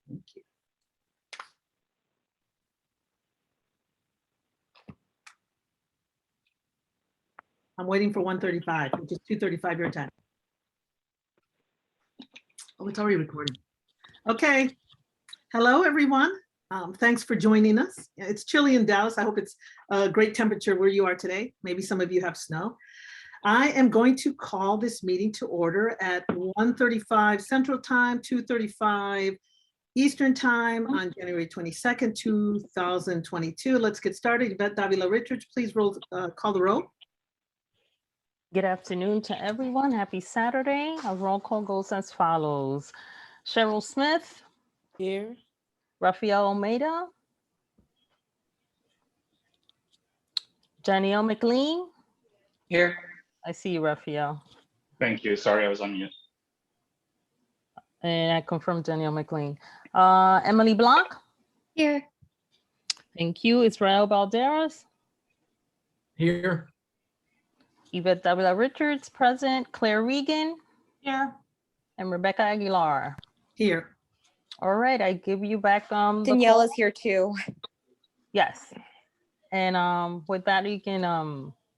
Thank you. I'm waiting for 1:35, which is 2:35 your time. Oh, it's already recording. Okay. Hello, everyone. Thanks for joining us. It's chilly in Dallas. I hope it's a great temperature where you are today. Maybe some of you have snow. I am going to call this meeting to order at 1:35 Central Time, 2:35 Eastern Time on January 22nd, 2022. Let's get started. Yvette Davila Richards, please call the roll. Good afternoon to everyone. Happy Saturday. Our roll call goes as follows. Cheryl Smith. Here. Rafael Almeida. Danielle McLean. Here. I see you, Rafael. Thank you. Sorry, I was on mute. And I confirm Danielle McLean. Emily Blanc. Here. Thank you. Israel Balderas. Here. Yvette Davila Richards, present. Claire Regan. Here. And Rebecca Aguilar. Here. All right, I give you back Danielle is here too. Yes. And with that, you can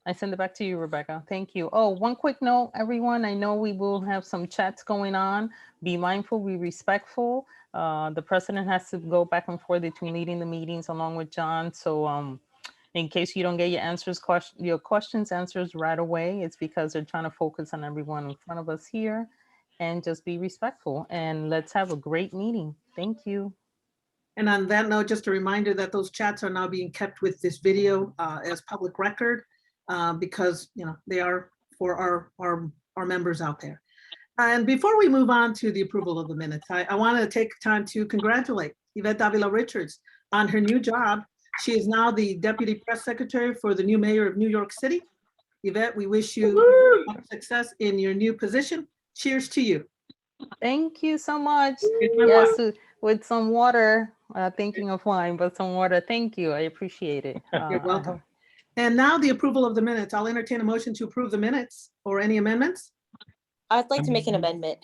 I send it back to you, Rebecca. Thank you. Oh, one quick note, everyone. I know we will have some chats going on. Be mindful, be respectful. The president has to go back and forth between leading the meetings along with John. So in case you don't get your questions answers right away, it's because they're trying to focus on everyone in front of us here. And just be respectful, and let's have a great meeting. Thank you. And on that note, just a reminder that those chats are now being kept with this video as public record because they are for our members out there. And before we move on to the approval of the minutes, I want to take time to congratulate Yvette Davila Richards on her new job. She is now the Deputy Press Secretary for the new Mayor of New York City. Yvette, we wish you success in your new position. Cheers to you. Thank you so much. Yes, with some water, thinking of wine, but some water. Thank you. I appreciate it. You're welcome. And now the approval of the minutes. I'll entertain a motion to approve the minutes or any amendments. I'd like to make an amendment.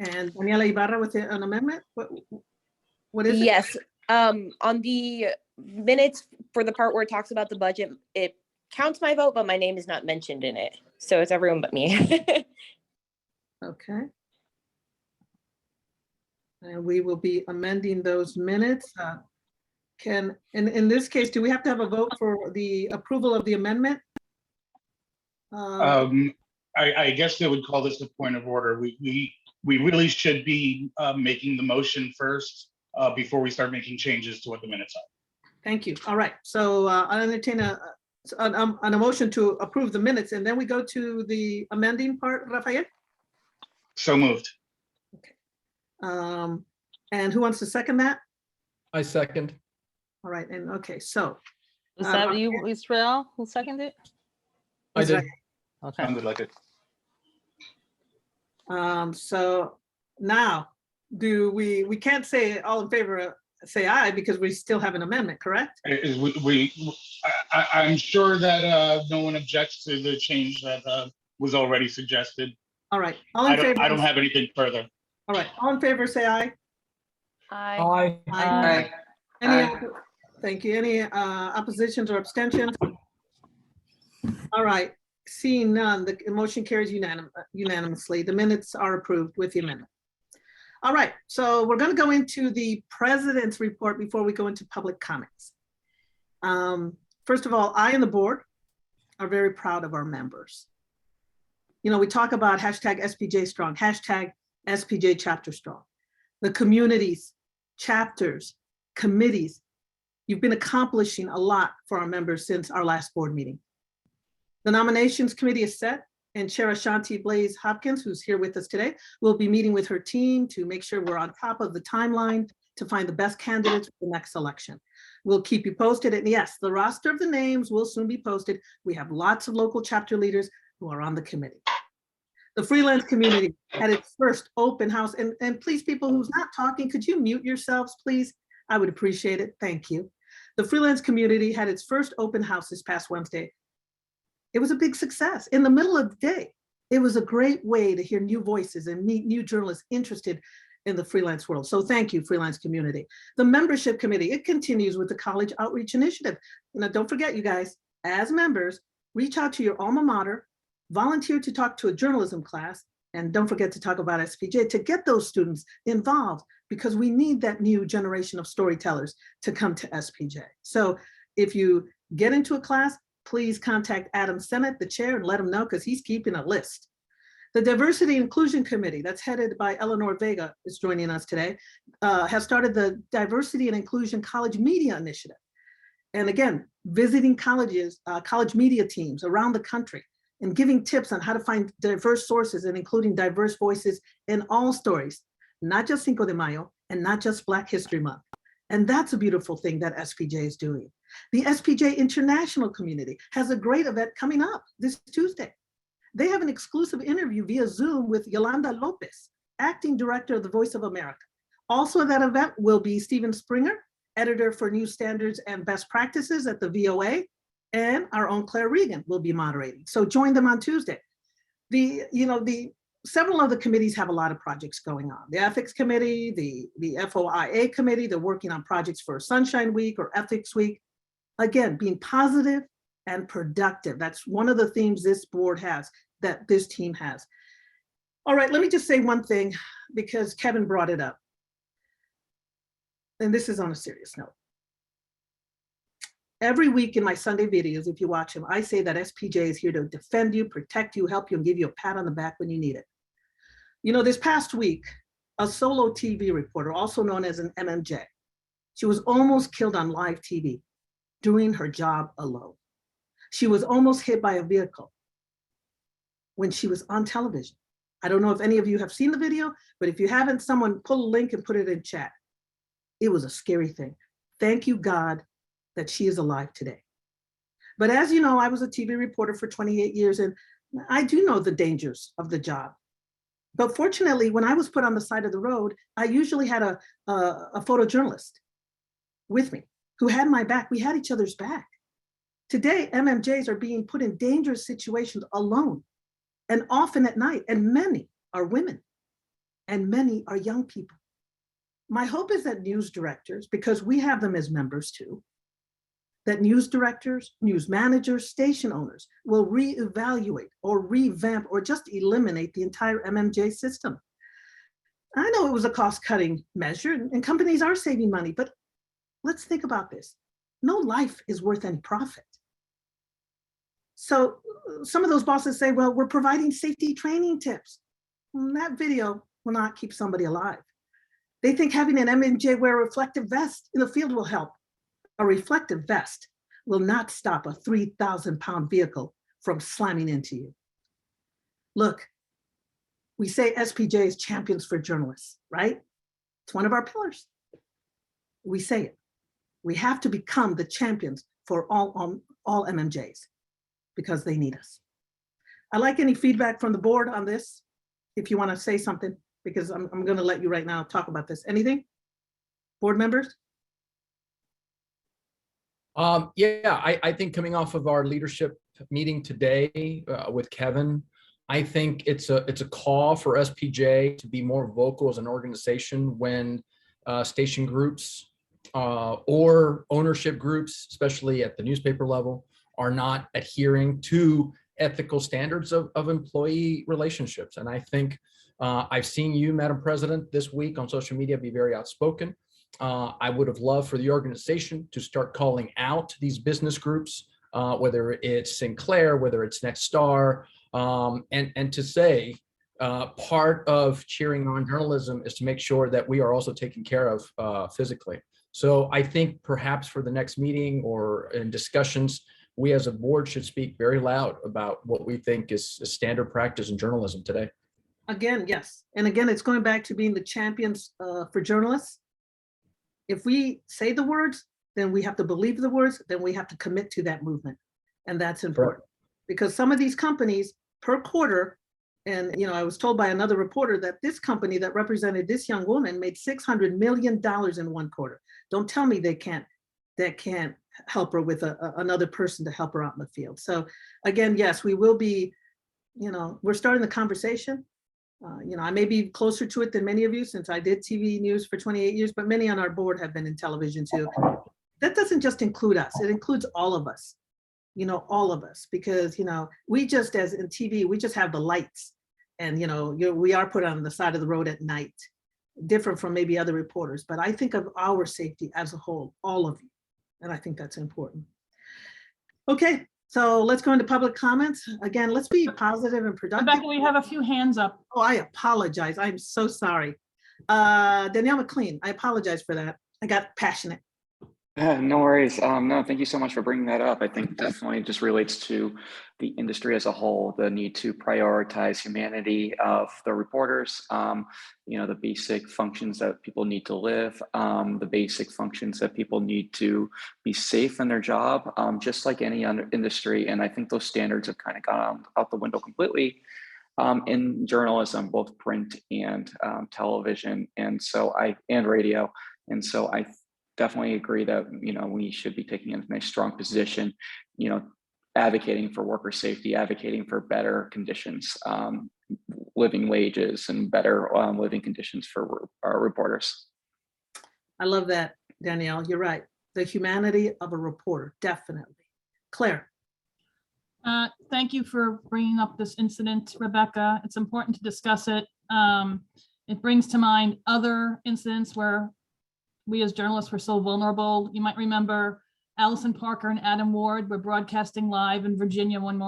And Daniela Ibarra with an amendment. What is it? Yes. On the minutes for the part where it talks about the budget, it counts my vote, but my name is not mentioned in it. So it's everyone but me. Okay. And we will be amending those minutes. In this case, do we have to have a vote for the approval of the amendment? I guess they would call this a point of order. We really should be making the motion first before we start making changes to what the minutes are. Thank you. All right. So I'll entertain a motion to approve the minutes, and then we go to the amending part, Rafael? So moved. Okay. And who wants to second that? I second. All right. And okay, so. Is that you, Israel, who seconded it? I did. Okay. Sounded like it. So now, we can't say all in favor, say aye, because we still have an amendment, correct? I'm sure that no one objects to the change that was already suggested. All right. All in favor. I don't have anything further. All right. All in favor, say aye. Aye. Aye. Thank you. Any oppositions or abstentions? All right. Seeing none, the motion carries unanimously. The minutes are approved with the amendment. All right. So we're going to go into the president's report before we go into public comments. First of all, I and the board are very proud of our members. We talk about hashtag SPJ strong, hashtag SPJ chapter strong. The communities, chapters, committees, you've been accomplishing a lot for our members since our last board meeting. The nominations committee is set, and Chair Ashanti Blaze Hopkins, who's here with us today, will be meeting with her team to make sure we're on top of the timeline to find the best candidates for the next election. We'll keep you posted. And yes, the roster of the names will soon be posted. We have lots of local chapter leaders who are on the committee. The freelance community had its first open house. And please, people who's not talking, could you mute yourselves, please? I would appreciate it. Thank you. The freelance community had its first open house this past Wednesday. It was a big success. In the middle of the day, it was a great way to hear new voices and meet new journalists interested in the freelance world. So thank you, freelance community. The membership committee, it continues with the college outreach initiative. Don't forget, you guys, as members, reach out to your alma mater, volunteer to talk to a journalism class, and don't forget to talk about SPJ to get those students involved, because we need that new generation of storytellers to come to SPJ. So if you get into a class, please contact Adam Sennett, the chair, and let him know, because he's keeping a list. The Diversity Inclusion Committee, that's headed by Eleanor Vega, is joining us today, has started the Diversity and Inclusion College Media Initiative. And again, visiting colleges, college media teams around the country and giving tips on how to find diverse sources and including diverse voices in all stories, not just Cinco de Mayo and not just Black History Month. And that's a beautiful thing that SPJ is doing. The SPJ International Community has a great event coming up this Tuesday. They have an exclusive interview via Zoom with Yolanda Lopez, acting director of the Voice of America. Also at that event will be Stephen Springer, editor for New Standards and Best Practices at the VOA, and our own Claire Regan will be moderating. So join them on Tuesday. Several of the committees have a lot of projects going on. The Ethics Committee, the FOIA Committee, they're working on projects for Sunshine Week or Ethics Week. Again, being positive and productive. That's one of the themes this board has, that this team has. All right, let me just say one thing, because Kevin brought it up. And this is on a serious note. Every week in my Sunday videos, if you watch them, I say that SPJ is here to defend you, protect you, help you, and give you a pat on the back when you need it. This past week, a solo TV reporter, also known as an MMJ, she was almost killed on live TV doing her job alone. She was almost hit by a vehicle when she was on television. I don't know if any of you have seen the video, but if you haven't, someone pull a link and put it in chat. It was a scary thing. Thank you, God, that she is alive today. But as you know, I was a TV reporter for 28 years, and I do know the dangers of the job. But fortunately, when I was put on the side of the road, I usually had a photojournalist with me who had my back. We had each other's back. Today, MMJs are being put in dangerous situations alone, and often at night, and many are women, and many are young people. My hope is that news directors, because we have them as members too, that news directors, news managers, station owners will reevaluate or revamp or just eliminate the entire MMJ system. I know it was a cost-cutting measure, and companies are saving money, but let's think about this. No life is worth any profit. So some of those bosses say, well, we're providing safety training tips. That video will not keep somebody alive. They think having an MMJ wear a reflective vest in the field will help. A reflective vest will not stop a 3,000-pound vehicle from slamming into you. Look, we say SPJ is champions for journalists, right? It's one of our pillars. We say it. We have to become the champions for all MMJs, because they need us. I'd like any feedback from the board on this, if you want to say something, because I'm going to let you right now talk about this. Anything? Board members? I think coming off of our leadership meeting today with Kevin, I think it's a call for SPJ to be more vocal as an organization when station groups or ownership groups, especially at the newspaper level, are not adhering to ethical standards of employee relationships. And I think I've seen you, Madam President, this week on social media be very outspoken. I would have loved for the organization to start calling out these business groups, whether it's Sinclair, whether it's Nexstar, and to say part of cheering on journalism is to make sure that we are also taken care of physically. So I think perhaps for the next meeting or in discussions, we as a board should speak very loud about what we think is standard practice in journalism today. Again, yes. And again, it's going back to being the champions for journalists. If we say the words, then we have to believe the words, then we have to commit to that movement. And that's important. Because some of these companies per quarter, and I was told by another reporter that this company that represented this young woman made $600 million in one quarter. Don't tell me they can't help her with another person to help her out in the field. So again, yes, we will be, we're starting the conversation, I may be closer to it than many of you since I did TV news for 28 years, but many on our board have been in television too. That doesn't just include us, it includes all of us, all of us, because, we just, as in TV, we just have the lights and, we are put on the side of the road at night, different from maybe other reporters, but I think of our safety as a whole, all of you. And I think that's important. Okay, so let's go into public comments. Again, let's be positive and productive. Rebecca, we have a few hands up. Oh, I apologize. I'm so sorry. Danielle McLean, I apologize for that. I got passionate. No worries. No, thank you so much for bringing that up. I think definitely just relates to the industry as a whole, the need to prioritize humanity of the reporters, the basic functions that people need to live, the basic functions that people need to be safe in their job, just like any other industry. And I think those standards have kind of gone out the window completely in journalism, both print and television, and radio. And so I definitely agree that, we should be taking a nice strong position, advocating for worker safety, advocating for better conditions, living wages and better living conditions for our reporters. I love that, Danielle. You're right. The humanity of a reporter, definitely. Claire. Thank you for bringing up this incident, Rebecca. It's important to discuss it. It brings to mind other incidents where we as journalists were so vulnerable. You might remember Allison Parker and Adam Ward were broadcasting live in Virginia one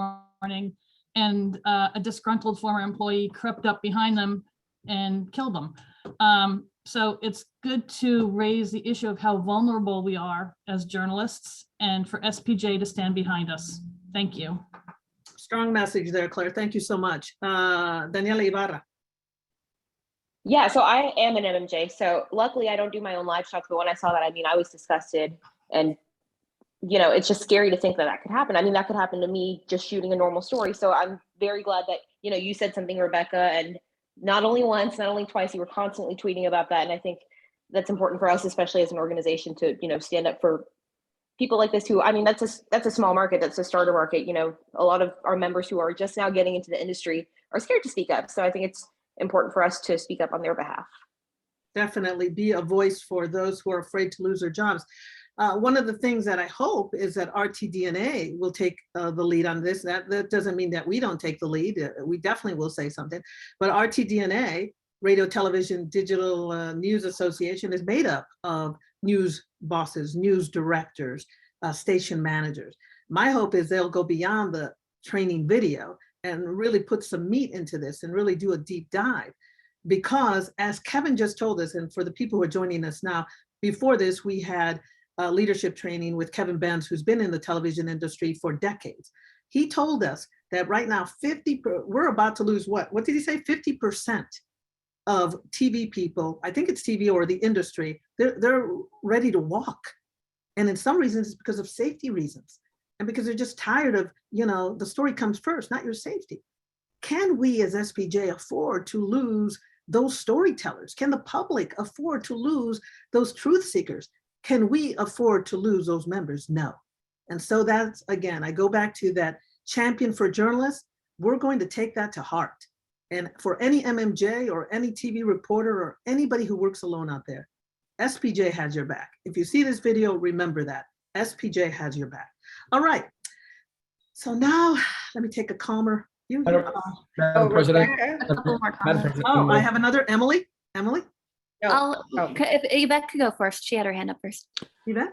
morning, and a disgruntled former employee crept up behind them and killed them. So it's good to raise the issue of how vulnerable we are as journalists, and for SPJ to stand behind us. Thank you. Strong message there, Claire. Thank you so much. Daniela Ibarra. Yeah, so I am an MMJ. So luckily I don't do my own live shots, but when I saw that, I was disgusted, and it's just scary to think that that could happen. That could happen to me just shooting a normal story. So I'm very glad that, you said something, Rebecca, and not only once, not only twice, you were constantly tweeting about that. And I think that's important for us, especially as an organization, to, stand up for people like this who, that's a small market, that's a starter market. A lot of our members who are just now getting into the industry are scared to speak up. So I think it's important for us to speak up on their behalf. Definitely be a voice for those who are afraid to lose their jobs. One of the things that I hope is that RTDNA will take the lead on this. That doesn't mean that we don't take the lead. We definitely will say something. But RTDNA, Radio, Television, Digital News Association, is made up of news bosses, news directors, station managers. My hope is they'll go beyond the training video and really put some meat into this and really do a deep dive. Because as Kevin just told us, and for the people who are joining us now, before this, we had leadership training with Kevin Benz, who's been in the television industry for decades. He told us that right now, we're about to lose what did he say? 50% of TV people, I think it's TV or the industry, they're ready to walk. And in some reasons, it's because of safety reasons. And because they're just tired of, the story comes first, not your safety. Can we as SPJ afford to lose those storytellers? Can the public afford to lose those truth seekers? Can we afford to lose those members? No. And so that's, again, I go back to that champion for journalists. We're going to take that to heart. And for any MMJ or any TV reporter or anybody who works alone out there, SPJ has your back. If you see this video, remember that. SPJ has your back. All right. So now let me take a calmer view. Madam President. Madam President. Oh, I have another Emily. Emily? If Yvette could go first. She had her hand up first. Yvette?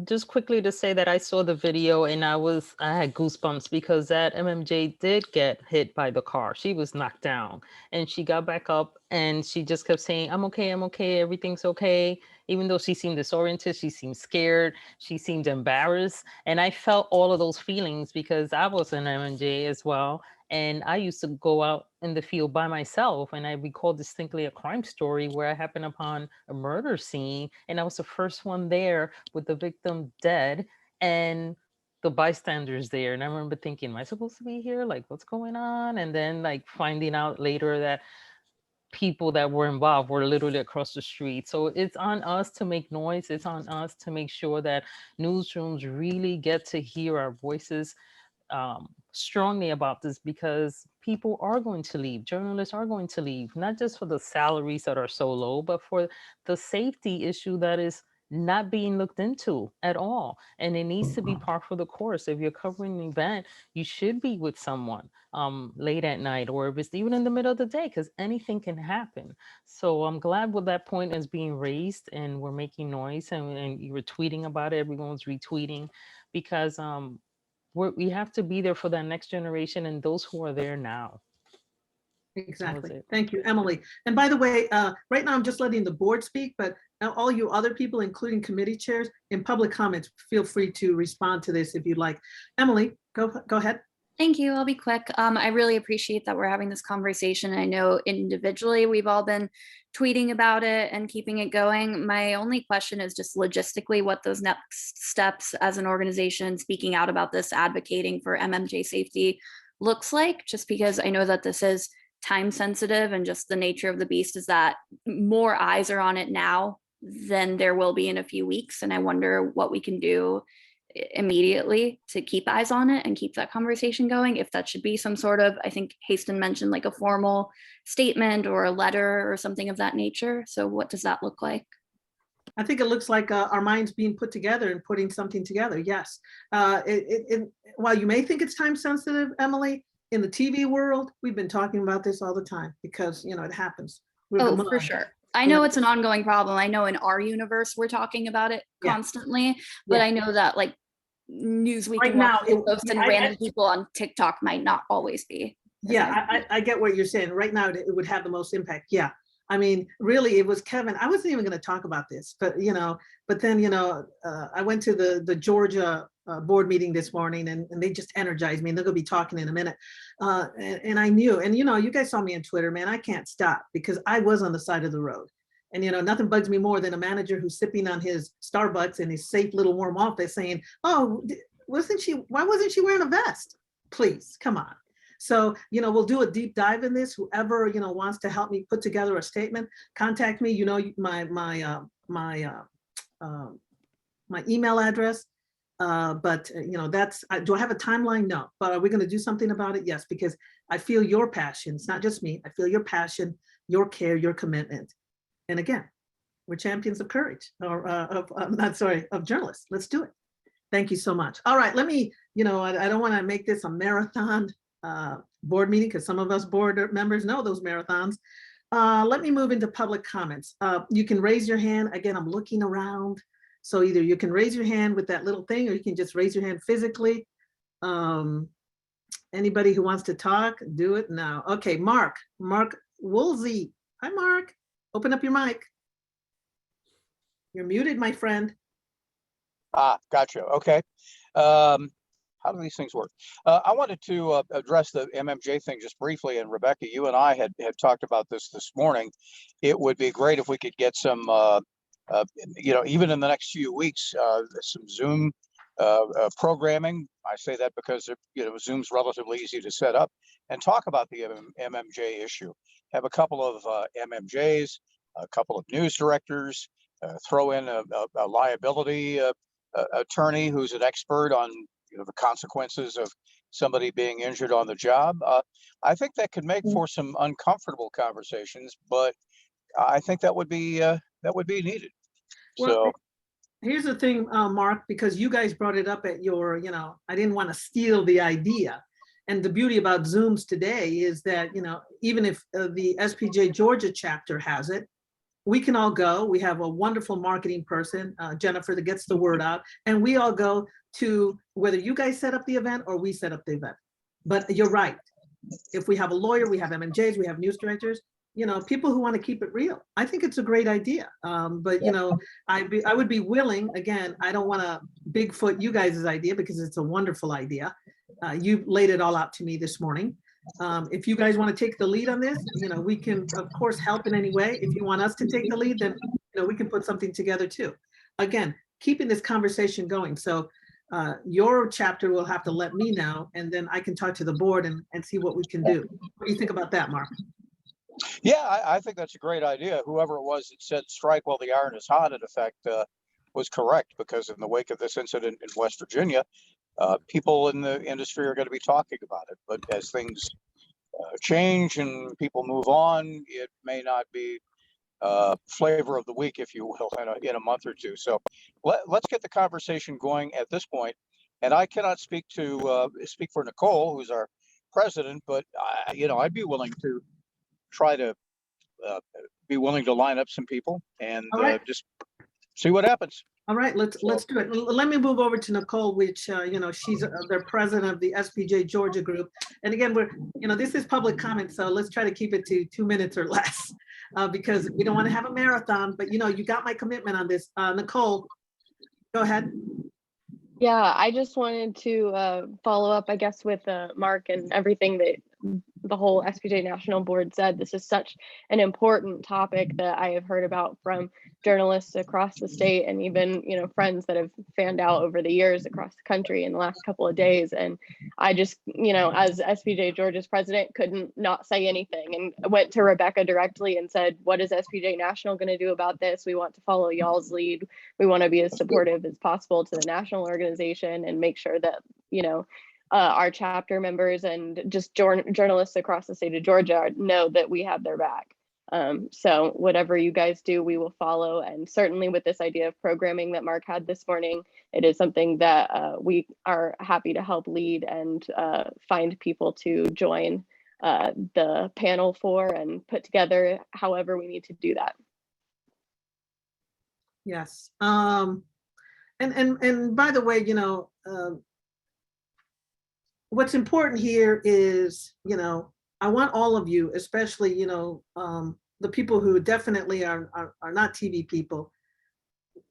Just quickly to say that I saw the video and I had goosebumps because that MMJ did get hit by the car. She was knocked down and she got back up and she just kept saying, I'm okay, everything's okay. Even though she seemed disoriented, she seemed scared, she seemed embarrassed. And I felt all of those feelings because I was an MMJ as well. And I used to go out in the field by myself. And I recall distinctly a crime story where I happened upon a murder scene. And I was the first one there with the victim dead and the bystanders there. And I remember thinking, am I supposed to be here? Like, what's going on? And then like finding out later that people that were involved were literally across the street. So it's on us to make noise. It's on us to make sure that newsrooms really get to hear our voices strongly about this, because people are going to leave. Journalists are going to leave, not just for the salaries that are so low, but for the safety issue that is not being looked into at all. And it needs to be par for the course. If you're covering an event, you should be with someone late at night, or if it's even in the middle of the day, because anything can happen. So I'm glad with that point is being raised, and we're making noise, and you were tweeting about it. Everyone's retweeting, because we have to be there for that next generation and those who are there now. Exactly. it. Thank you, Emily. And by the way, right now I'm just letting the board speak, but all you other people, including committee chairs, in public comments, feel free to respond to this if you'd like. Emily, go ahead. Thank you. I'll be quick. I really appreciate that we're having this conversation. I know individually we've all been tweeting about it and keeping it going. My only question is just logistically what those next steps as an organization speaking out about this, advocating for MMJ safety looks like, just because I know that this is time sensitive, and just the nature of the beast is that more eyes are on it now than there will be in a few weeks. And I wonder what we can do immediately to keep eyes on it and keep that conversation going. If that should be some sort of, I think Haston mentioned like a formal statement or a letter or something of that nature. So what does that look like? I think it looks like our minds being put together and putting something together. Yes. While you may think it's time sensitive, Emily, in the TV world, we've been talking about this all the time because, you know, it happens. Oh, for sure. I know it's an ongoing problem. I know in our universe, we're talking about it constantly, but I know that like Newsweek right and now, and random people on TikTok might not always be. Yeah, I get what you're saying. Right now, it would have the most impact. Yeah. I mean, really, it was Kevin. I wasn't even going to talk about this, but, you know, but then, you know, I went to the Georgia board meeting this morning, and they just energized me, and they're going to be talking in a minute. And I knew, and, you know, you guys saw me on Twitter, man, I can't stop because I was on the side of the road. And, you know, nothing bugs me more than a manager who's sipping on his Starbucks in his safe little warm office saying, oh, why wasn't she wearing a vest? Please, come on. So, you know, we'll do a deep dive in this. Whoever, you know, wants to help me put together a statement, contact me. You know, my email address. But, you know, do I have a timeline? No. But are we going to do something about it? Yes, because I feel your passion. It's not just me. I feel your passion, your care, your commitment. And again, we're champions of courage, or of journalists. Let's do it. Thank you so much. All right, let me, you know, I don't want to make this a marathon board meeting because some of us board members know those marathons. Let me move into public comments. You can raise your hand. Again, I'm looking around. So either you can raise your hand with that little thing, or you can just raise your hand physically. Anybody who wants to talk, do it now. Okay, Mark Woolsey. Hi, Mark. Open up your mic. You're muted, my friend. Gotcha. Okay. How do these things work? I wanted to address the MMJ thing just briefly. And Rebecca, you and I had talked about this morning. It would be great if we could get some, you know, even in the next few weeks, some Zoom programming. I say that because, you know, Zoom's relatively easy to set up, and talk about the MMJ issue. Have a couple of MMJs, a couple of news directors, throw in a liability attorney who's an expert on, you know, the consequences of somebody being injured on the job. I think that could make for some uncomfortable conversations, but I think that would be needed. Well, so here's the thing, Mark, because you guys brought it up at your, you know, I didn't want to steal the idea. And the beauty about Zooms today is that, you know, even if the SPJ Georgia chapter has it, we can all go. We have a wonderful marketing person, Jennifer, that gets the word out. And we all go to whether you guys set up the event or we set up the event. But you're right. If we have a lawyer, we have MMJs, we have news directors, you know, people who want to keep it real. I think it's a great idea. But, you know, I would be willing, again, I don't want to Bigfoot you guys' idea because it's a wonderful idea. You laid it all out to me this morning. If you guys want to take the lead on this, you know, we can, of course, help in any way. If you want us to take the lead, then, you know, we can put something together too. Again, keeping this conversation going. So your chapter will have to let me know, and then I can talk to the board and see what we can do. What do you think about that, Mark? yeah, I think that's a great idea. Whoever it was that said strike while the iron is hot, in effect, was correct, because in the wake of this incident in West Virginia, people in the industry are going to be talking about it. But as things change and people move on. It may not be flavor of the week, if you will, in a month or two. So let's get the conversation going at this point. And I cannot speak for Nicole, who's our president, but I'd be willing to try to line up some people and just see what happens. All right, let's do it. Let me move over to Nicole, which, she's the president of the SPJ Georgia group. And again, this is public comment, so let's try to keep it to 2 minutes or less because we don't want to have a marathon, but you got my commitment on this. Nicole, go ahead. Yeah, I just wanted to follow up, I guess, with Mark and everything that the whole SPJ National Board said. This is such an important topic that I have heard about from journalists across the state and even, friends that have fanned out over the years across the country in the last couple of days. And I just, as SPJ Georgia's president, couldn't not say anything and went to Rebecca directly and said, what is SPJ National going to do about this? We want to follow y'all's lead. We want to be as supportive as possible to the national organization and make sure that, our chapter members and just journalists across the state of Georgia know that we have their back. So whatever you guys do, we will follow. And certainly with this idea of programming that Mark had this morning, it is something that we are happy to help lead and find people to join the panel for and put together however we need to do that. Yes. And by the way, what's important here is, I want all of you, especially, the people who definitely are not TV people,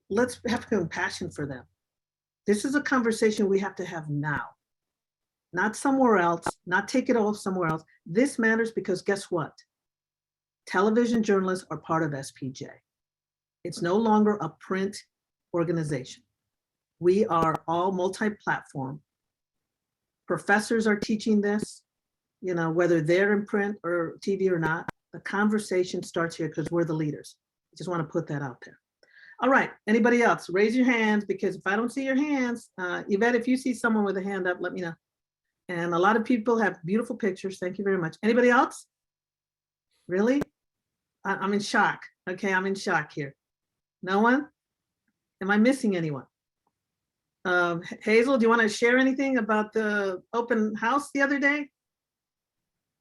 let's have compassion for them. This is a conversation we have to have now, not somewhere else, not take it off somewhere else. This matters because guess what? Television journalists are part of SPJ. It's no longer a print organization. We are all multi-platform. Professors are teaching this, whether they're in print or TV or not. The conversation starts here because we're the leaders. I just want to put that out there. All right, anybody else? Raise your hands, because if I don't see your hands, Yvette, if you see someone with a hand up, let me know. And a lot of people have beautiful pictures. Thank you very much. Anybody else? Really? I'm in shock. Okay, I'm in shock here. No one? Am I missing anyone? Hazel, do you want to share anything about the open house the other day?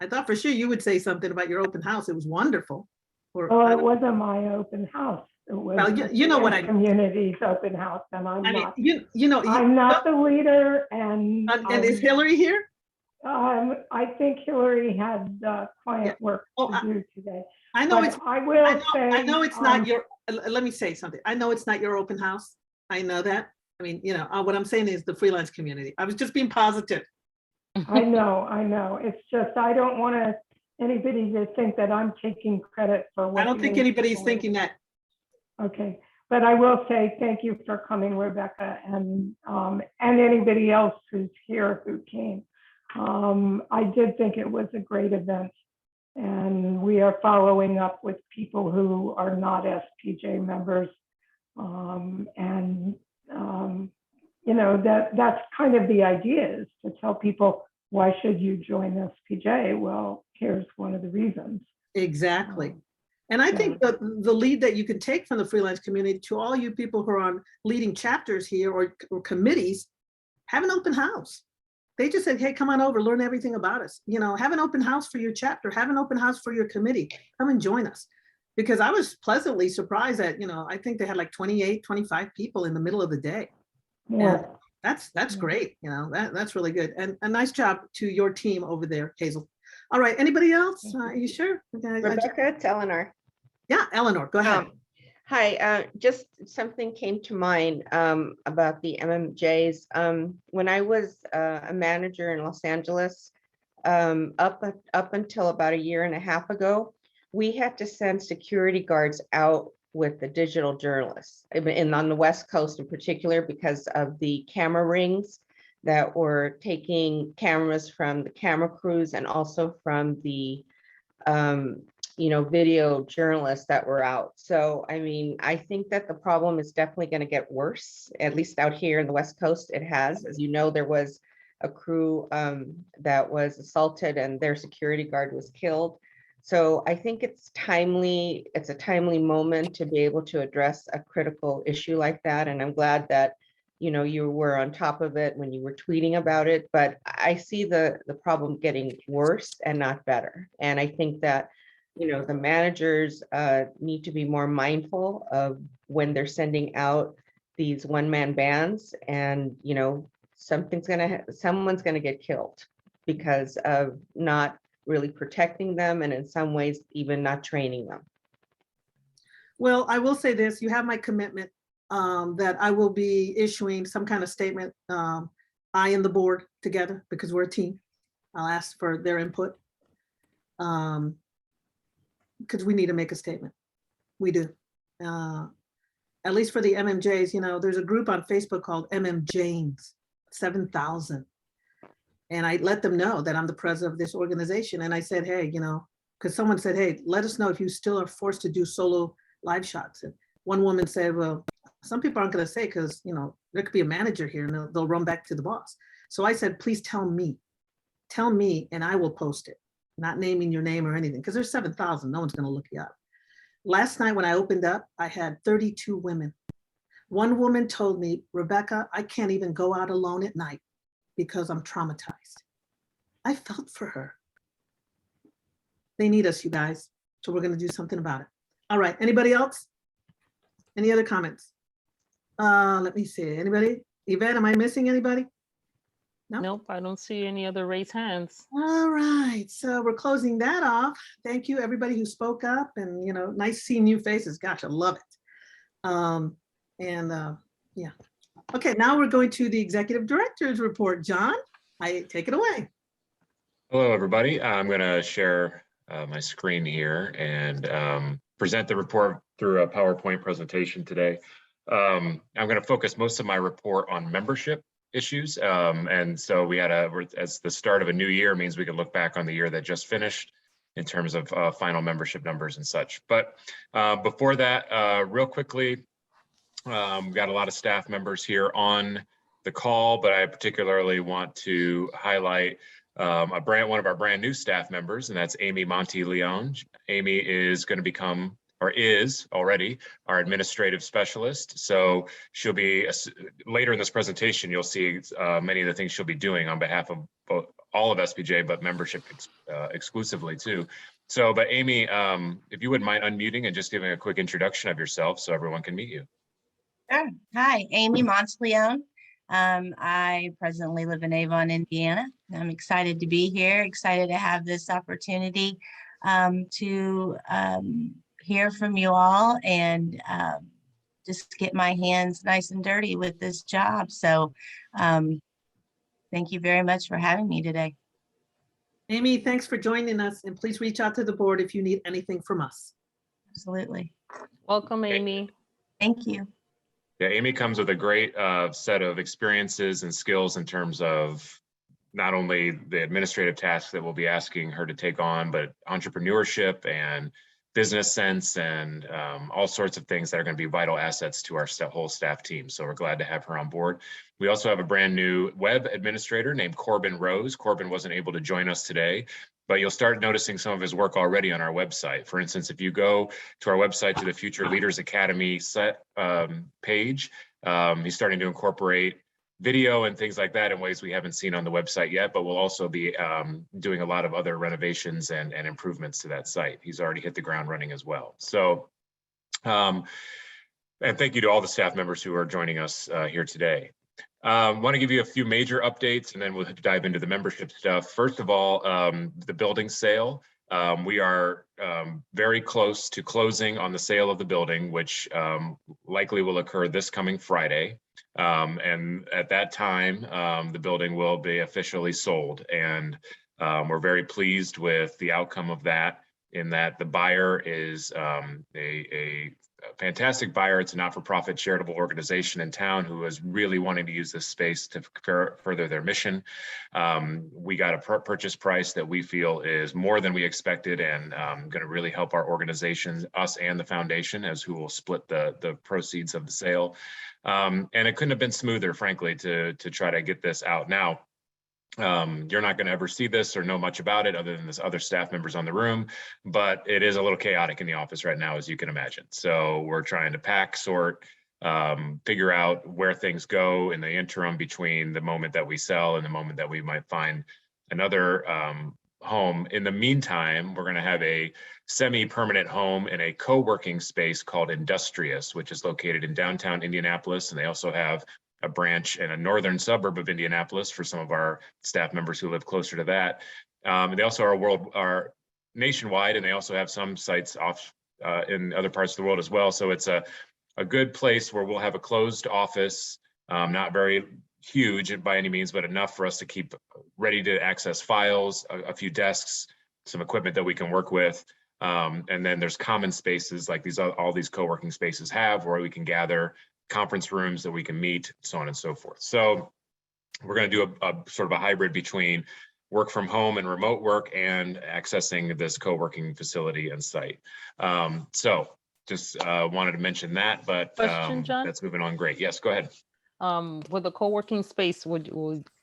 I thought for sure you would say something about your open house. It was wonderful. It wasn't my open house. It was you know what I community's open house, and I'm not. I'm not the leader. And is Hillary here? I think Hillary had client work to do today. I know but I know it's not your. Let me say something. I know it's not your open house. I know that. I mean, what I'm saying is the freelance community. I was just being positive. I know. It's just, I don't want anybody to think that I'm taking credit for what. I don't think anybody's thinking that. Okay, but I will say thank you for coming, Rebecca, and anybody else who's here who came. I did think it was a great event, and we are following up with people who are not SPJ members, that's kind of the idea, is to tell people, why should you join SPJ? Well, here's one of the reasons. Exactly. And I think that the lead that you can take from the freelance community to all you people who are on leading chapters here or committees, have an open house. They just said, hey, come on over, learn everything about us. Have an open house for your chapter, have an open house for your committee, come and join us. Because I was pleasantly surprised that, I think they had like 28, 25 people in the middle of the day. Yeah. And that's great. That's really good. And a nice job to your team over there, Hazel. All right, anybody else? Are you sure? Okay, Rebecca, it's Eleanor. Yeah, Eleanor, go ahead. Hi, just something came to mind about the MMJs. When I was a manager in Los Angeles, up until about a year and a half ago, we had to send security guards out with the digital journalists, and on the West Coast in particular, because of the camera rings that were taking cameras from the camera crews and also from the video journalists that were out. So, I mean, I think that the problem is definitely going to get worse, at least out here in the West Coast. It has. As you know, there was a crew that was assaulted and their security guard was killed. So I think it's timely, it's a timely moment to be able to address a critical issue like that. And I'm glad that, you know, you were on top of it when you were tweeting about it, but I see the problem getting worse and not better. And I think that, you know, the managers need to be more mindful of when they're sending out these one-man bands, and, you know, someone's gonna get killed because of not really protecting them, and in some ways even not training them. Well, I will say this, you have my commitment that I will be issuing some kind of statement, I and the board together, because we're a team. I'll ask for their input. Because we need to make a statement. We do. At least for the MMJs, you know, there's a group on Facebook called MMJs, 7,000. And I let them know that I'm the president of this organization. And I said, hey, you know, because someone said, hey, let us know if you still are forced to do solo live shots. And one woman said, well, some people aren't going to say, because, you know, there could be a manager here and they'll run back to the boss. So I said, please tell me and I will post it, not naming your name or anything, because there's 7,000, no one's going to look you up. Last night when I opened up, I had 32 women. One woman told me, Rebecca, I can't even go out alone at night because I'm traumatized. I felt for her. They need us, you guys. So we're going to do something about it. All right, anybody else? Any other comments? Let me see, anybody? Yvette, am I missing anybody? No? Nope, I don't see any other raised hands. All right, so we're closing that off. Thank you, everybody who spoke up, and, you know, nice seeing new faces. Gosh, I love it. Yeah. Okay, now we're going to the executive director's report. John, take it away. Hello, everybody. I'm going to share my screen here and present the report through a PowerPoint presentation today. I'm going to focus most of my report on membership issues. And so as the start of a new year means we can look back on the year that just finished in terms of final membership numbers and such. But before that, real quickly, we've got a lot of staff members here on the call, but I particularly want to highlight one of our brand new staff members, and that's Amy Monte-Leon. Amy is going to become, or is already, our administrative specialist. So she'll be, later in this presentation, you'll see many of the things she'll be doing on behalf of both, all of SPJ, but membership exclusively too. So, but Amy, if you wouldn't mind unmuting and just giving a quick introduction of yourself so everyone can meet you. Sure. Hi, Amy Monte-Leon. I presently live in Avon, Indiana. I'm excited to be here, excited to have this opportunity to hear from you all and just get my hands nice and dirty with this job. So thank you very much for having me today. Amy, thanks for joining us, and please reach out to the board if you need anything from us. Absolutely. Welcome, Amy. Thank you. Yeah, Amy comes with a great set of experiences and skills in terms of not only the administrative tasks that we'll be asking her to take on, but entrepreneurship and business sense and all sorts of things that are going to be vital assets to our whole staff team. So we're glad to have her on board. We also have a brand new web administrator named Corbin Rose. Corbin wasn't able to join us today, but you'll start noticing some of his work already on our website. For instance, if you go to our website to the Future Leaders Academy page, he's starting to incorporate video and things like that in ways we haven't seen on the website yet, but we'll also be doing a lot of other renovations and improvements to that site. He's already hit the ground running as well. So, and thank you to all the staff members who are joining us here today. Want to give you a few major updates and then we'll dive into the membership stuff. First of all, the building sale. We are very close to closing on the sale of the building, which likely will occur this coming Friday. And at that time, the building will be officially sold. And we're very pleased with the outcome of that, in that the buyer is a fantastic buyer. It's a not-for-profit charitable organization in town who is really wanting to use this space to further their mission. We got a purchase price that we feel is more than we expected and going to really help our organizations, us and the foundation, as who will split the proceeds of the sale. And it couldn't have been smoother, frankly, to try to get this out. Now, You're not going to ever see this or know much about it other than this other staff members on the room, but it is a little chaotic in the office right now, as you can imagine. So we're trying to pack, sort, figure out where things go in the interim between the moment that we sell and the moment that we might find another home. In the meantime, we're going to have a semi-permanent home in a co-working space called Industrious, which is located in downtown Indianapolis. And they also have a branch in a northern suburb of Indianapolis for some of our staff members who live closer to that. They also are nationwide, and they also have some sites off in other parts of the world as well. So it's a good place where we'll have a closed office, not very huge by any means, but enough for us to keep ready to access files, a few desks, some equipment that we can work with. And then there's common spaces like all these co-working spaces have, where we can gather, conference rooms that we can meet, so on and so forth. So we're going to do a sort of a hybrid between work from home and remote work and accessing this co-working facility and site. So just wanted to mention that, but Question, John? that's moving on great. Yes, go ahead. With the co-working space, would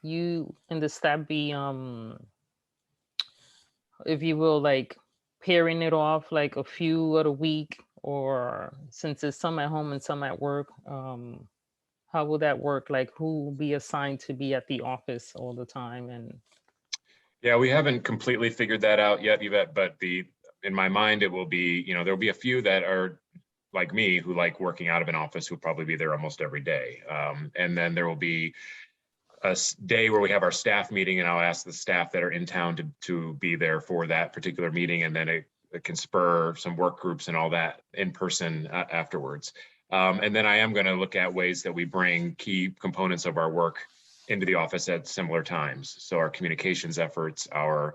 you and the staff be, if you will, like pairing it off like a few at a week, or since it's some at home and some at work, how will that work? Like who will be assigned to be at the office all the time? And yeah, we haven't completely figured that out yet, Yvette, but in my mind, it will be, there'll be a few that are like me who like working out of an office who'll probably be there almost every day. And then there will be a day where we have our staff meeting, and I'll ask the staff that are in town to be there for that particular meeting. And then it can spur some work groups and all that in person afterwards. And then I am going to look at ways that we bring key components of our work into the office at similar times. So our communications efforts, our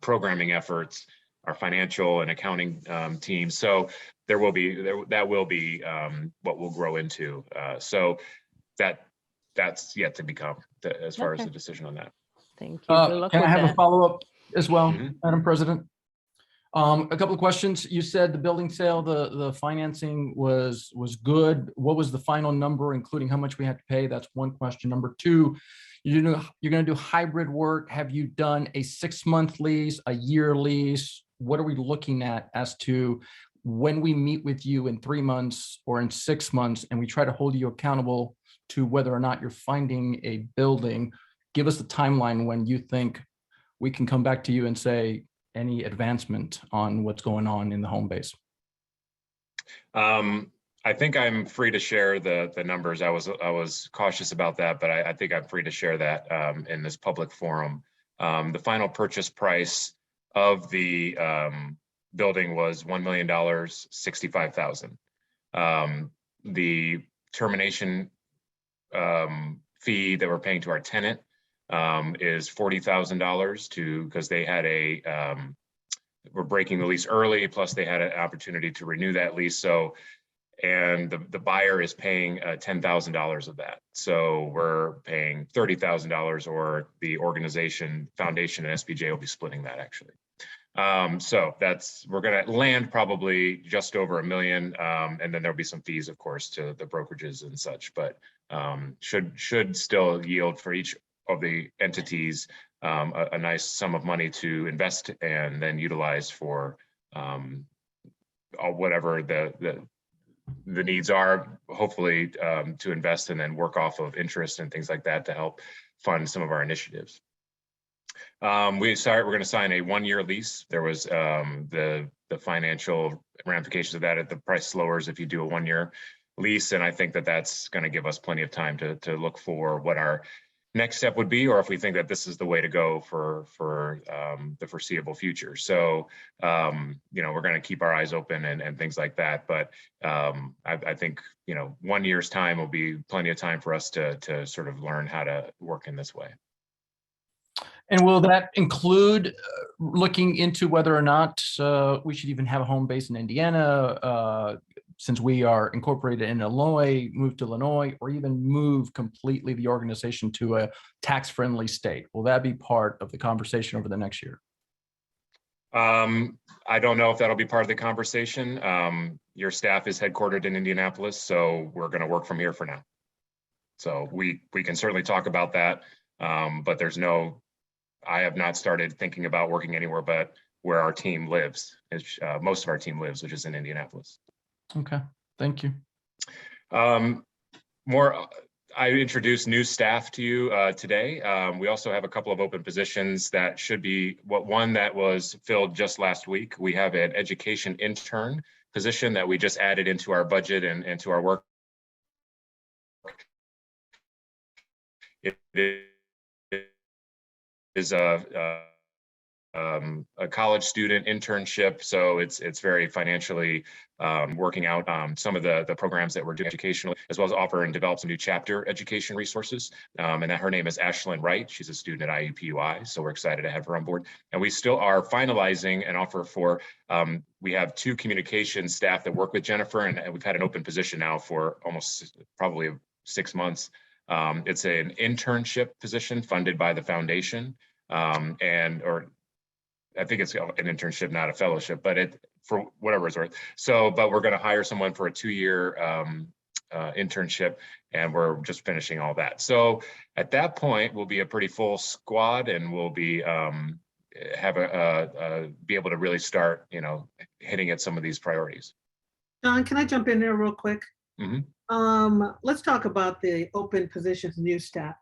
programming efforts, our financial and accounting teams. So that will be what we'll grow into. So that's yet to become as far as the decision on that. thank you. Good luck Can I with have a that. follow-up as well, Mhm. Madam President? A couple of questions. You said the building sale, the financing was good. What was the final number, including how much we had to pay? That's one question. Number two, you're going to do hybrid work. Have you done a 6-month lease, a year lease? What are we looking at as to when we meet with you in 3 months or in 6 months, and we try to hold you accountable to whether or not you're finding a building? Give us the timeline when you think we can come back to you and say any advancement on what's going on in the home base. I think I'm free to share the numbers. I was cautious about that, but I think I'm free to share that in this public forum. The final purchase price of the building was $1,065,000. The termination fee that we're paying to our tenant is $40,000 because they had we're breaking the lease early, plus they had an opportunity to renew that lease. So, and the buyer is paying $10,000 of that. So we're paying $30,000, or the organization, foundation, and SPJ will be splitting that actually. So we're going to land probably just over $1 million. And then there'll be some fees, of course, to the brokerages and such, but should still yield for each of the entities a nice sum of money to invest and then utilize for whatever the needs are, hopefully to invest and then work off of interest and things like that to help fund some of our initiatives. We're going to sign a 1-year lease. There was the financial ramifications of that. At the price lowers if you do a 1-year lease, and I think that's going to give us plenty of time to look for what our next step would be, or if we think that this is the way to go for the foreseeable future. So we're going to keep our eyes open and things like that. But I think 1 year's time will be plenty of time for us to sort of learn how to work in this way. And will that include looking into whether or not we should even have a home base in Indiana, since we are incorporated in Illinois, move to Illinois, or even move completely the organization to a tax-friendly state? Will that be part of the conversation over the next year? I don't know if that'll be part of the conversation. Your staff is headquartered in Indianapolis, so we're going to work from here for now. So we can certainly talk about that But I have not started thinking about working anywhere but where our team lives. Most of our team lives, which is in Indianapolis. Okay, thank you. I introduced new staff to you today. We also have a couple of open positions that should be, one that was filled just last week. We have an education intern position that we just added into our budget and into our work. It is a college student internship, so it's very financially working out some of the programs that we're doing educationally, as well as offer and develop some new chapter education resources. And her name is Ashlyn Wright. She's a student at IUPUI, so we're excited to have her on board. And we still are finalizing an offer for, we have 2 communication staff that work with Jennifer, and we've had an open position now for almost probably 6 months. It's an internship position funded by the foundation, I think it's an internship, not a fellowship, but for whatever it's worth. But we're going to hire someone for a 2-year internship, and we're just finishing all that. So at that point, we'll be a pretty full squad, and we'll be be able to really start, hitting at some of these priorities. John, can I jump in there real quick? Mm-hmm. Let's talk about the open positions, new staff.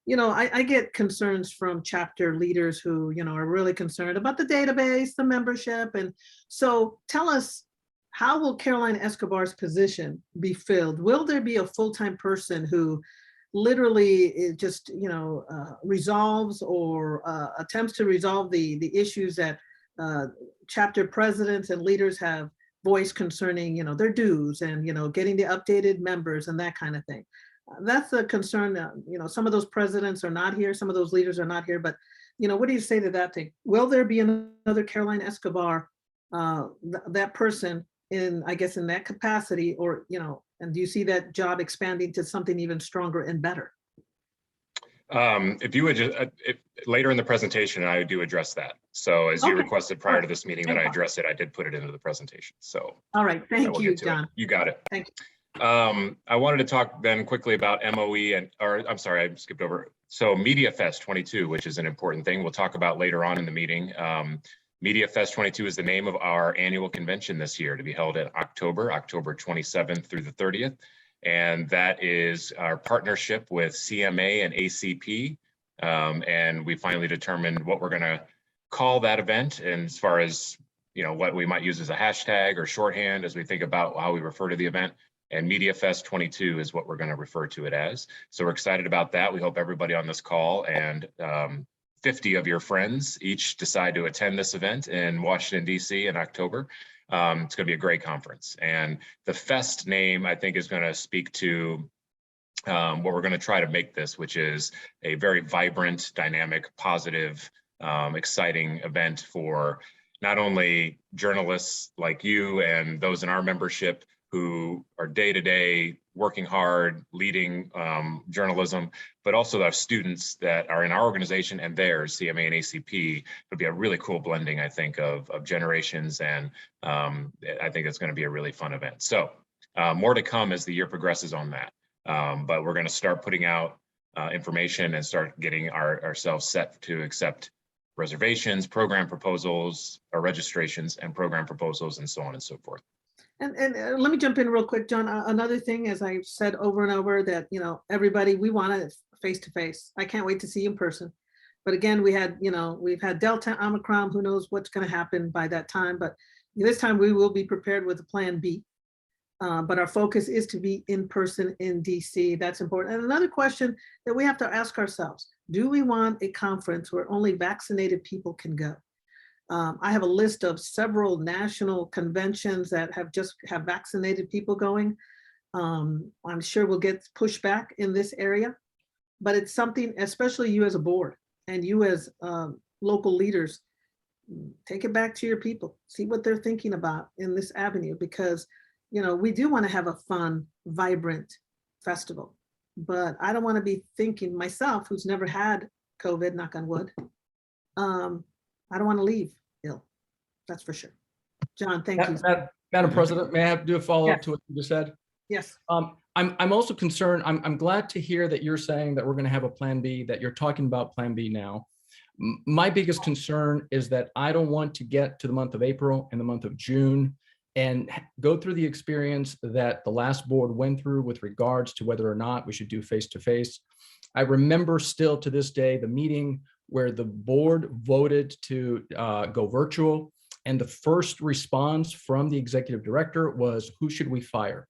I get concerns from chapter leaders who, are really concerned about the database, the membership. And so tell us, how will Caroline Escobar's position be filled? Will there be a full-time person who literally just, resolves or attempts to resolve the issues that chapter presidents and leaders have voiced concerning, their dues and, getting the updated members and that kind of thing? That's a concern. Some of those presidents are not here. Some of those leaders are not here. But, what do you say to that thing? Will there be another Caroline Escobar, that person in that capacity, or, and do you see that job expanding to something even stronger and better? If you would just, later in the presentation, I do address that. So as you requested prior to this meeting that I address it, I did put it into the presentation. So. All right. Thank you, John. You got it. Thank you. I wanted to talk then quickly about MOE I'm sorry, I skipped over. So Media Fest 22, which is an important thing we'll talk about later on in the meeting. Media Fest 22 is the name of our annual convention this year, to be held in October 27th through the 30th. And that is our partnership with CMA and ACP. And we finally determined what we're going to call that event, and as far as, what we might use as a hashtag or shorthand as we think about how we refer to the event. And Media Fest 22 is what we're going to refer to it as. So we're excited about that. We hope everybody on this call and 50 of your friends each decide to attend this event in Washington, D.C. in October. It's going to be a great conference. And the Fest name, I think, is going to speak to what we're going to try to make this, which is a very vibrant, dynamic, positive, exciting event for not only journalists like you and those in our membership who are day-to-day working hard, leading journalism, but also our students that are in our organization and theirs, CMA and ACP. It'll be a really cool blending, I think, of generations, and I think it's going to be a really fun event. So more to come as the year progresses on that. But we're going to start putting out information and start getting ourselves set to accept reservations, program proposals, or registrations and program proposals, and so on and so forth. And let me jump in real quick, John. Another thing, as I've said over and over, that, everybody, we want it face-to-face. I can't wait to see you in person. But again, we've had Delta, Omicron, who knows what's going to happen by that time. But this time we will be prepared with a plan B. But our focus is to be in person in DC. That's important. And another question that we have to ask ourselves, do we want a conference where only vaccinated people can go? I have a list of several national conventions that have vaccinated people going. I'm sure we'll get pushback in this area, but it's something, especially you as a board and you as local leaders, take it back to your people, see what they're thinking about in this avenue, because we do want to have a fun, vibrant festival, but I don't want to be thinking myself, who's never had COVID, knock on wood. I don't want to leave ill. That's for sure. John, thank you. Madam President, may I do a follow-up to what you just said? Yes. I'm also concerned, I'm glad to hear that you're saying that we're going to have a plan B, that you're talking about plan B now. My biggest concern is that I don't want to get to the month of April and the month of June and go through the experience that the last board went through with regards to whether or not we should do face-to-face. I remember still to this day, the meeting where the board voted to go virtual. And the first response from the executive director was, who should we fire?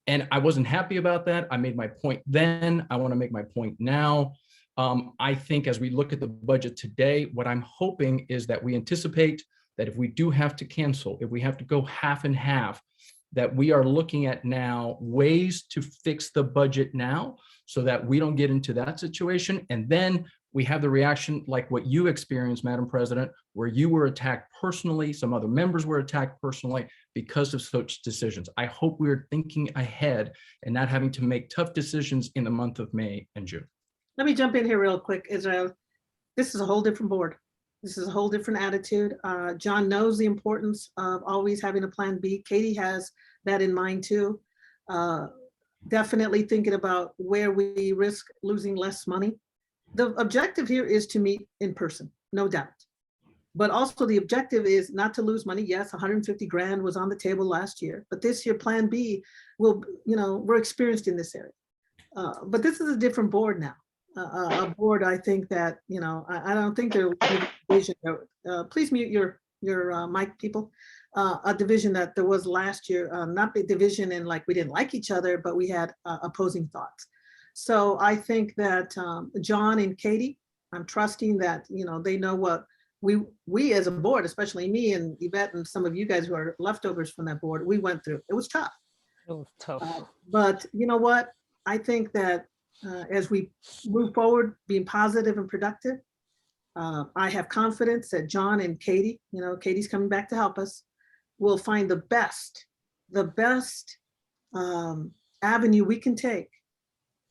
And I wasn't happy about that. I made my point then. I want to make my point now. I think as we look at the budget today, what I'm hoping is that we anticipate that if we do have to cancel, if we have to go half and half, that we are looking at now ways to fix the budget now so that we don't get into that situation. And then we have the reaction like what you experienced, Madam President, where you were attacked personally, some other members were attacked personally because of such decisions. I hope we're thinking ahead and not having to make tough decisions in the month of May and June. Let me jump in here real quick, Israel. This is a whole different board. This is a whole different attitude. John knows the importance of always having a plan B. Katie has that in mind too. Definitely thinking about where we risk losing less money. The objective here is to meet in person, no doubt. But also the objective is not to lose money. Yes, 150 grand was on the table last year, but this year plan B will, we're experienced in this area. But this is a different board now. A board, I think that, I don't think there will be a division. Please mute your mic, people. A division that there was last year, not a division in like we didn't like each other, but we had opposing thoughts. So I think that John and Katie, I'm trusting that, they know what we as a board, especially me and Yvette and some of you guys who are leftovers from that board, we went through. It was tough. It was tough. But you know what? I think that as we move forward, being positive and productive, I have confidence that John and Katie, Katie's coming back to help us, will find the best avenue we can take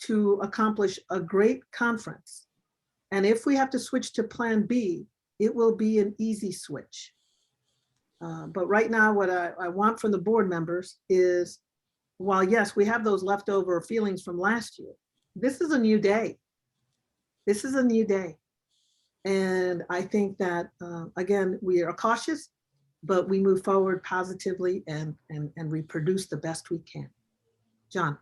to accomplish a great conference. And if we have to switch to plan B, it will be an easy switch. But right now, what I want from the board members is, while yes, we have those leftover feelings from last year, this is a new day. This is a new day. And I think that, again, we are cautious, but we move forward positively and we produce the best we can. John.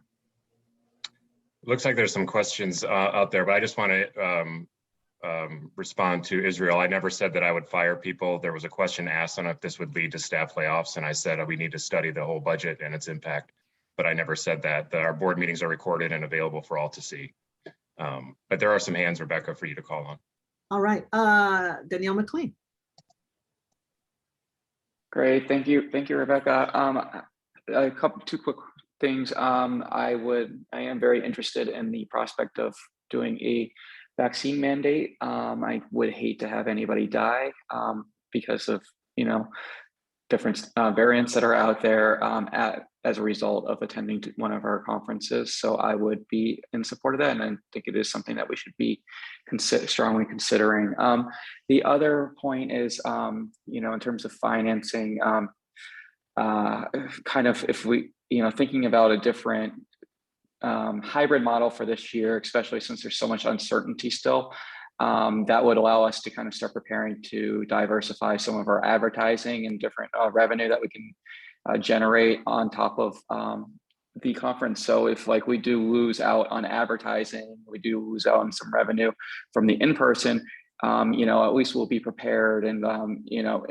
Looks like there's some questions out there, but I just want to respond to Israel. I never said that I would fire people. There was a question asked on if this would lead to staff layoffs, and I said we need to study the whole budget and its impact. But I never said that. Our board meetings are recorded and available for all to see. But there are some hands, Rebecca, for you to call on. All right, Danielle McLean. Great, thank you, Rebecca. Two quick things. I am very interested in the prospect of doing a vaccine mandate. I would hate to have anybody die because of different variants that are out there as a result of attending to one of our conferences. So I would be in support of that, and I think it is something that we should be strongly considering. The other point is, in terms of financing, kind of if we, thinking about a different hybrid model for this year, especially since there's so much uncertainty still, that would allow us to kind of start preparing to diversify some of our advertising and different revenue that we can generate on top of the conference. So if we do lose out on advertising, we do lose out on some revenue from the in-person, at least we'll be prepared and,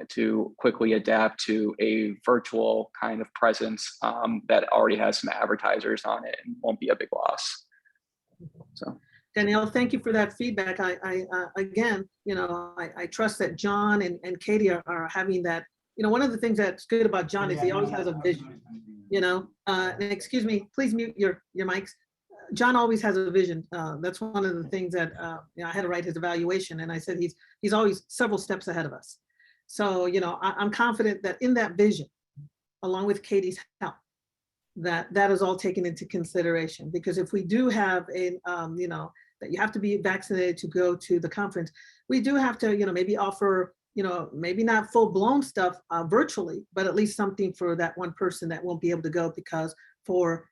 to quickly adapt to a virtual kind of presence that already has some advertisers on it and won't be a big loss. So. Danielle, thank you for that feedback. Again, I trust that John and Katie are having that. One of the things that's good about John is he always has a vision. Excuse me, please mute your mics. John always has a vision. That's one of the things that I had to write his evaluation, and I said he's always several steps ahead of us. So I'm confident that in that vision, along with Katie's help, that is all taken into consideration. Because if we do have a that you have to be vaccinated to go to the conference, we do have to maybe offer maybe not full-blown stuff virtually, but at least something for that one person that won't be able to go because for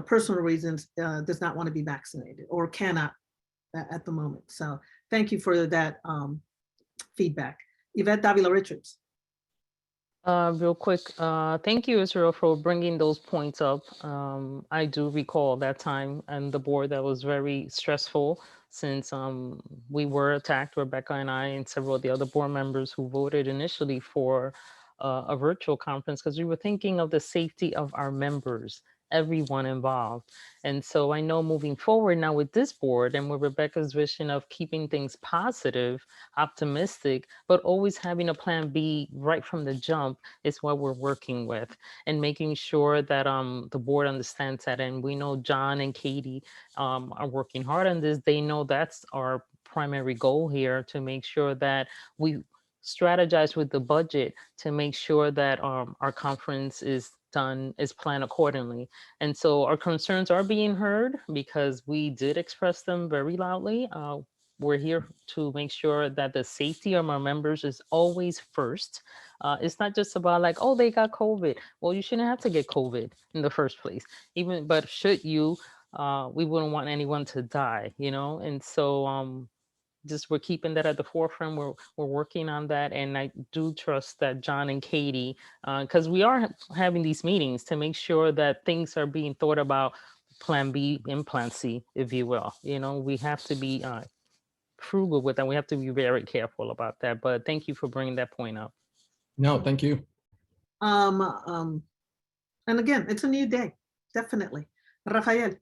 personal reasons, does not want to be vaccinated or cannot at the moment. So thank you for that feedback. Yvette Davila Richards. Real quick, thank you, Israel, for bringing those points up. I do recall that time and the board that was very stressful since we were attacked, Rebecca and I and several of the other board members who voted initially for a virtual conference because we were thinking of the safety of our members, everyone involved. And so I know moving forward now with this board and with Rebecca's vision of keeping things positive, optimistic, but always having a plan B right from the jump is what we're working with, and making sure that the board understands that. And we know John and Katie are working hard on this. They know that's our primary goal here, to make sure that we strategize with the budget to make sure that our conference is planned accordingly. And so our concerns are being heard because we did express them very loudly. We're here to make sure that the safety of our members is always first. It's not just about like, oh, they got COVID. Well, you shouldn't have to get COVID in the first place. But should you, we wouldn't want anyone to die, And so just we're keeping that at the forefront. We're working on that, and I do trust that John and Katie, because we are having these meetings to make sure that things are being thought about, plan B and plan C, if you will. We have to be frugal with that. We have to be very careful about that. But thank you for bringing that point up. No, thank you. And again, it's a new day, definitely. Rafael.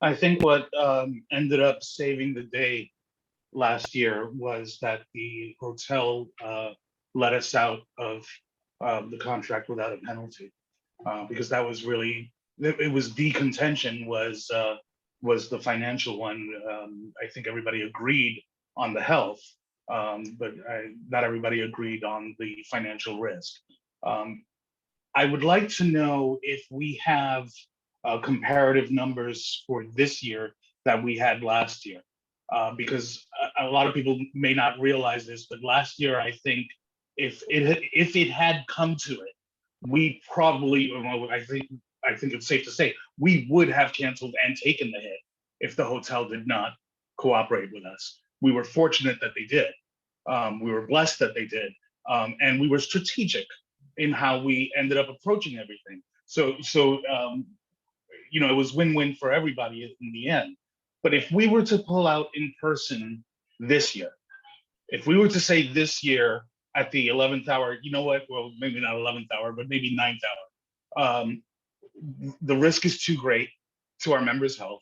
I think what ended up saving the day last year was that the hotel let us out of the contract without a penalty, because that was really, it was the contention was the financial one. I think everybody agreed on the health, but not everybody agreed on the financial risk. I would like to know if we have comparative numbers for this year that we had last year, because a lot of people may not realize this, but last year, I think if it had come to it, we probably, I think it's safe to say, we would have canceled and taken the hit if the hotel did not cooperate with us. We were fortunate that they did. We were blessed that they did. And we were strategic in how we ended up approaching everything. So it was win-win for everybody in the end. But if we were to pull out in person this year, if we were to say this year at the 11th hour, you know what, well, maybe not 11th hour, but maybe 9th hour, the risk is too great to our members' health.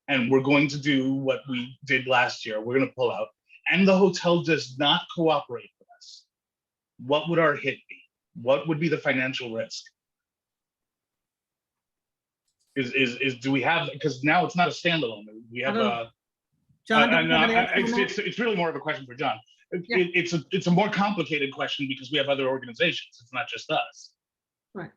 And we're going to do what we did last year. We're going to pull out. And the hotel does not cooperate with us. What would our hit be? What would be the financial risk? Do we have, because now it's not a standalone. We have John, it's really more of a question for John. Yeah. It's a more complicated question because we have other organizations. It's not just us. Right.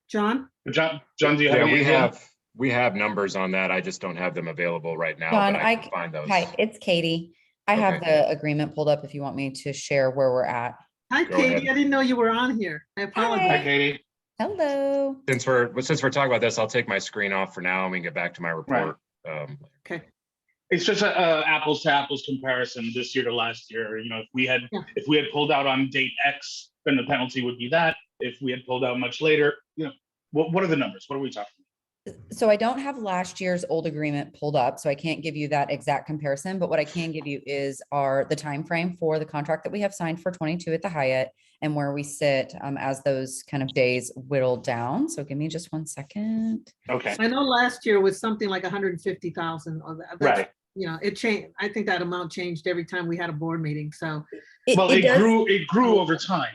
John, do you have Yeah, any we have numbers on that. I just don't have them available right now. John, but I can find those. Hi, it's Katie. I have the agreement pulled up if you want me to share where we're at. Hi, Go Katie. ahead. I didn't know you were on here. I apologize. Hi, Katie. Hello. Since we're talking about this, I'll take my screen off for now and we can get back to my report. Okay. It's just a apples to apples comparison this year to last year. If we had pulled out on date X, then the penalty would be that. If we had pulled out much later, what are the numbers? What are we talking about? So I don't have last year's old agreement pulled up, so I can't give you that exact comparison. But what I can give you is the time frame for the contract that we have signed for 22 at the Hyatt and where we sit as those kind of days whittle down. So give me just 1 second. Okay. I know last year was something like 150,000. Right. It changed. I think that amount changed every time we had a board meeting. So it grew over time.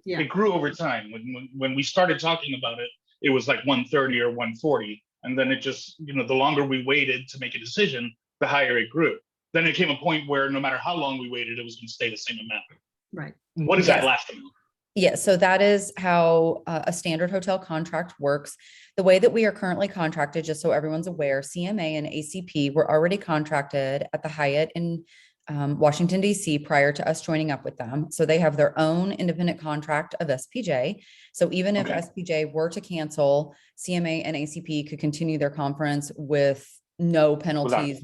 Yeah. It grew over time. When we started talking about it, it was like 130 or 140. And then it just, the longer we waited to make a decision, the higher it grew. Then it came a point where no matter how long we waited, it was going to stay the same amount. Right. What is that last amount? Yeah, so that is how a standard hotel contract works. The way that we are currently contracted, just so everyone's aware, CMA and ACP were already contracted at the Hyatt in Washington, D.C. prior to us joining up with them. So they have their own independent contract of SPJ. So even if Okay. SPJ were to cancel, CMA and ACP could continue their conference with no penalties,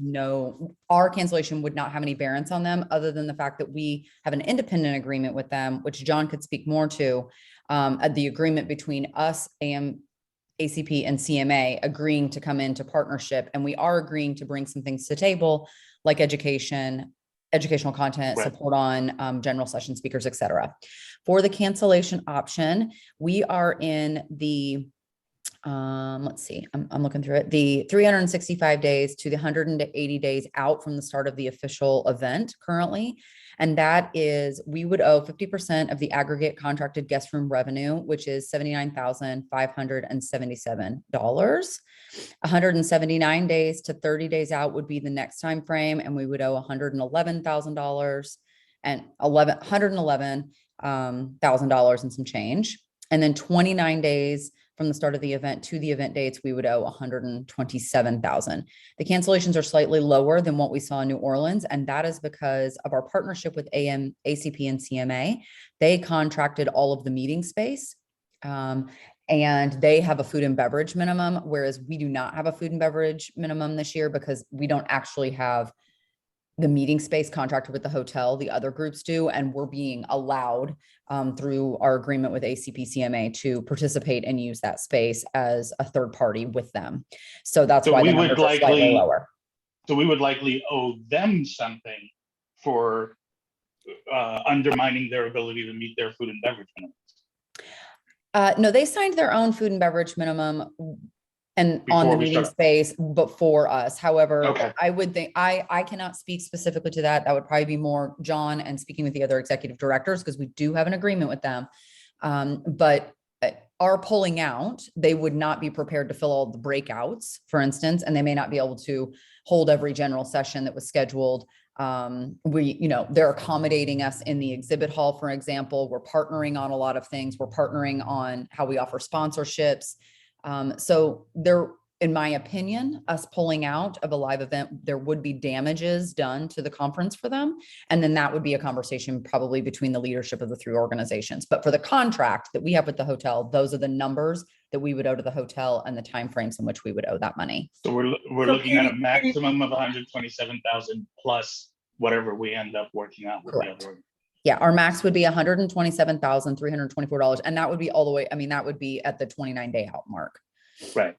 our cancellation would not have any bearance on them other than the fact that we have an independent agreement with them, which John could speak more to, the agreement between us, ACP and CMA agreeing to come into partnership. And we are agreeing to bring some things to the table like educational content, Right. support on general session speakers, et cetera. For the cancellation option, we are in the, let's see, I'm looking through it, the 365 days to the 180 days out from the start of the official event currently. And that is, we would owe 50% of the aggregate contracted guest room revenue, which is $79,577. 179 days to 30 days out would be the next time frame, and we would owe $111,000 and $111,000 and some change. And then 29 days from the start of the event to the event dates, we would owe $127,000. The cancellations are slightly lower than what we saw in New Orleans, and that is because of our partnership with ACP and CMA. They contracted all of the meeting space, and they have a food and beverage minimum, whereas we do not have a food and beverage minimum this year because we don't actually have the meeting space contracted with the hotel. The other groups do, and we're being allowed through our agreement with ACP CMA to participate and use that space as a third party with them. So that's why the numbers are slightly lower. So we would likely owe them something for undermining their ability to meet their food and beverage minimums. No, they signed their own food and beverage minimum and on the meeting space before us. However, okay. I would think, I cannot speak specifically to that. That would probably be more John and speaking with the other executive directors, because we do have an agreement with them. But our pulling out, they would not be prepared to fill all the breakouts, for instance, and they may not be able to hold every general session that was scheduled. They're accommodating us in the exhibit hall, for example. We're partnering on a lot of things. We're partnering on how we offer sponsorships. So there, in my opinion, us pulling out of a live event, there would be damages done to the conference for them. And then that would be a conversation probably between the leadership of the three organizations. But for the contract that we have with the hotel, those are the numbers that we would owe to the hotel and the timeframes in which we would owe that money. So we're looking at a maximum of 127,000 plus whatever we end up working out with the other. Yeah, our max would be $127,324. And that would be all the way, I mean, that would be at the 29-day out mark. Right.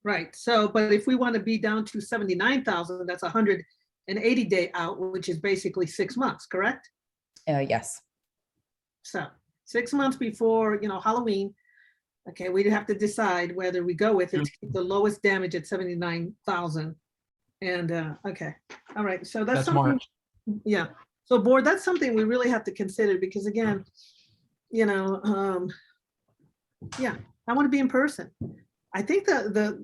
Right. So, but if we want to be down to 79,000, that's 180-day out, which is basically 6 months, correct? Yes. So 6 months before, Halloween, okay, we'd have to decide whether we go with it to keep the lowest damage at 79,000. And okay, all right. So that's something. Smart. Yeah. So board, that's something we really have to consider because again, yeah, I want to be in person. I think that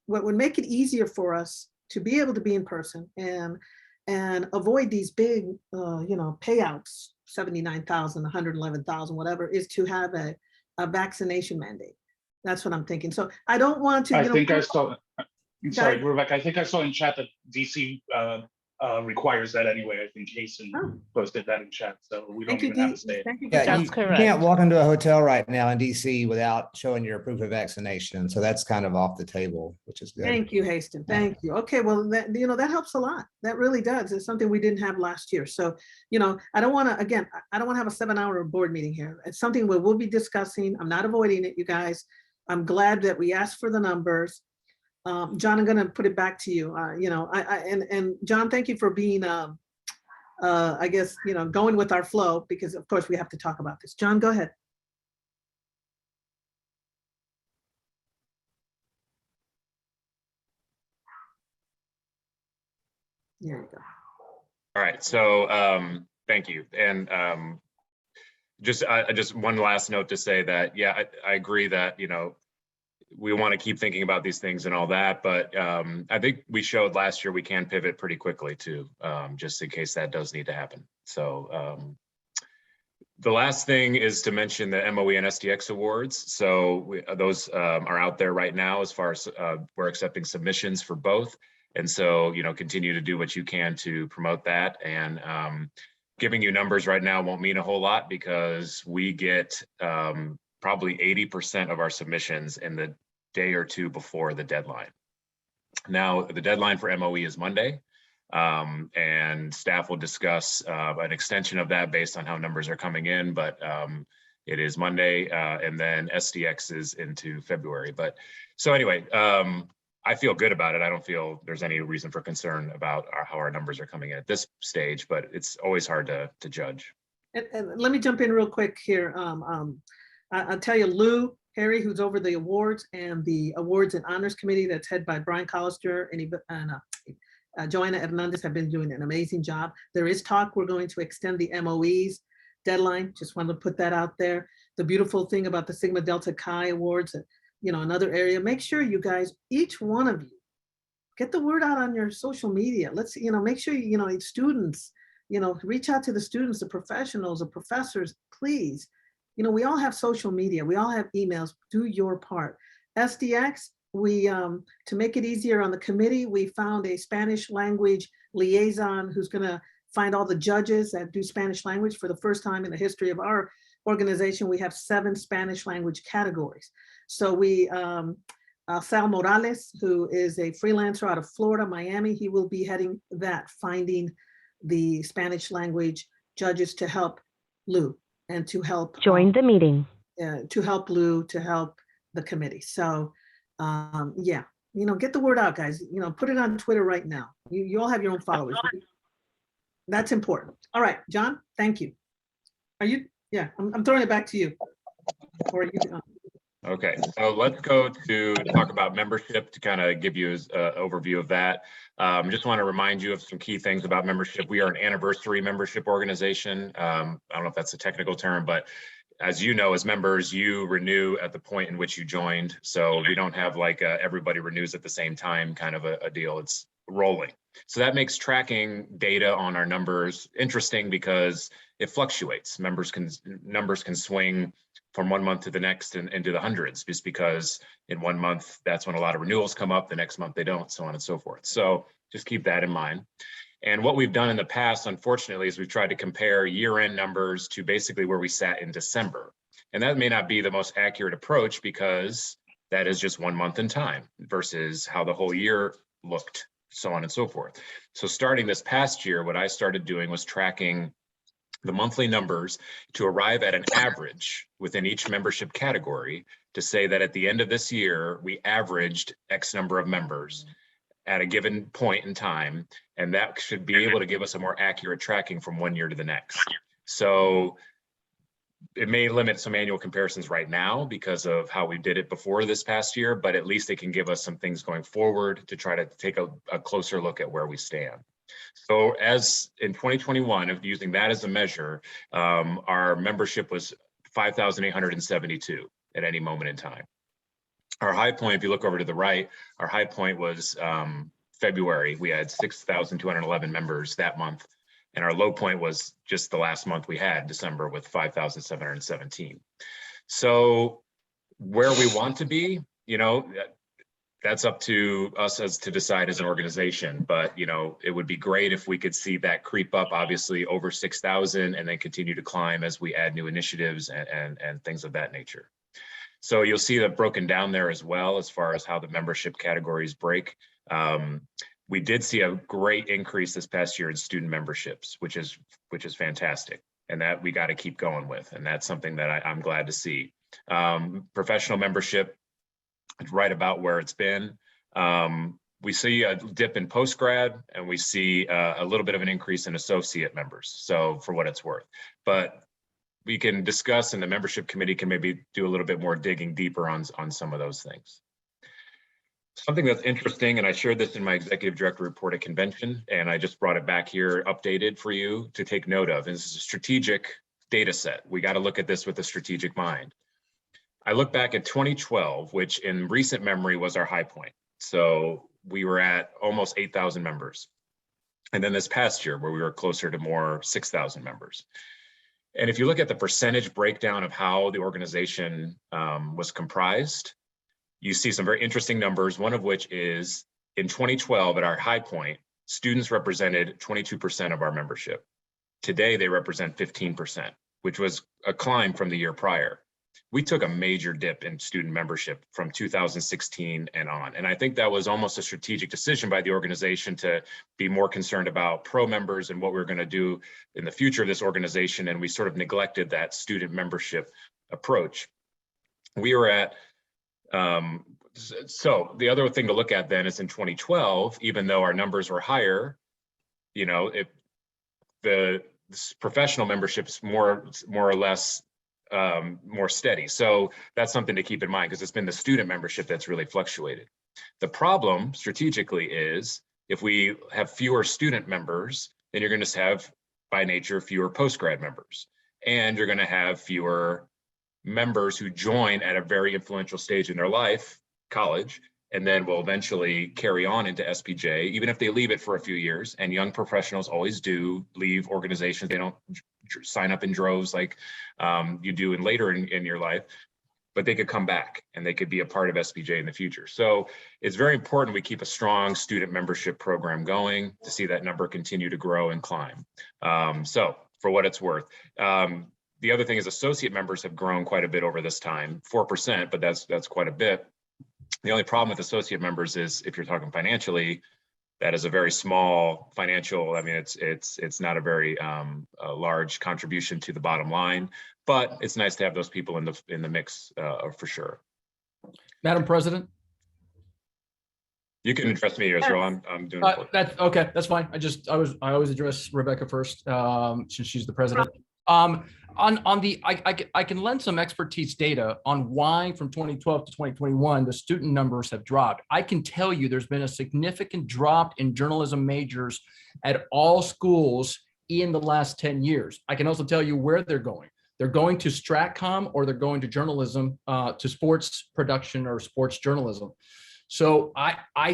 what would make it easier for us to be able to be in person and avoid these big, payouts, 79,000, 111,000, whatever, is to have a vaccination mandate. That's what I'm thinking. So I don't want to. Sorry, Rebecca, I think I saw in chat that DC requires that anyway. I think Jason posted that in chat, so we don't even have to say it. Yeah, you can't walk into a hotel right now in DC without showing your proof of vaccination. So that's kind of off the table, which is good. Thank you, Haston. Thank you. Okay, well, that helps a lot. That really does. It's something we didn't have last year. So, I don't want to, again, I don't want to have a 7-hour board meeting here. It's something we'll be discussing. I'm not avoiding it, you guys. I'm glad that we asked for the numbers. John, I'm going to put it back to you. And John, thank you for being, I guess, going with our flow, because of course we have to talk about this. John, go ahead. There you go. All right. So thank you. And just one last note to say that, yeah, I agree that, we want to keep thinking about these things and all that, but I think we showed last year we can pivot pretty quickly too, just in case that does need to happen. So the last thing is to mention the MOE and SDX awards. So those are out there right now as far as we're accepting submissions for both. And so, continue to do what you can to promote that. And giving you numbers right now won't mean a whole lot because we get probably 80% of our submissions in the day or two before the deadline. Now, the deadline for MOE is Monday, and staff will discuss an extension of that based on how numbers are coming in, but it is Monday, and then SDX is into February. But so anyway, I feel good about it. I don't feel there's any reason for concern about how our numbers are coming in at this stage, but it's always hard to judge. And let me jump in real quick here. I'll tell you, Lou Harry, who's over the awards and the awards and honors committee that's head by Brian Collister and Joanna Hernandez have been doing an amazing job. There is talk we're going to extend the MOE's deadline. Just wanted to put that out there. The beautiful thing about the Sigma Delta Chi awards, another area, make sure you guys, each one of you, get the word out on your social media. Let's, make sure, students, reach out to the students, the professionals, the professors, please. We all have social media. We all have emails. Do your part. SDX, to make it easier on the committee, we found a Spanish language liaison who's going to find all the judges that do Spanish language. For the first time in the history of our organization, we have 7 Spanish language categories. So Sal Morales, who is a freelancer out of Florida, Miami, he will be heading that, finding the Spanish language judges to help Lou and to help join the meeting. To help Lou, to help the committee. So yeah, get the word out, guys. Put it on Twitter right now. You all have your own followers. That's important. All right, John, thank you. Yeah, I'm throwing it back to you. Or you can, Okay, so let's go to talk about membership to kind of give you an overview of that. Just want to remind you of some key things about membership. We are an anniversary membership organization. I don't know if that's a technical term, but as you know, as members, you renew at the point in which you joined. So we don't have like everybody renews at the same time kind of a deal. It's rolling. So that makes tracking data on our numbers interesting because it fluctuates. Numbers can swing from one month to the next and into the hundreds, just because in one month, that's when a lot of renewals come up, the next month they don't, so on and so forth. So just keep that in mind. And what we've done in the past, unfortunately, is we've tried to compare year-end numbers to basically where we sat in December. And that may not be the most accurate approach because that is just 1 month in time versus how the whole year looked, so on and so forth. So starting this past year, what I started doing was tracking the monthly numbers to arrive at an average within each membership category to say that at the end of this year, we averaged X number of members at a given point in time, and that should be able to give us a more accurate tracking from one year to the next. So it may limit some annual comparisons right now because of how we did it before this past year, but at least it can give us some things going forward to try to take a closer look at where we stand. So as in 2021, if using that as a measure, our membership was 5,872 at any moment in time. Our high point, if you look over to the right, our high point was February. We had 6,211 members that month. And our low point was just the last month we had, December, with 5,717. So where we want to be, that's up to us to decide as an organization. But, it would be great if we could see that creep up, obviously, over 6,000 and then continue to climb as we add new initiatives and things of that nature. So you'll see that broken down there as well as far as how the membership categories break. We did see a great increase this past year in student memberships, which is fantastic, and that we got to keep going with. And that's something that I'm glad to see. Professional membership is right about where it's been. We see a dip in post-grad, and we see a little bit of an increase in associate members. So for what it's worth, but we can discuss, and the membership committee can maybe do a little bit more digging deeper on some of those things. Something that's interesting, and I shared this in my executive director report at convention, and I just brought it back here updated for you to take note of. And this is a strategic data set. We got to look at this with a strategic mind. I look back at 2012, which in recent memory was our high point. So we were at almost 8,000 members. And then this past year, where we were closer to more 6,000 members. And if you look at the percentage breakdown of how the organization was comprised, you see some very interesting numbers, one of which is In 2012, at our high point, students represented 22% of our membership. Today, they represent 15%, which was a climb from the year prior. We took a major dip in student membership from 2016 and on. And I think that was almost a strategic decision by the organization to be more concerned about pro members and what we we're going to do in the future of this organization. And we sort of neglected that student membership approach. We were at, so the other thing to look at then is in 2012, even though our numbers were higher, you know, the professional membership is more or less more steady. So that's something to keep in mind because it's been the student membership that's really fluctuated. The problem strategically is if we have fewer student members, then you're going to have by nature fewer post-grad members, and you're going to have fewer members who join at a very influential stage in their life, college, and then will eventually carry on into SPJ, even if they leave it for a few years. And young professionals always do leave organizations. They don't sign up in droves like you do later in your life, but they could come back and they could be a part of SPJ in the future. So it's very important we keep a strong student membership program going to see that number continue to grow and climb. So for what it's worth, the other thing is associate members have grown quite a bit over this time, 4%, but that's quite a bit. The only problem with associate members is if you're talking financially, that is a very small financial, I mean, it's not a very large contribution to the bottom line, but it's nice to have those people in the mix for sure. Madam President. You can address me as well. I'm doing that's okay. That's fine. I always address Rebecca first since she's the president. I can lend some expertise data on why from 2012 to 2021 the student numbers have dropped. I can tell you there's been a significant drop in journalism majors at all schools in the last 10 years. I can also tell you where they're going. They're going to Stratcom or they're going to journalism, to sports production or sports journalism. So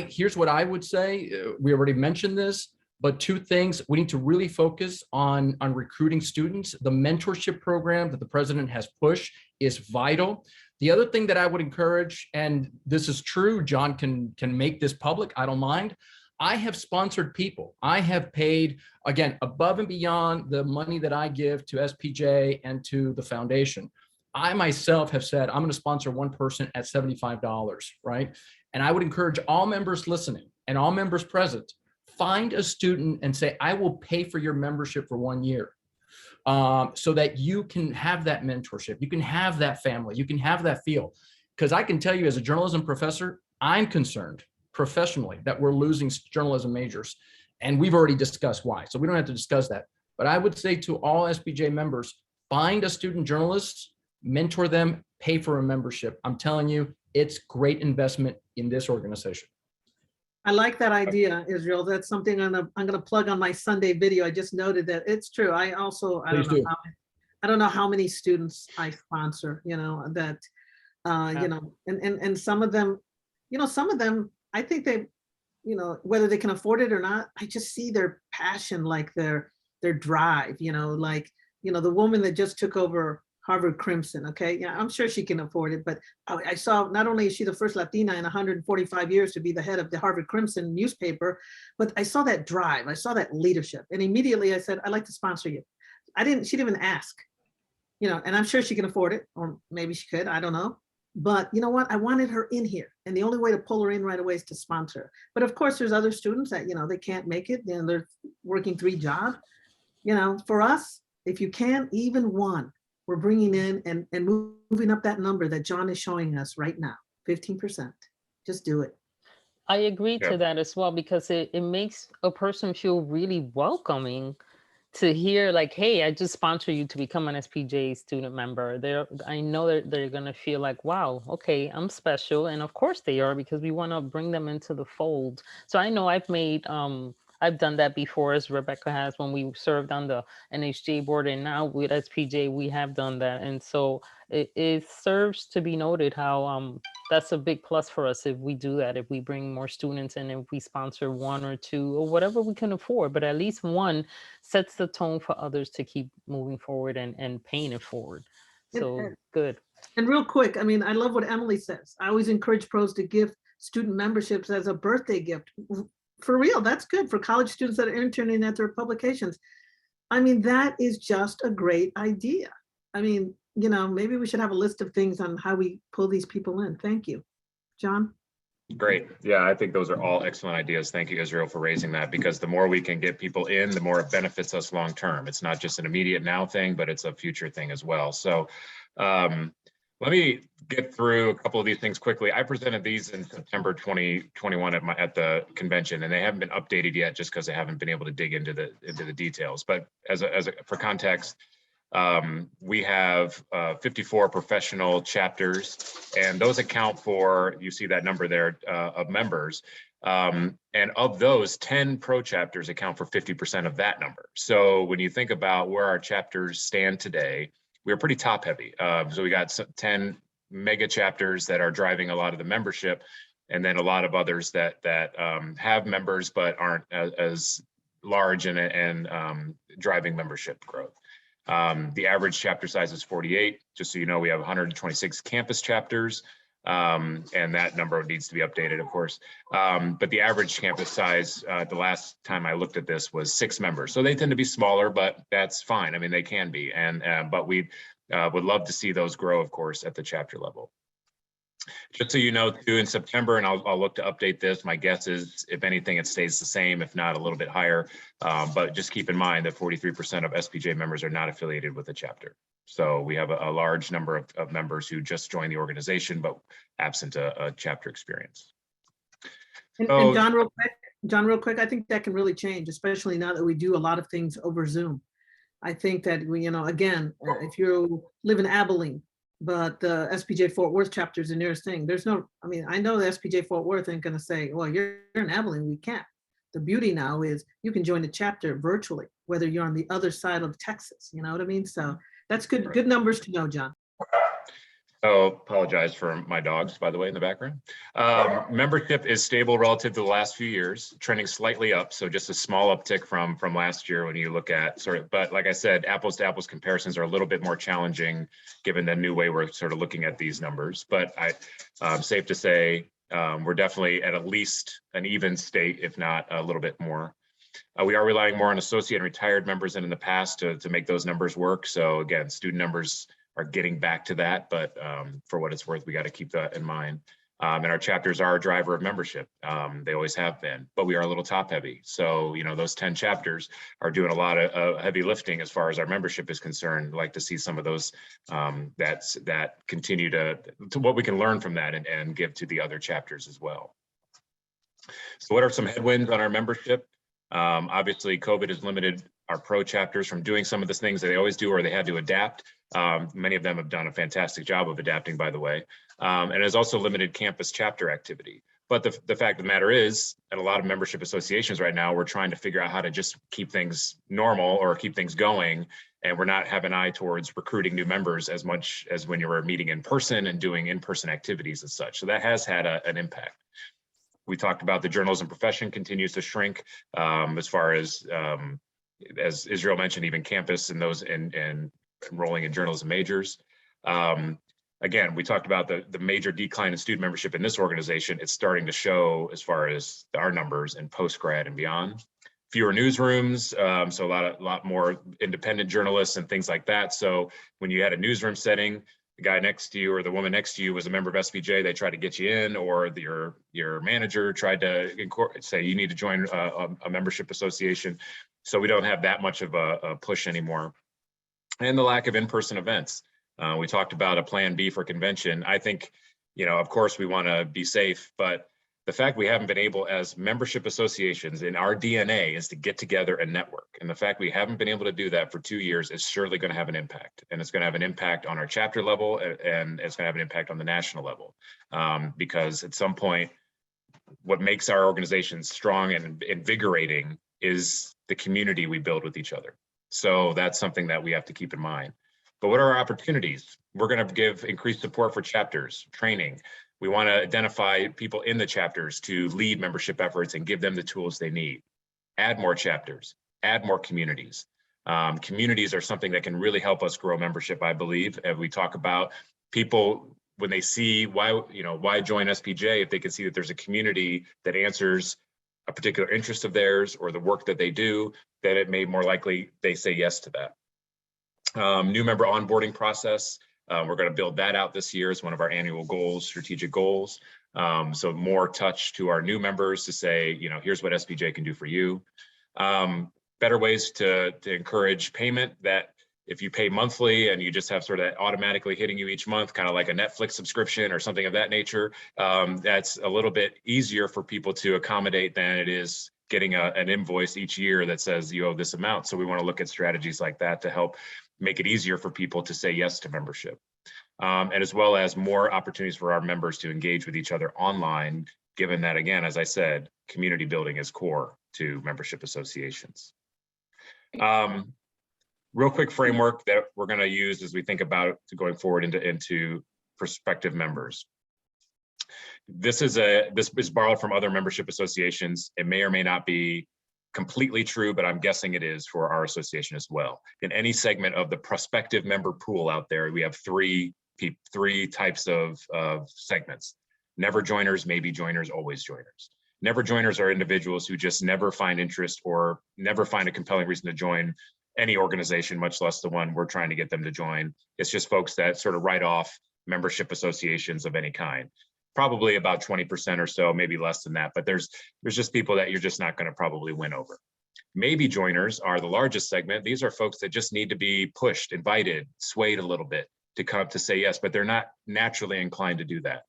here's what I would say. We already mentioned this. But two things, we need to really focus on recruiting students. The mentorship program that the president has pushed is vital. The other thing that I would encourage, and this is true, John can make this public, I don't mind. I have sponsored people. I have paid, again, above and beyond the money that I give to SPJ and to the foundation. I myself have said, I'm gonna sponsor one person at $75, right? And I would encourage all members listening and all members present, find a student and say, I will pay for your membership for 1 year so that you can have that mentorship. You can have that family. You can have that feel. Because I can tell you as a journalism professor, I'm concerned professionally that we're losing journalism majors. And we've already discussed why. So we don't have to discuss that. But I would say to all SPJ members, find a student journalist, mentor them, pay for a membership. I'm telling you, it's great investment in this organization. I like that idea, Israel. That's something I'm gonna plug on my Sunday video. I just noted that it's true. I don't know how many students I sponsor, you know, that you know, and some of them, you know, I think they, you know, whether they can afford it or not, I just see their passion, like their drive, you know, like, you know, the woman that just took over Harvard Crimson. Okay. Yeah, I'm sure she can afford it. But I saw not only is she the first Latina in 145 years to be the head of the Harvard Crimson newspaper, but I saw that drive. I saw that leadership. And immediately I said, I'd like to sponsor you. She didn't even ask, you know, and I'm sure she can afford it, or maybe she could, I don't know. But you know what? I wanted her in here. And the only way to pull her in right away is to sponsor. But of course, there's other students that, you know, they can't make it and they're working 3 jobs. You know, for us, if you can, even one, we're bringing in and moving up that number that John is showing us right now, 15%. Just do it. I agree to that as well, because it makes a person feel really welcoming to hear like, hey, I just sponsor you to become an SPJ student member. I know that they're going to feel like, wow, okay, I'm special. And of course they are, because we want to bring them into the fold. So I know I've done that before, as Rebecca has, when we served on the SPJ board, and now with SPJ, we have done that. And so it serves to be noted how that's a big plus for us if we do that, if we bring more students and if we sponsor 1 or 2 or whatever we can afford, but at least one sets the tone for others to keep moving forward and paying it forward. So good. And real quick, I mean, I love what Emily says. I always encourage pros to give student memberships as a birthday gift. For real, that's good for college students that are interning at their publications. I mean, that is just a great idea. I mean, you know, maybe we should have a list of things on how we pull these people in. Thank you. John? Great. Yeah, I think those are all excellent ideas. Thank you, Israel, for raising that, because the more we can get people in, the more it benefits us long term. It's not just an immediate now thing, but it's a future thing as well. So let me get through a couple of these things quickly. I presented these in September 2021 at the convention, and they haven't been updated yet just because I haven't been able to dig into the details. But for context, we have 54 professional chapters, and those account for, you see that number there of members. And of those, 10 pro chapters account for 50% of that number. So when you think about where our chapters stand today, we're pretty top heavy. So we got 10 mega chapters that are driving a lot of the membership, and then a lot of others that have members but aren't as large and driving membership growth. The average chapter size is 48. Just so you know, we have 126 campus chapters, and that number needs to be updated, of course. But the average campus size, the last time I looked at this, was 6 members. So they tend to be smaller, but that's fine. I mean, they can be, but we would love to see those grow, of course, at the chapter level. Just so you know, too, in September, and I'll look to update this, my guess is, if anything, it stays the same, if not a little bit higher. But just keep in mind that 43% of SPJ members are not affiliated with a chapter. So we have a large number of members who just joined the organization, but absent a chapter experience. And John, real quick, I think that can really change, especially now that we do a lot of things over Zoom. I think that we, you know, again, if you live in Abilene, but the SPJ Fort Worth chapter is the nearest thing. There's no, I mean, I know the SPJ Fort Worth ain't gonna say, well, you're in Abilene, we can't. The beauty now is you can join the chapter virtually, whether you're on the other side of Texas, you know what I mean? So that's good numbers to know, John. Oh, apologize for my dogs, by the way, in the background. Membership is stable relative to the last few years, trending slightly up. So just a small uptick from last year when you look at but like I said, apples to apples comparisons are a little bit more challenging given the new way we're sort of looking at these numbers. But safe to say, we're definitely at least an even state, if not a little bit more. We are relying more on associate and retired members than in the past to make those numbers work. So again, student numbers are getting back to that, but for what it's worth, we got to keep that in mind. And our chapters are a driver of membership. They always have been, but we are a little top heavy. So, you know, those 10 chapters are doing a lot of heavy lifting as far as our membership is concerned. I'd like to see some of those that continue to what we can learn from that and give to the other chapters as well. So what are some headwinds on our membership? Obviously, COVID has limited our pro chapters from doing some of the things that they always do, or they had to adapt. Many of them have done a fantastic job of adapting, by the way, and has also limited campus chapter activity. But the fact of the matter is, at a lot of membership associations right now, we're trying to figure out how to just keep things normal or keep things going. And we're not having an eye towards recruiting new members as much as when you were meeting in person and doing in-person activities and such. So that has had an impact. We talked about the journalism profession continues to shrink as far as Israel mentioned, even campus and those and enrolling in journalism majors. Again, we talked about the major decline in student membership in this organization. It's starting to show as far as our numbers in post-grad and beyond. Fewer newsrooms, so a lot more independent journalists and things like that. So when you had a newsroom setting, the guy next to you or the woman next to you was a member of SPJ, they tried to get you in, or your manager tried to say you need to join a membership association. So we don't have that much of a push anymore. And the lack of in-person events. We talked about a plan B for convention. I think, you know, of course we want to be safe, but the fact we haven't been able as membership associations in our DNA is to get together and network. And the fact we haven't been able to do that for 2 years is surely going to have an impact. And it's going to have an impact on our chapter level, and it's going to have an impact on the national level. Because at some point, what makes our organization strong and invigorating is the community we build with each other. So that's something that we have to keep in mind. But what are our opportunities? We're going to give increased support for chapters, training. We want to identify people in the chapters to lead membership efforts and give them the tools they need. Add more chapters, add more communities. Communities are something that can really help us grow membership, I believe. As we talk about people when they see why join SPJ, if they can see that there's a community that answers a particular interest of theirs or the work that they do, then it may more likely they say yes to that. New member onboarding process. We're going to build that out this year as one of our annual goals, strategic goals. So more touch to our new members to say, here's what SPJ can do for you. Better ways to encourage payment, that if you pay monthly and you just have sort of automatically hitting you each month, kind of like a Netflix subscription or something of that nature, that's a little bit easier for people to accommodate than it is getting an invoice each year that says you owe this amount. So we want to look at strategies like that to help make it easier for people to say yes to membership. And as well as more opportunities for our members to engage with each other online, given that, again, as I said, community building is core to membership associations. Real quick framework that we're going to use as we think about going forward into prospective members. This is borrowed from other membership associations. It may or may not be completely true, but I'm guessing it is for our association as well. In any segment of the prospective member pool out there, we have three types of segments: never joiners, maybe joiners, always joiners. Never joiners are individuals who just never find interest or never find a compelling reason to join any organization, much less the one we're trying to get them to join. It's just folks that sort of write off membership associations of any kind. Probably about 20% or so, maybe less than that, but there's just people that you're just not going to probably win over. Maybe joiners are the largest segment. These are folks that just need to be pushed, invited, swayed a little bit to come to say yes, but they're not naturally inclined to do that.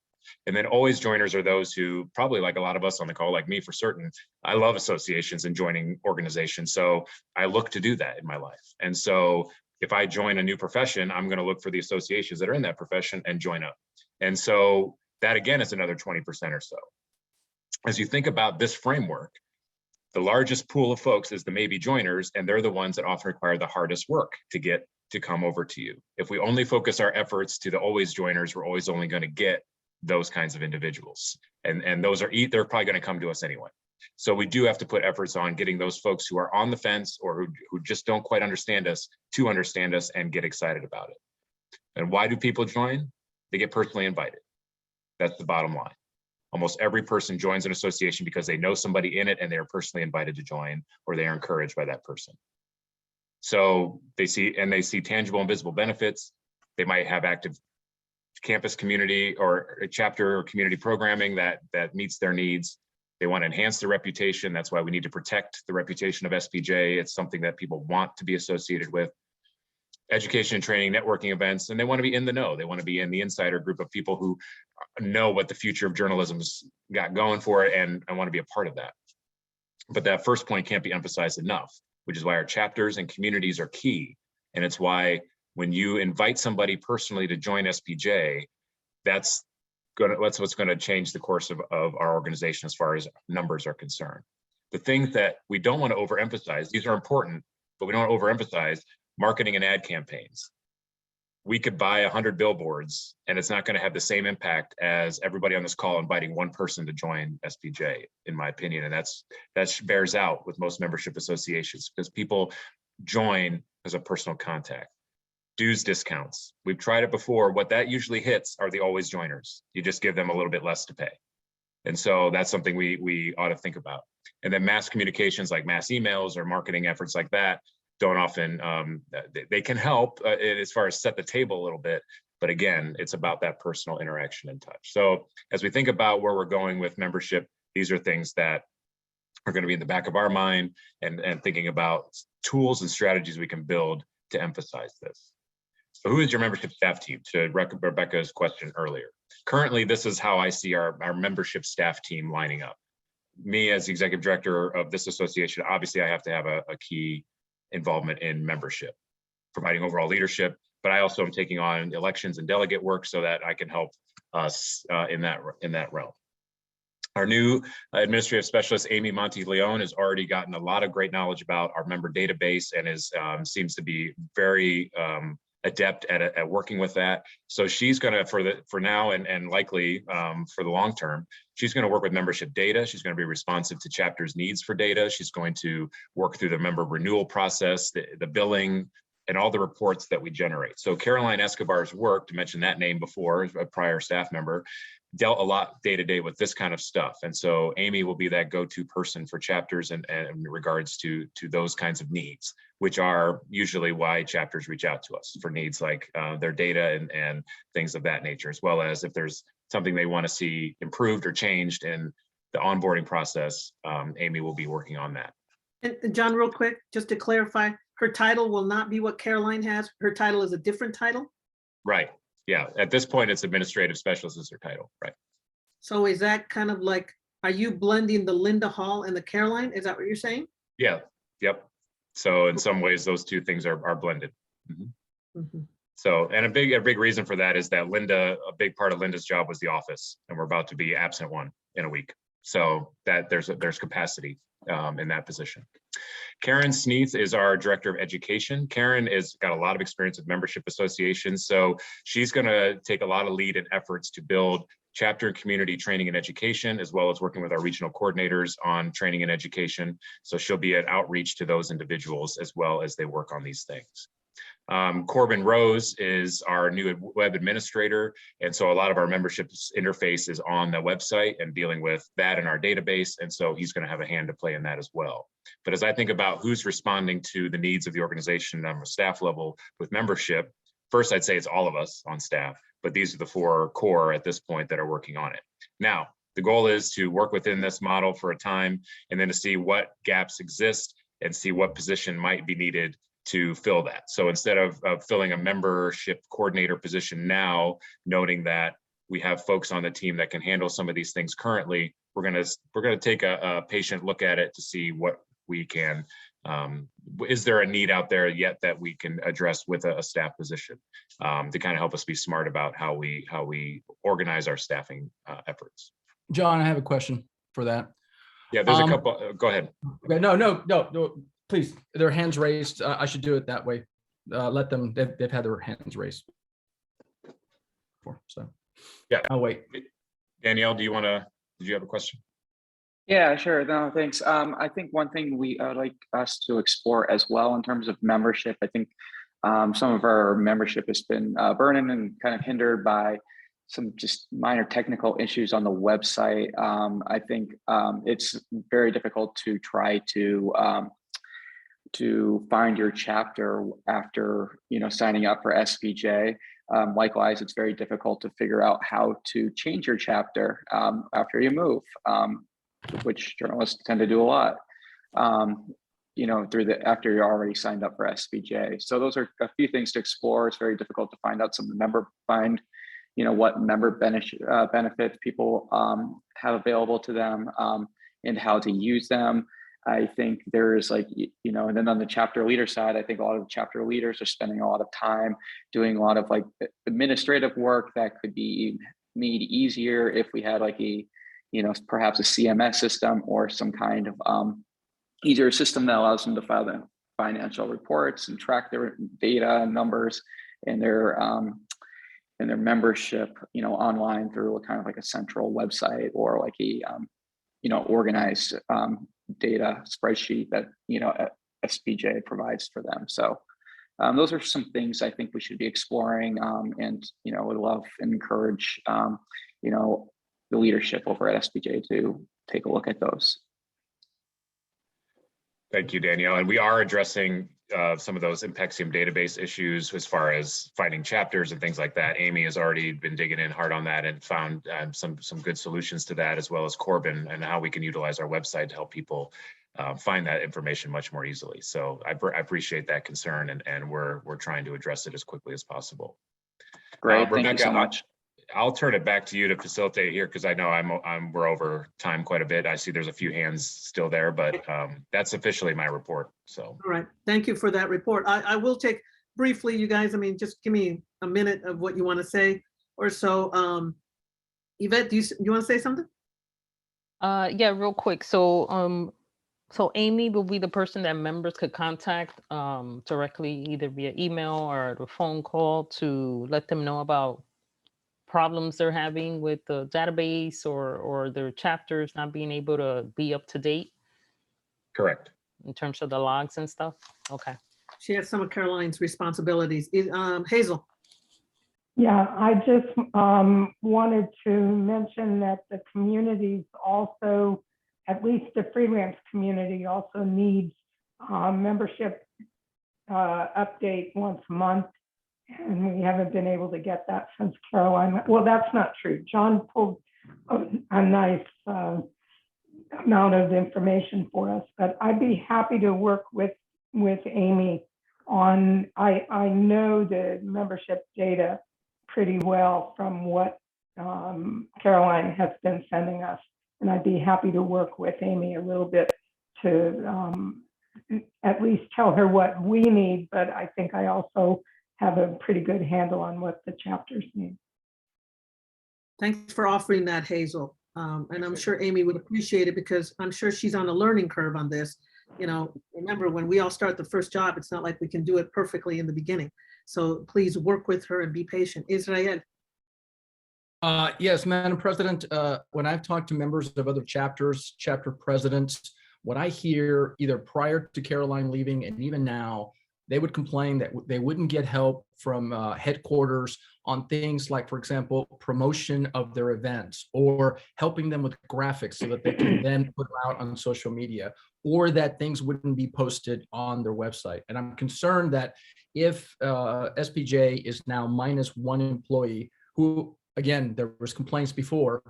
And then always joiners are those who, probably like a lot of us on the call, like me for certain, I love associations and joining organizations. So I look to do that in my life. And so if I join a new profession, I'm going to look for the associations that are in that profession and join up. And so that again is another 20% or so. As you think about this framework, the largest pool of folks is the maybe joiners, and they're the ones that often require the hardest work to get to come over to you. If we only focus our efforts to the always joiners, we're always only going to get those kinds of individuals. And those they're probably going to come to us anyway. So we do have to put efforts on getting those folks who are on the fence or who just don't quite understand us to understand us and get excited about it. And why do people join? They get personally invited. That's the bottom line. Almost every person joins an association because they know somebody in it and they are personally invited to join, or they are encouraged by that person. So they see tangible and visible benefits. They might have active campus community or a chapter or community programming that meets their needs. They want to enhance their reputation. That's why we need to protect the reputation of SPJ. It's something that people want to be associated with. Education and training, networking events, and they want to be in the know. They want to be in the insider group of people who know what the future of journalism's got going for it, and I want to be a part of that. But that first point can't be emphasized enough, which is why our chapters and communities are key. And it's why when you invite somebody personally to join SPJ, that's what's going to change the course of our organization as far as numbers are concerned. The things that we don't want to overemphasize, these are important, but we don't want to overemphasize marketing and ad campaigns. We could buy 100 billboards and it's not going to have the same impact as everybody on this call inviting one person to join SPJ, in my opinion. And that bears out with most membership associations because people join as a personal contact. Dues discounts. We've tried it before. What that usually hits are the always joiners. You just give them a little bit less to pay. And so that's something we ought to think about. And then mass communications like mass emails or marketing efforts like that don't often, they can help as far as set the table a little bit. But again, it's about that personal interaction and touch. So as we think about where we're going with membership, these are things that are going to be in the back of our mind and thinking about tools and strategies we can build to emphasize this. So who is your membership staff team? To Rebecca's question earlier. Currently, this is how I see our membership staff team lining up. Me as the executive director of this association, obviously I have to have a key involvement in membership, providing overall leadership, but I also am taking on elections and delegate work so that I can help us in that realm. Our new administrative specialist, Amy Monti-Leon, has already gotten a lot of great knowledge about our member database and seems to be very adept at working with that. So she's going to, for now and likely for the long term, she's going to work with membership data. She's going to be responsive to chapters' needs for data. She's going to work through the member renewal process, the billing, and all the reports that we generate. So Caroline Escobar's work, to mention that name before, a prior staff member, dealt a lot day to day with this kind of stuff. And so Amy will be that go-to person for chapters and in regards to those kinds of needs, which are usually why chapters reach out to us for needs like their data and things of that nature, as well as if there's something they want to see improved or changed in the onboarding process. Amy will be working on that. And John, real quick, just to clarify, her title will not be what Caroline has. Her title is a different title. Right. Yeah. At this point, it's administrative specialist is her title. Right. So is that kind of like, are you blending the Linda Hall and the Caroline? Is that what you're saying? Yeah. Yep. So in some ways, those two things are blended. So, and a big reason for that is that Linda, a big part of Linda's job was the office, and we're about to be absent one in a week. So that there's capacity in that position. Karen Sneath is our Director of Education. Karen has got a lot of experience with membership associations, so she's going to take a lot of lead in efforts to build chapter and community training and education, as well as working with our regional coordinators on training and education. So she'll be an outreach to those individuals as well as they work on these things. Corbin Rose is our new web administrator. And so a lot of our membership interface is on the website and dealing with that in our database. And so he's going to have a hand to play in that as well. But as I think about who's responding to the needs of the organization on a staff level with membership, first I'd say it's all of us on staff, but these are the 4 core at this point that are working on it. Now, the goal is to work within this model for a time and then to see what gaps exist and see what position might be needed to fill that. So instead of filling a membership coordinator position now, noting that we have folks on the team that can handle some of these things currently, we're gonna take a patient look at it to see what we can, is there a need out there yet that we can address with a staff position to kind of help us be smart about how we organize our staffing efforts. John, I have a question for that. Yeah, there's a couple, go ahead. Okay, no, please, their hands raised. I should do it that way. Let them, they've had their hands raised before, so. Yeah. I'll wait. Danielle, did you have a question? Yeah, sure. No, thanks. I think one thing we would like us to explore as well in terms of membership, I think some of our membership has been burdened and kind of hindered by some just minor technical issues on the website. I think it's very difficult to try to find your chapter after signing up for SPJ. Likewise, it's very difficult to figure out how to change your chapter after you move, which journalists tend to do a lot. After you're already signed up for SPJ. So those are a few things to explore. It's very difficult to find out what member benefits people have available to them and how to use them. I think there's and then on the chapter leader side, I think a lot of the chapter leaders are spending a lot of time doing a lot of administrative work that could be made easier if we had perhaps a CMS system or some kind of easier system that allows them to file the financial reports and track their data and numbers and their membership, online through kind of like a central website or like a organized data spreadsheet that SPJ provides for them. So those are some things I think we should be exploring, and would love and encourage the leadership over at SPJ to take a look at those. Thank you, Danielle. And we are addressing some of those Impexium database issues as far as finding chapters and things like that. Amy has already been digging in hard on that and found some good solutions to that, as well as Corbin and how we can utilize our website to help people find that information much more easily. So I appreciate that concern, and we're trying to address it as quickly as possible. Great, Rebecca, thank you so much. I'll turn it back to you to facilitate here because I know we're over time quite a bit. I see there's a few hands still there, but that's officially my report. So. All right, thank you for that report. I will take briefly, you guys. I mean, just give me a minute of what you want to say or so. Yvette, do you want to say something? Yeah, real quick. So Amy will be the person that members could contact directly, either via email or a phone call, to let them know about problems they're having with the database or their chapters not being able to be up to date. Correct. In terms of the logs and stuff. Okay. She has some of Caroline's responsibilities. Hazel. Yeah, I just wanted to mention that the communities also, at least the freelance community, also needs membership update once a month. And we haven't been able to get that since Caroline. Well, that's not true. John pulled a nice amount of information for us, but I'd be happy to work with Amy on, I know the membership data pretty well from what Caroline has been sending us. And I'd be happy to work with Amy a little bit to at least tell her what we need, but I think I also have a pretty good handle on what the chapters need. Thanks for offering that, Hazel. And I'm sure Amy would appreciate it because I'm sure she's on a learning curve on this. You know, remember when we all start the first job, it's not like we can do it perfectly in the beginning. So please work with her and be patient. Israel. Yes, Madam President, when I've talked to members of other chapters, chapter presidents, what I hear either prior to Caroline leaving and even now, they would complain that they wouldn't get help from headquarters on things like, for example, promotion of their events or helping them with graphics so that they can then put them out on social media, or that things wouldn't be posted on their website. And I'm concerned that if SPJ is now minus one employee who, again, there was complaints before,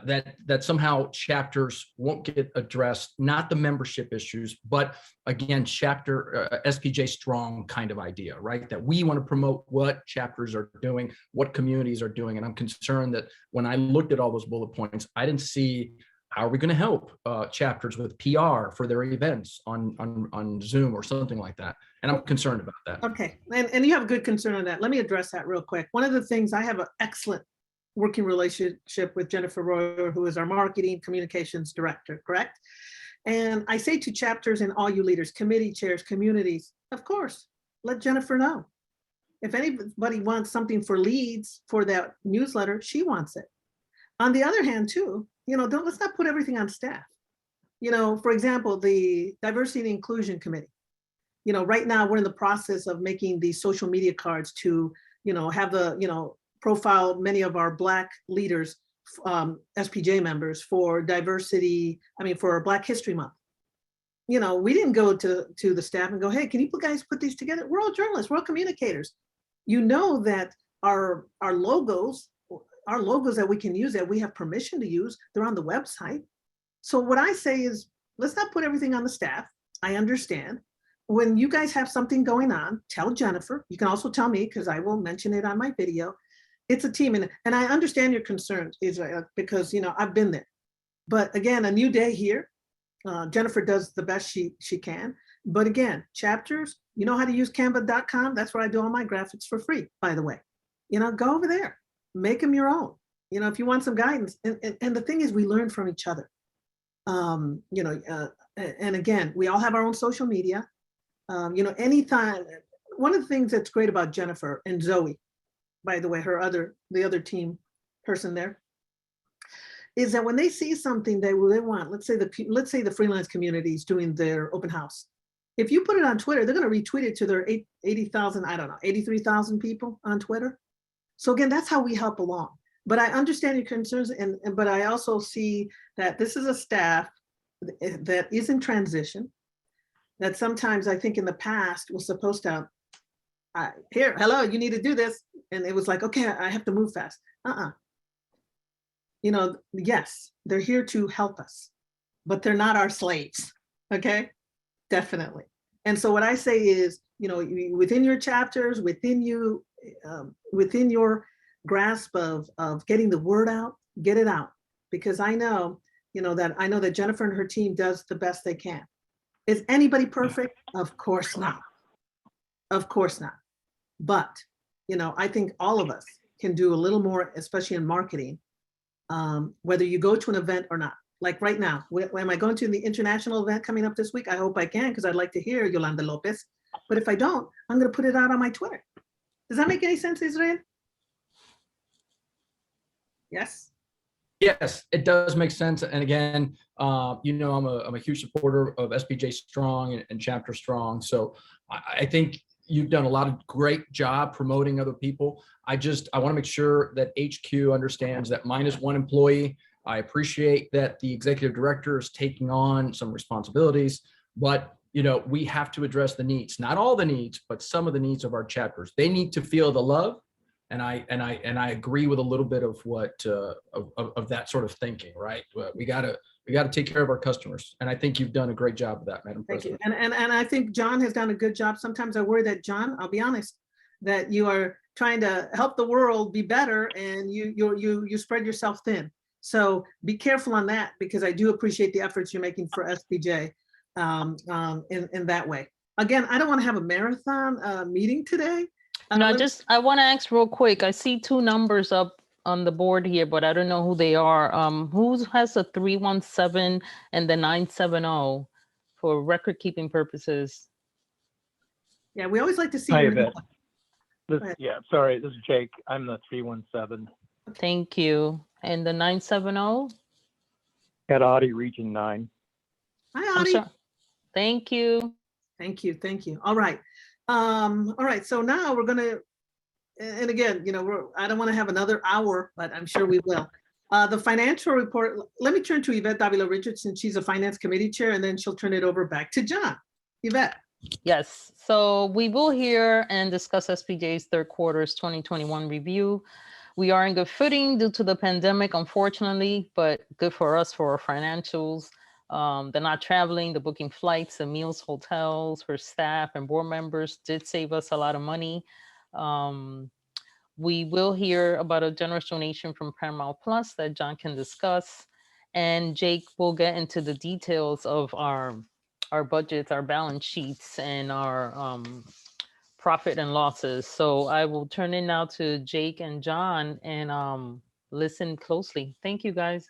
that somehow chapters won't get addressed, not the membership issues, but again, chapter SPJ strong kind of idea, right? That we want to promote what chapters are doing, what communities are doing. And I'm concerned that when I looked at all those bullet points, I didn't see how are we going to help chapters with PR for their events on Zoom or something like that. And I'm concerned about that. Okay, and you have a good concern on that. Let me address that real quick. One of the things, I have an excellent working relationship with Jennifer Royer, who is our marketing communications director, correct? And I say to chapters and all you leaders, committee chairs, communities, of course, let Jennifer know. If anybody wants something for leads for that newsletter, she wants it. On the other hand, too, you know, let's not put everything on staff. You know, for example, the Diversity and Inclusion Committee. You know, right now we're in the process of making these social media cards to, you know, have the, you know, profile many of our Black leaders, SPJ members for diversity, for Black History Month. You know, we didn't go to the staff and go, hey, can you guys put these together? We're all journalists, we're all communicators. You know that our logos that we can use, that we have permission to use, they're on the website. So what I say is, let's not put everything on the staff. I understand. When you guys have something going on, tell Jennifer. You can also tell me, because I will mention it on my video. It's a team, and I understand your concerns, Israel, because, you know, I've been there. But again, a new day here. Jennifer does the best she can. But again, chapters, you know how to use canva.com? That's where I do all my graphics for free, by the way. You know, go over there, make them your own. You know, if you want some guidance. And the thing is, we learn from each other. You know, and again, we all have our own social media. You know, anytime, one of the things that's great about Jennifer and Zoe, by the way, the other team person there, is that when they see something they want, let's say the freelance community is doing their open house. If you put it on Twitter, they're going to retweet it to their 80,000, I don't know, 83,000 people on Twitter. So again, that's how we help along. But I understand your concerns, but I also see that this is a staff that is in transition, that sometimes I think in the past was supposed to, here, hello, you need to do this. And it was like, okay, I have to move fast. You know, yes, they're here to help us, but they're not our slaves, okay? Definitely. And so what I say is, you know, within your chapters, within your grasp of getting the word out, get it out. Because I know that Jennifer and her team does the best they can. Is anybody perfect? Of course not. Of course not. But, you know, I think all of us can do a little more, especially in marketing, whether you go to an event or not. Like right now, am I going to the international event coming up this week? I hope I can, because I'd like to hear Yolanda Lopez. But if I don't, I'm going to put it out on my Twitter. Does that make any sense, Israel? Yes? Yes, it does make sense. And again, you know, I'm a huge supporter of SPJ Strong and Chapter Strong. So I think you've done a lot of great job promoting other people. I want to make sure that HQ understands that minus one employee. I appreciate that the executive director is taking on some responsibilities, but you know, we have to address the needs, not all the needs, but some of the needs of our chapters. They need to feel the love. And I agree with a little bit of what of that sort of thinking, right? We gotta take care of our customers, and I think you've done a great job of that, Madam Thank you. President. And I think John has done a good job. Sometimes I worry that, John, I'll be honest, that you are trying to help the world be better and you spread yourself thin. So be careful on that, because I do appreciate the efforts you're making for SPJ in that way. Again, I don't want to have a marathon meeting today. No, I want to ask real quick. I see two numbers up on the board here, but I don't know who they are. Who has a 317 and the 970 for record keeping purposes? Yeah, we always like to see. Hi, your Yvette. number. Yeah, sorry, this is Jake. I'm the 317 Thank you. And the 970? at Audie Region 9. Hi, Audie. Thank you. Thank you. Thank you. All right. All right. So now we're going to, and again, you know, I don't want to have another hour, but I'm sure we will. The financial report, let me turn to Yvette Davila Richardson. She's a finance committee chair, and then she'll turn it over back to John. Yvette. Yes. So we will hear and discuss SPJ's third quarter's 2021 review. We are in good footing due to the pandemic, unfortunately, but good for us for our financials. They're not traveling, the booking flights, the meals, hotels for staff and board members did save us a lot of money. We will hear about a generous donation from Paramount Plus that John can discuss. And Jake will get into the details of our budgets, our balance sheets, and our profit and losses. So I will turn it now to Jake and John and listen closely. Thank you, guys.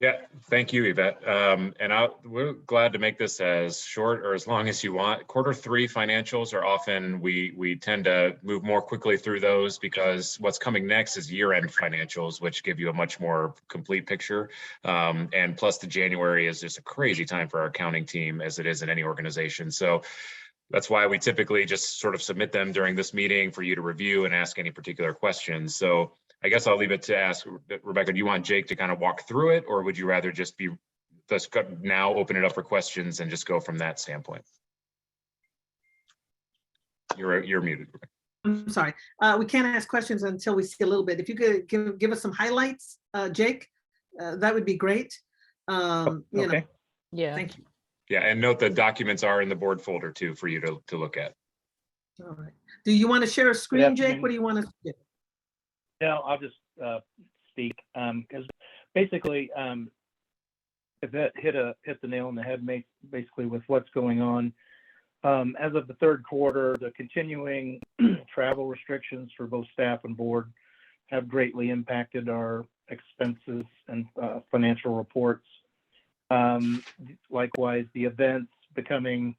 Yeah, thank you, Yvette. We're glad to make this as short or as long as you want. Quarter three financials are often, we tend to move more quickly through those because what's coming next is year-end financials, which give you a much more complete picture. And plus the January is just a crazy time for our accounting team, as it is in any organization. So that's why we typically just sort of submit them during this meeting for you to review and ask any particular questions. So I guess I'll leave it to ask, Rebecca, do you want Jake to kind of walk through it, or would you rather just let's now open it up for questions and just go from that standpoint? You're muted, Rebecca. I'm sorry. We can't ask questions until we see a little bit. If you could give us some highlights, Jake, that would be great. You know. Yeah. Thank you. Yeah, and note the documents are in the board folder too for you to look at. All right. Do you want to share a screen, Jake? What do you want to do? No, I'll just speak because basically, if that hit the nail on the head, basically with what's going on. As of the third quarter, the continuing travel restrictions for both staff and board have greatly impacted our expenses and financial reports. Likewise, the events becoming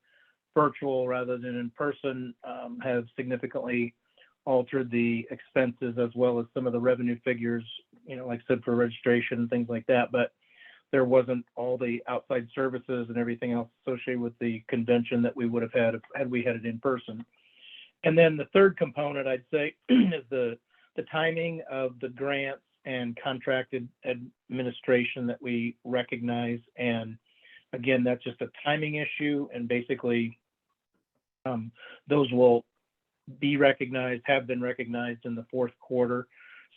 virtual rather than in person have significantly altered the expenses as well as some of the revenue figures, you know, like I said, for registration and things like that. But there wasn't all the outside services and everything else associated with the convention that we would have had we had it in person. And then the third component, I'd say, is the timing of the grants and contracted administration that we recognize. And again, that's just a timing issue. And basically, those will be recognized, have been recognized in the fourth quarter.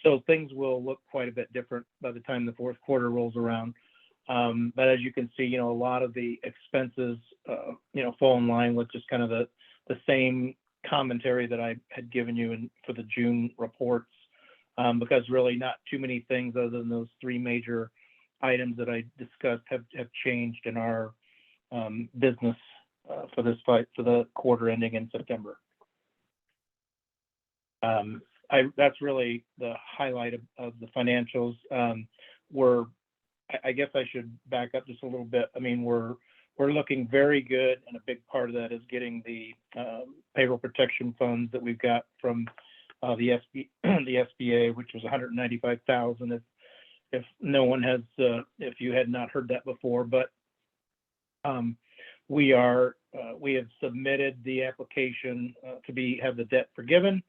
So things will look quite a bit different by the time the fourth quarter rolls around. But as you can see, you know, a lot of the expenses, you know, fall in line with just kind of the same commentary that I had given you for the June reports, because really not too many things other than those three major items that I discussed have changed in our business for the quarter ending in September. That's really the highlight of the financials. I guess I should back up just a little bit. I mean, we're looking very good, and a big part of that is getting the payroll protection funds that we've got from the SBA, which was $195,000. if no one has, if you had not heard that before, but we have submitted the application to have the debt forgiven,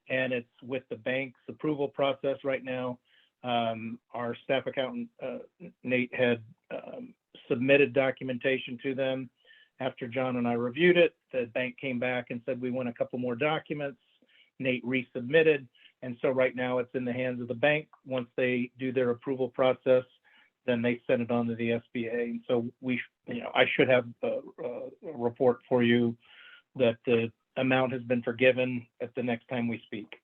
and it's with the bank's approval process right now. Our staff accountant, Nate, had submitted documentation to them. After John and I reviewed it, the bank came back and said, we want a couple more documents. Nate resubmitted. And so right now it's in the hands of the bank. Once they do their approval process, then they send it on to the SBA. And so I should have a report for you that the amount has been forgiven at the next time we speak.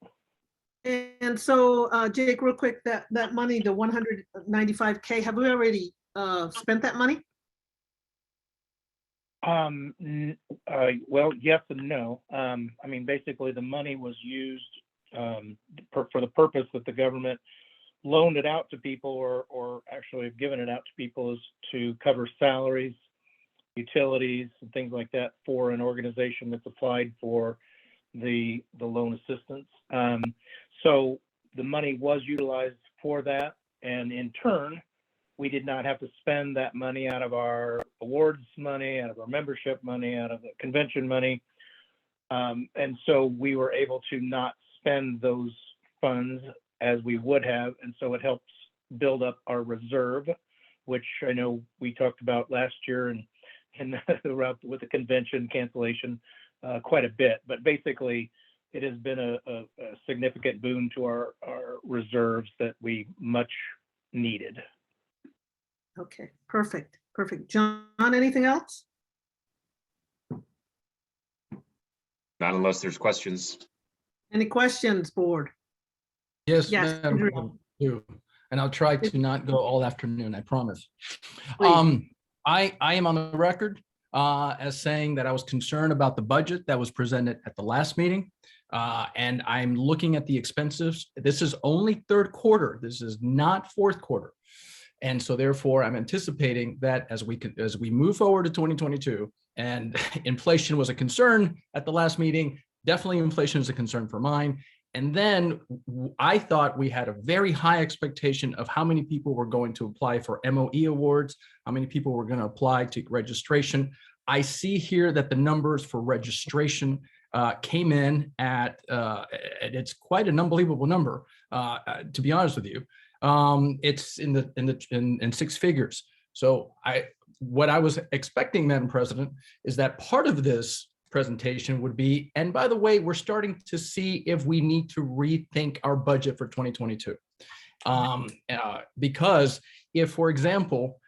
And so, Jake, real quick, that money, the 195K, have we already spent that money? Well, yes and no. I mean, basically the money was used for the purpose that the government loaned it out to people, or actually have given it out to people, is to cover salaries, utilities, and things like that for an organization that's applied for the loan assistance. So the money was utilized for that, and in turn, we did not have to spend that money out of our awards money, out of our membership money, out of the convention money. And so we were able to not spend those funds as we would have. And so it helps build up our reserve, which I know we talked about last year and with the convention cancellation quite a bit. But basically, it has been a significant boon to our reserves that we much needed. Okay, perfect, perfect. John, anything else? Not unless there's questions. Any questions, board? Yes, Yes, Madam Andrew. President, I do. And I'll try to not go all afternoon, I promise. Please. I am on the record as saying that I was concerned about the budget that was presented at the last meeting. And I'm looking at the expenses. This is only third quarter. This is not fourth quarter. And so therefore, I'm anticipating that as we move forward to 2022, and inflation was a concern at the last meeting, definitely inflation is a concern for mine. And then I thought we had a very high expectation of how many people were going to apply for MOE awards, how many people were going to apply to registration. I see here that the numbers for registration came in at, it's quite an unbelievable number, to be honest with you. It's in six figures. So what I was expecting, Madam President, is that part of this presentation would be, and by the way, we're starting to see if we need to rethink our budget for 2022. Because if, for example,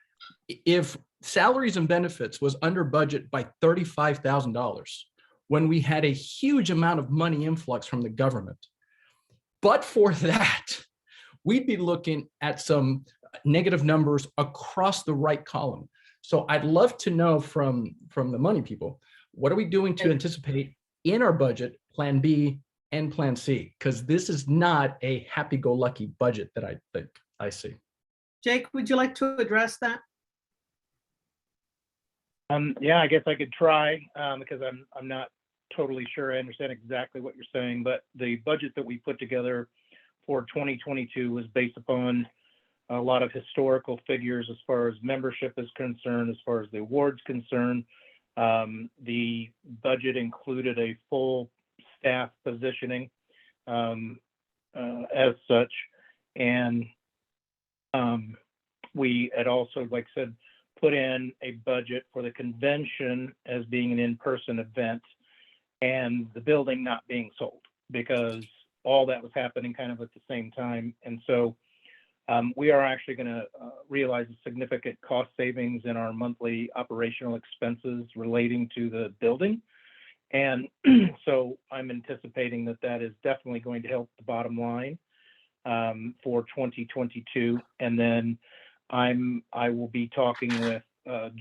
if salaries and benefits was under budget by $35,000, when we had a huge amount of money influx from the government, but for that, we'd be looking at some negative numbers across the right column. So I'd love to know from the money people, what are we doing to anticipate in our budget, Plan B and Plan C? Because this is not a happy-go-lucky budget that I see. Jake, would you like to address that? Yeah, I guess I could try because I'm not totally sure I understand exactly what you're saying, but the budget that we put together for 2022 was based upon a lot of historical figures as far as membership is concerned, as far as the awards concerned. The budget included a full staff positioning as such. And we had also, like I said, put in a budget for the convention as being an in-person event and the building not being sold, because all that was happening kind of at the same time. And so we are actually going to realize a significant cost savings in our monthly operational expenses relating to the building. And so I'm anticipating that that is definitely going to help the bottom line for 2022. And then I will be talking with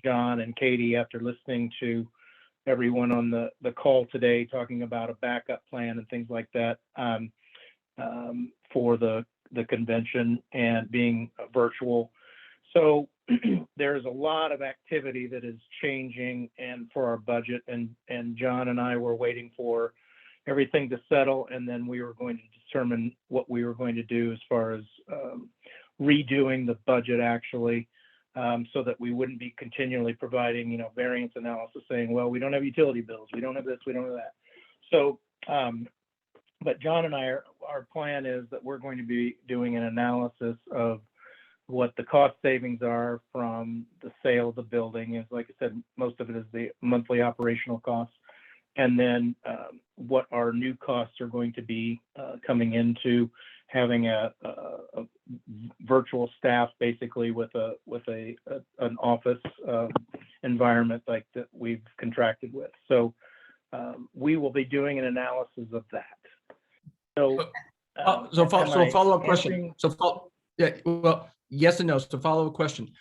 John and Katie after listening to everyone on the call today, talking about a backup plan and things like that for the convention and being virtual. So there's a lot of activity that is changing and for our budget, and John and I were waiting for everything to settle, and then we were going to determine what we were going to do as far as redoing the budget actually, so that we wouldn't be continually providing, variance analysis saying, well, we don't have utility bills, we don't have this, we don't have that. So, but John and our plan is that we're going to be doing an analysis of what the cost savings are from the sale of the building. Is, like I said, most of it is the monthly operational costs. And then what our new costs are going to be coming into having a virtual staff, basically with an office environment like that we've contracted with. So we will be doing an analysis of that. So, follow-up question. Yes and no. So follow-up question.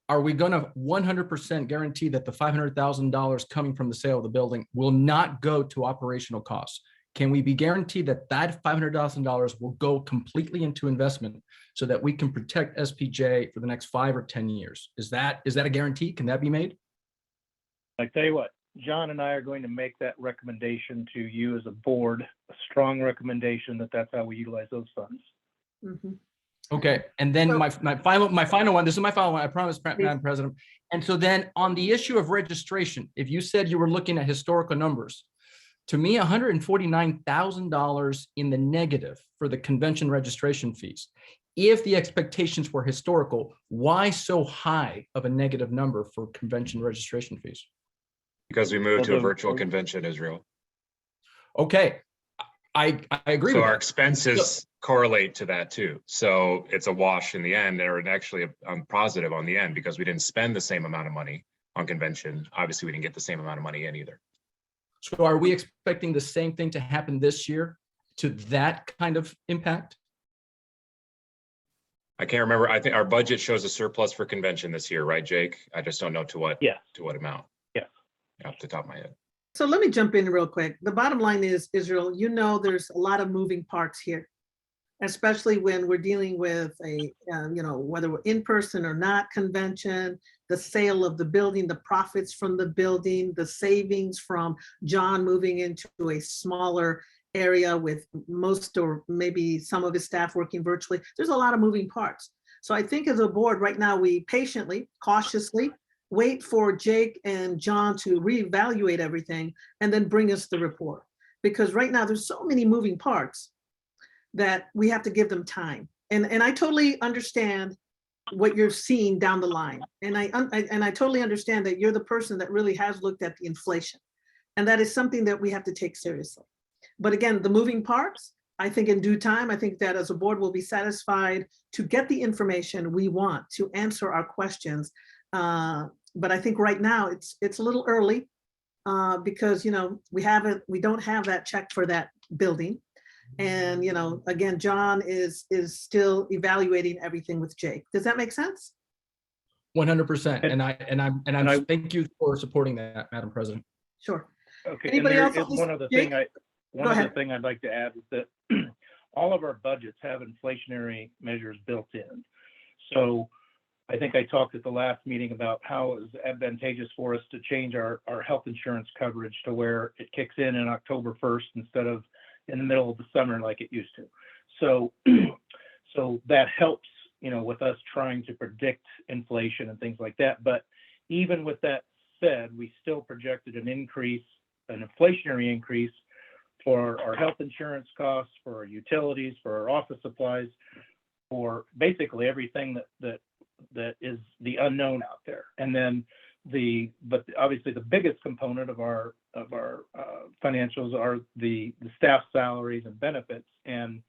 Are we going to 100% guarantee that the $500,000 coming from the sale of the building will not go to operational costs? Can we be guaranteed that that $500,000 will go completely into investment so that we can protect SPJ for the next 5 or 10 years? Is that a guarantee? Can that be made? I tell you what, John and I are going to make that recommendation to you as a board, a strong recommendation that that's how we utilize those funds. Mhm. Okay, and then my final one, this is my final one, I promise, Madam President. And so then on the issue of registration, if you said you were looking at historical numbers, to me, $149,000 in the negative for the convention registration fees. If the expectations were historical, why so high of a negative number for convention registration fees? Because we moved to a virtual convention, Israel. Okay, I agree So with our that. expenses correlate to that too. So it's a wash in the end, or actually I'm positive on the end, because we didn't spend the same amount of money on convention. Obviously, we didn't get the same amount of money in either. So are we expecting the same thing to happen this year to that kind of impact? I can't remember. I think our budget shows a surplus for convention this year, right, Jake? I just don't know to what amount. Yeah. Off the top of my head. So let me jump in real quick. The bottom line is, Israel, there's a lot of moving parts here, especially when we're dealing with a, whether we're in person or not convention, the sale of the building, the profits from the building, the savings from John moving into a smaller area with most or maybe some of his staff working virtually. There's a lot of moving parts. So I think as a board right now, we patiently, cautiously wait for Jake and John to reevaluate everything and then bring us the report. Because right now there's so many moving parts that we have to give them time. And I totally understand what you're seeing down the line. And I totally understand that you're the person that really has looked at the inflation. And that is something that we have to take seriously. But again, the moving parts, I think in due time, I think that as a board we'll be satisfied to get the information we want to answer our questions. But I think right now it's a little early because we don't have that check for that building. And again, John is still evaluating everything with Jake. Does that make sense? 100%. And I thank you for supporting that, Madam President. Sure. Okay. Anybody else? One other thing I'd like to add is that all of our budgets have inflationary measures built in. So I think I talked at the last meeting about how it was advantageous for us to change our health insurance coverage to where it kicks in October 1st instead of in the middle of the summer like it used to. So that helps, with us trying to predict inflation and things like that. But even with that said, we still projected an inflationary increase for our health insurance costs, for our utilities, for our office supplies, for basically everything that is the unknown out there. And then but obviously the biggest component of our financials are the staff salaries and benefits. And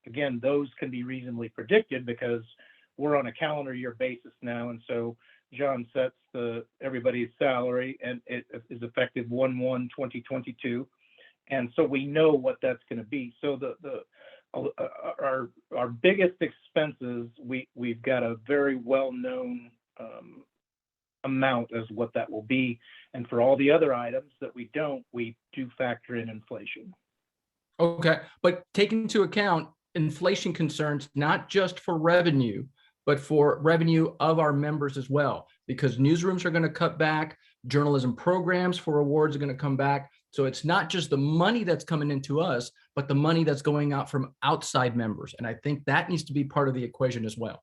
again, those can be reasonably predicted because we're on a calendar year basis now. And so John sets everybody's salary and it is effective 1/1/2022. And so we know what that's going to be. So our biggest expenses, we've got a very well-known amount as what that will be. And for all the other items that we do factor in inflation. Okay, but take into account inflation concerns, not just for revenue, but for revenue of our members as well, because newsrooms are going to cut back, journalism programs for awards are going to come back. So it's not just the money that's coming into us, but the money that's going out from outside members. And I think that needs to be part of the equation as well.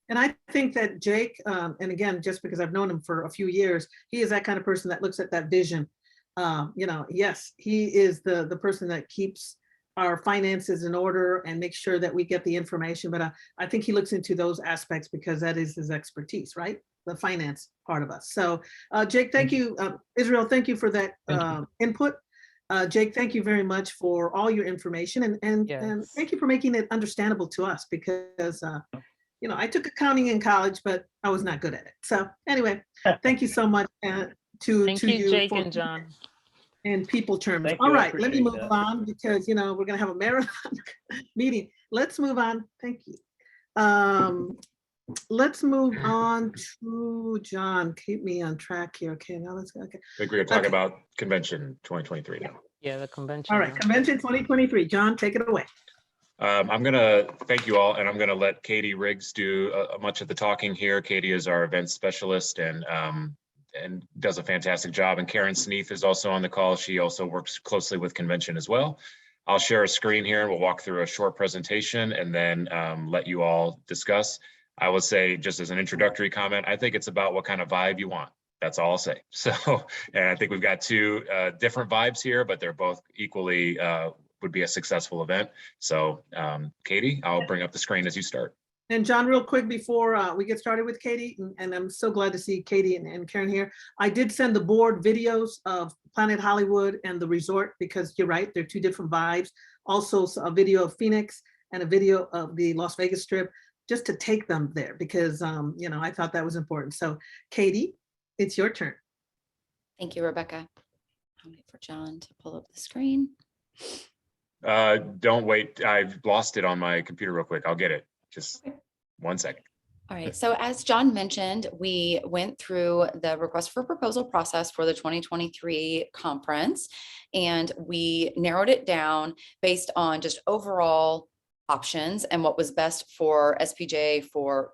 And I think that Jake, and again, just because I've known him for a few years, he is that kind of person that looks at that vision. Yes, he is the person that keeps our finances in order and makes sure that we get the information. But I think he looks into those aspects because that is his expertise, right? The finance part of us. So Jake, thank you. Israel, thank you for that input. Jake, thank you very much for all your information and thank you for making it understandable to us because I took accounting in college, but I was not good at it. So anyway, thank you so much to you, Jake for, and John. In people terms. Thank All you, I right, let me move appreciate that. on because we're gonna have a marathon meeting. Let's move on. Thank you. Let's move on to John. Keep me on track here. Okay, now let's go. Okay. I think we're going to talk about convention 2023 now. Yeah, the convention. All right, convention 2023. John, take it away. I'm going to thank you all, and I'm going to let Katie Riggs do much of the talking here. Katie is our events specialist and does a fantastic job. And Karen Sneath is also on the call. She also works closely with convention as well. I'll share a screen here and we'll walk through a short presentation and then let you all discuss. I will say, just as an introductory comment, I think it's about what kind of vibe you want. That's all I'll say. So, and I think we've got two different vibes here, but they're both equally would be a successful event. So Katie, I'll bring up the screen as you start. And John, real quick before we get started with Katie, and I'm so glad to see Katie and Karen here. I did send the board videos of Planet Hollywood and the resort because you're right, they're two different vibes. Also a video of Phoenix and a video of the Las Vegas Strip, just to take them there because I thought that was important. So Katie, it's your turn. Thank you, Rebecca. I'll wait for John to pull up the screen. Don't wait. I've lost it on my computer real quick. I'll get it. Just 1 second. All right. So as John mentioned, we went through the request for proposal process for the 2023 conference, and we narrowed it down based on just overall options and what was best for SPJ for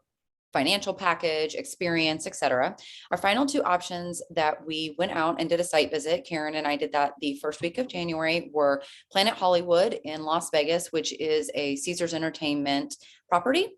financial package, experience, etc. Our final two options that we went out and did a site visit, Karen and I did that the first week of January, were Planet Hollywood in Las Vegas, which is a Caesars Entertainment property.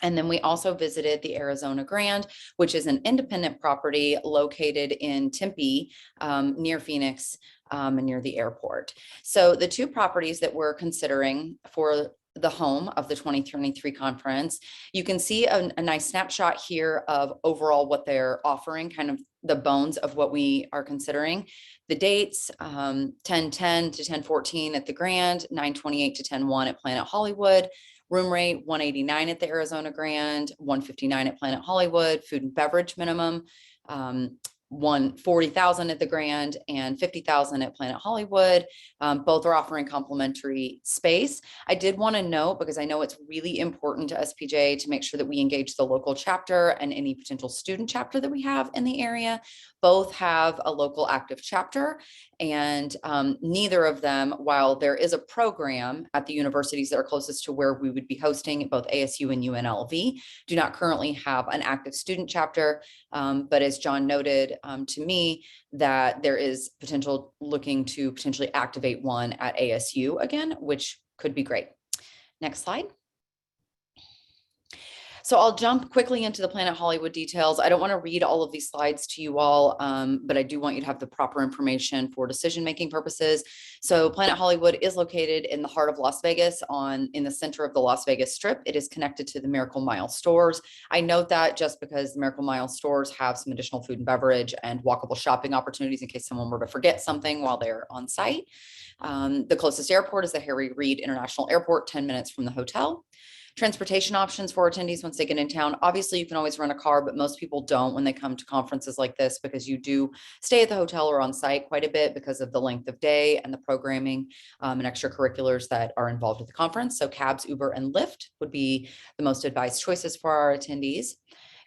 And then we also visited the Arizona Grand, which is an independent property located in Tempe, near Phoenix and near the airport. So the two properties that we're considering for the home of the 2023 conference, you can see a nice snapshot here of overall what they're offering, kind of the bones of what we are considering. The dates, 10/10 to 10/14 at the Grand, 9/28 to 10/1 at Planet Hollywood. Room rate, $189 at the Arizona Grand, $159 at Planet Hollywood. Food and beverage minimum, $140,000 at the Grand and $50,000 at Planet Hollywood. Both are offering complimentary space. I did want to note, because I know it's really important to SPJ to make sure that we engage the local chapter and any potential student chapter that we have in the area. Both have a local active chapter, and neither of them, while there is a program at the universities that are closest to where we would be hosting, both ASU and UNLV, do not currently have an active student chapter. But as John noted to me, that there is potential looking to potentially activate one at ASU again, which could be great. Next slide. So I'll jump quickly into the Planet Hollywood details. I don't want to read all of these slides to you all, but I do want you to have the proper information for decision-making purposes. So Planet Hollywood is located in the heart of Las Vegas, in the center of the Las Vegas Strip. It is connected to the Miracle Mile stores. I note that just because the Miracle Mile stores have some additional food and beverage and walkable shopping opportunities in case someone were to forget something while they're on site. The closest airport is the Harry Reid International Airport, 10 minutes from the hotel. Transportation options for attendees once they get in town. Obviously, you can always rent a car, but most people don't when they come to conferences like this, because you do stay at the hotel or on site quite a bit because of the length of day and the programming and extracurriculars that are involved with the conference. So cabs, Uber, and Lyft would be the most advised choices for our attendees.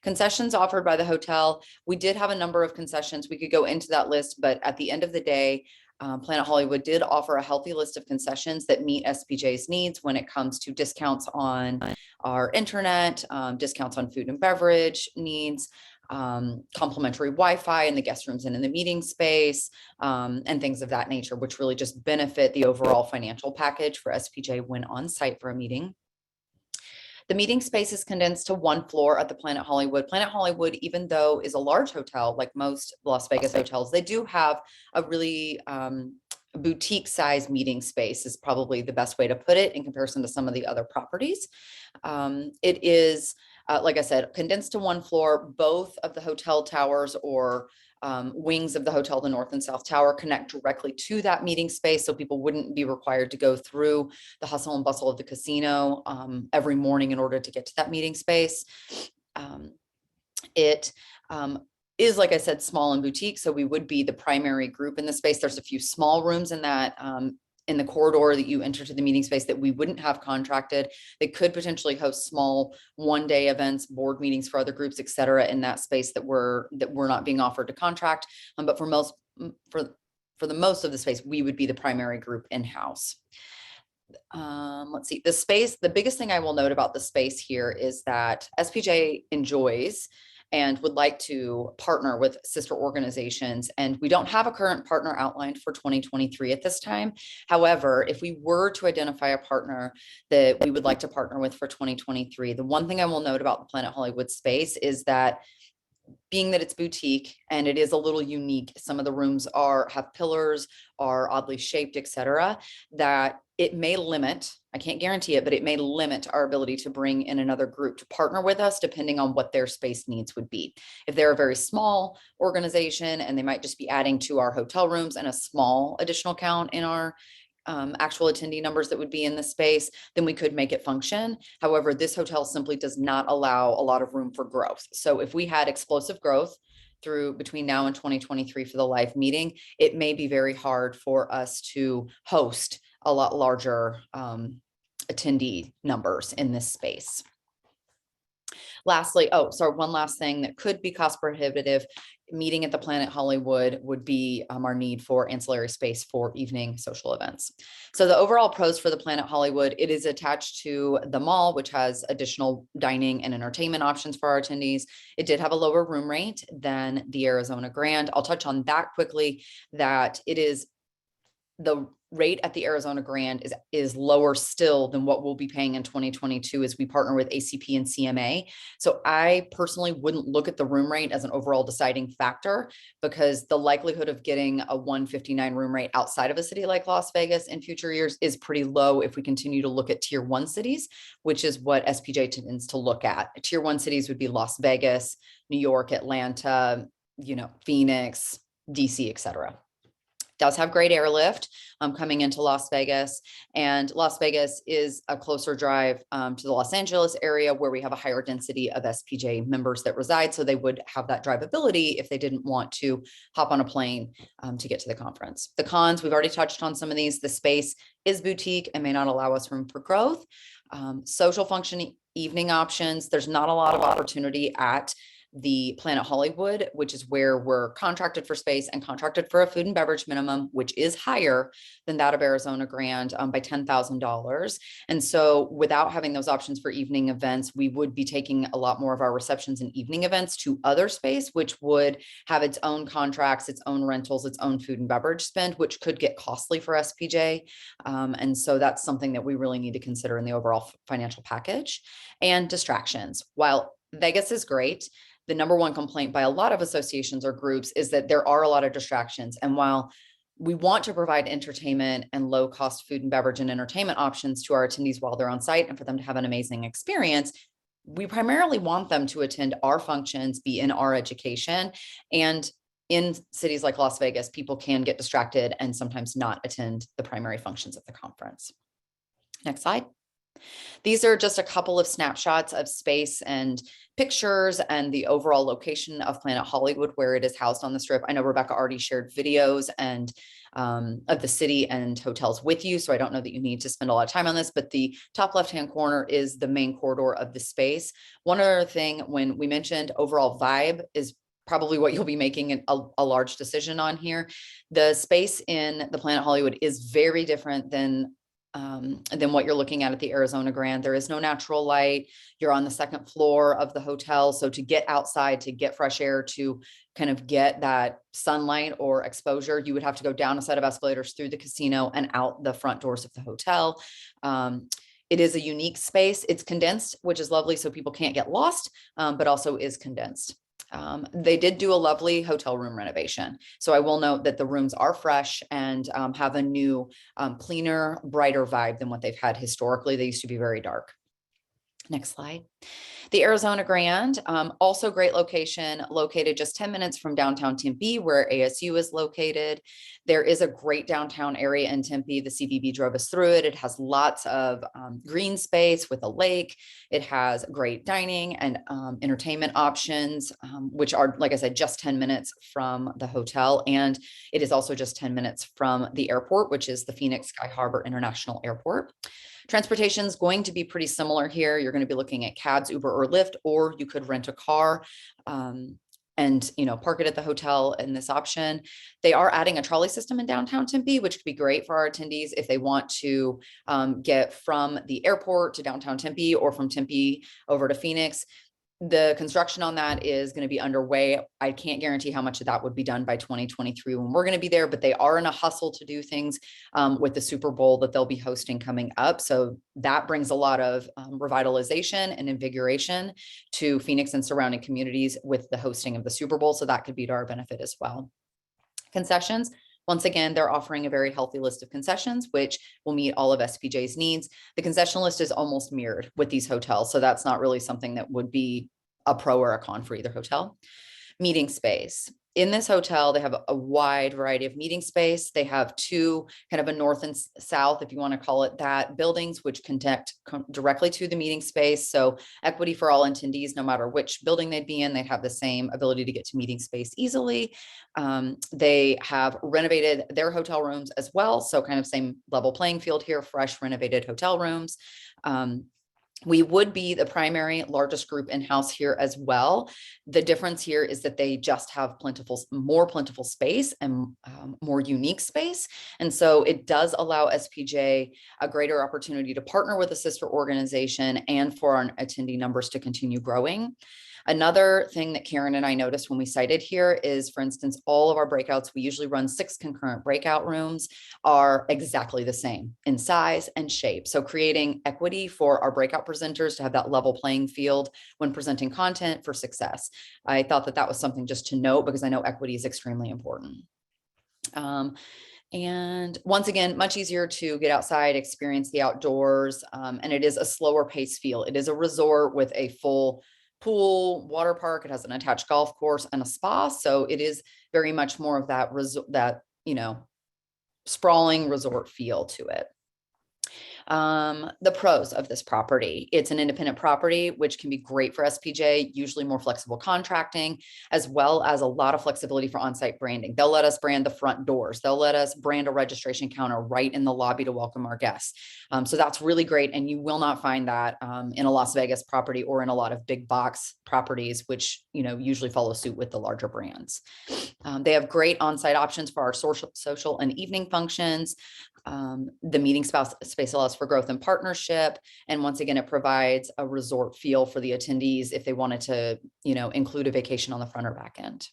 Concessions offered by the hotel. We did have a number of concessions. We could go into that list, but at the end of the day, Planet Hollywood did offer a healthy list of concessions that meet SPJ's needs when it comes to discounts on our internet, discounts on food and beverage needs, complimentary Wi-Fi in the guest rooms and in the meeting space, and things of that nature, which really just benefit the overall financial package for SPJ when on site for a meeting. The meeting space is condensed to one floor at the Planet Hollywood. Planet Hollywood, even though is a large hotel, like most Las Vegas hotels, they do have a really boutique size meeting space is probably the best way to put it in comparison to some of the other properties. It is, like I said, condensed to one floor. Both of the hotel towers or wings of the hotel, the North and South Tower, connect directly to that meeting space. So people wouldn't be required to go through the hustle and bustle of the casino every morning in order to get to that meeting space. It is, like I said, small and boutique. So we would be the primary group in the space. There's a few small rooms in that in the corridor that you enter to the meeting space that we wouldn't have contracted. They could potentially host small one-day events, board meetings for other groups, et cetera, in that space that we're not being offered to contract. But for the most of the space, we would be the primary group in-house. Let's see, the space, the biggest thing I will note about the space here is that SPJ enjoys and would like to partner with sister organizations. And we don't have a current partner outlined for 2023 at this time. However, if we were to identify a partner that we would like to partner with for 2023, the one thing I will note about the Planet Hollywood space is that being that it's boutique and it is a little unique, some of the rooms have pillars, are oddly shaped, et cetera, that it may limit, I can't guarantee it, but it may limit our ability to bring in another group to partner with us, depending on what their space needs would be. If they're a very small organization and they might just be adding to our hotel rooms and a small additional count in our actual attendee numbers that would be in the space, then we could make it function. However, this hotel simply does not allow a lot of room for growth. So if we had explosive growth through between now and 2023 for the live meeting, it may be very hard for us to host a lot larger attendee numbers in this space. Lastly, one last thing that could be cost prohibitive, meeting at the Planet Hollywood would be our need for ancillary space for evening social events. So the overall pros for the Planet Hollywood, it is attached to the mall, which has additional dining and entertainment options for our attendees. It did have a lower room rate than the Arizona Grand. I'll touch on that quickly, that it is the rate at the Arizona Grand is lower still than what we'll be paying in 2022 as we partner with ACP and CMA. So I personally wouldn't look at the room rate as an overall deciding factor, because the likelihood of getting a 159 room rate outside of a city like Las Vegas in future years is pretty low if we continue to look at tier 1 cities, which is what SPJ tends to look at. Tier 1 cities would be Las Vegas, New York, Atlanta, Phoenix, DC, et cetera. Does have great airlift coming into Las Vegas, and Las Vegas is a closer drive to the Los Angeles area where we have a higher density of SPJ members that reside. So they would have that drivability if they didn't want to hop on a plane to get to the conference. The cons, we've already touched on some of these. The space is boutique and may not allow us room for growth. Social function evening options, there's not a lot of opportunity at the Planet Hollywood, which is where we're contracted for space and contracted for a food and beverage minimum, which is higher than that of Arizona Grand by $10,000. And so without having those options for evening events, we would be taking a lot more of our receptions and evening events to other space, which would have its own contracts, its own rentals, its own food and beverage spend, which could get costly for SPJ. And so that's something that we really need to consider in the overall financial package. And distractions. While Vegas is great, the number one complaint by a lot of associations or groups is that there are a lot of distractions. And while we want to provide entertainment and low cost food and beverage and entertainment options to our attendees while they're on site and for them to have an amazing experience, we primarily want them to attend our functions, be in our education. And in cities like Las Vegas, people can get distracted and sometimes not attend the primary functions of the conference. Next slide. These are just a couple of snapshots of space and pictures and the overall location of Planet Hollywood, where it is housed on the Strip. I know Rebecca already shared videos and of the city and hotels with you, so I don't know that you need to spend a lot of time on this, but the top left-hand corner is the main corridor of the space. One other thing, when we mentioned overall vibe is probably what you'll be making a large decision on here. The space in the Planet Hollywood is very different than what you're looking at the Arizona Grand. There is no natural light. You're on the second floor of the hotel. So to get outside, to get fresh air, to kind of get that sunlight or exposure, you would have to go down a set of escalators through the casino and out the front doors of the hotel. It is a unique space. It's condensed, which is lovely, so people can't get lost, but also is condensed. They did do a lovely hotel room renovation. So I will note that the rooms are fresh and have a new, cleaner, brighter vibe than what they've had historically. They used to be very dark. Next slide. The Arizona Grand, also great location, located just 10 minutes from downtown Tempe, where ASU is located. There is a great downtown area in Tempe. The CVB drove us through it. It has lots of green space with a lake. It has great dining and entertainment options, which are, like I said, just 10 minutes from the hotel. And it is also just 10 minutes from the airport, which is the Phoenix Sky Harbor International Airport. Transportation is going to be pretty similar here. You're going to be looking at cabs, Uber or Lyft, or you could rent a car and park it at the hotel in this option. They are adding a trolley system in downtown Tempe, which could be great for our attendees if they want to get from the airport to downtown Tempe or from Tempe over to Phoenix. The construction on that is going to be underway. I can't guarantee how much of that would be done by 2023 when we're going to be there, but they are in a hustle to do things with the Super Bowl that they'll be hosting coming up. So that brings a lot of revitalization and invigoration to Phoenix and surrounding communities with the hosting of the Super Bowl. So that could be to our benefit as well. Concessions. Once again, they're offering a very healthy list of concessions, which will meet all of SPJ's needs. The concession list is almost mirrored with these hotels. So that's not really something that would be a pro or a con for either hotel. Meeting space. In this hotel, they have a wide variety of meeting space. They have two kind of a north and south, if you want to call it that, buildings, which connect directly to the meeting space. So equity for all attendees, no matter which building they'd be in, they'd have the same ability to get to meeting space easily. They have renovated their hotel rooms as well. So kind of same level playing field here, fresh renovated hotel rooms. We would be the primary largest group in-house here as well. The difference here is that they just have more plentiful space and more unique space. And so it does allow SPJ a greater opportunity to partner with a sister organization and for our attendee numbers to continue growing. Another thing that Karen and I noticed when we cited here is, for instance, all of our breakouts, we usually run 6 concurrent breakout rooms, are exactly the same in size and shape. So creating equity for our breakout presenters to have that level playing field when presenting content for success. I thought that that was something just to note because I know equity is extremely important. And once again, much easier to get outside, experience the outdoors, and it is a slower pace feel. It is a resort with a full pool, water park. It has an attached golf course and a spa. So it is very much more of that sprawling resort feel to it. The pros of this property. It's an independent property, which can be great for SPJ, usually more flexible contracting, as well as a lot of flexibility for on-site branding. They'll let us brand the front doors. They'll let us brand a registration counter right in the lobby to welcome our guests. So that's really great. And you will not find that in a Las Vegas property or in a lot of big box properties, which usually follow suit with the larger brands. They have great on-site options for our social and evening functions. The meeting space allows for growth and partnership. And once again, it provides a resort feel for the attendees if they wanted to, include a vacation on the front or back end.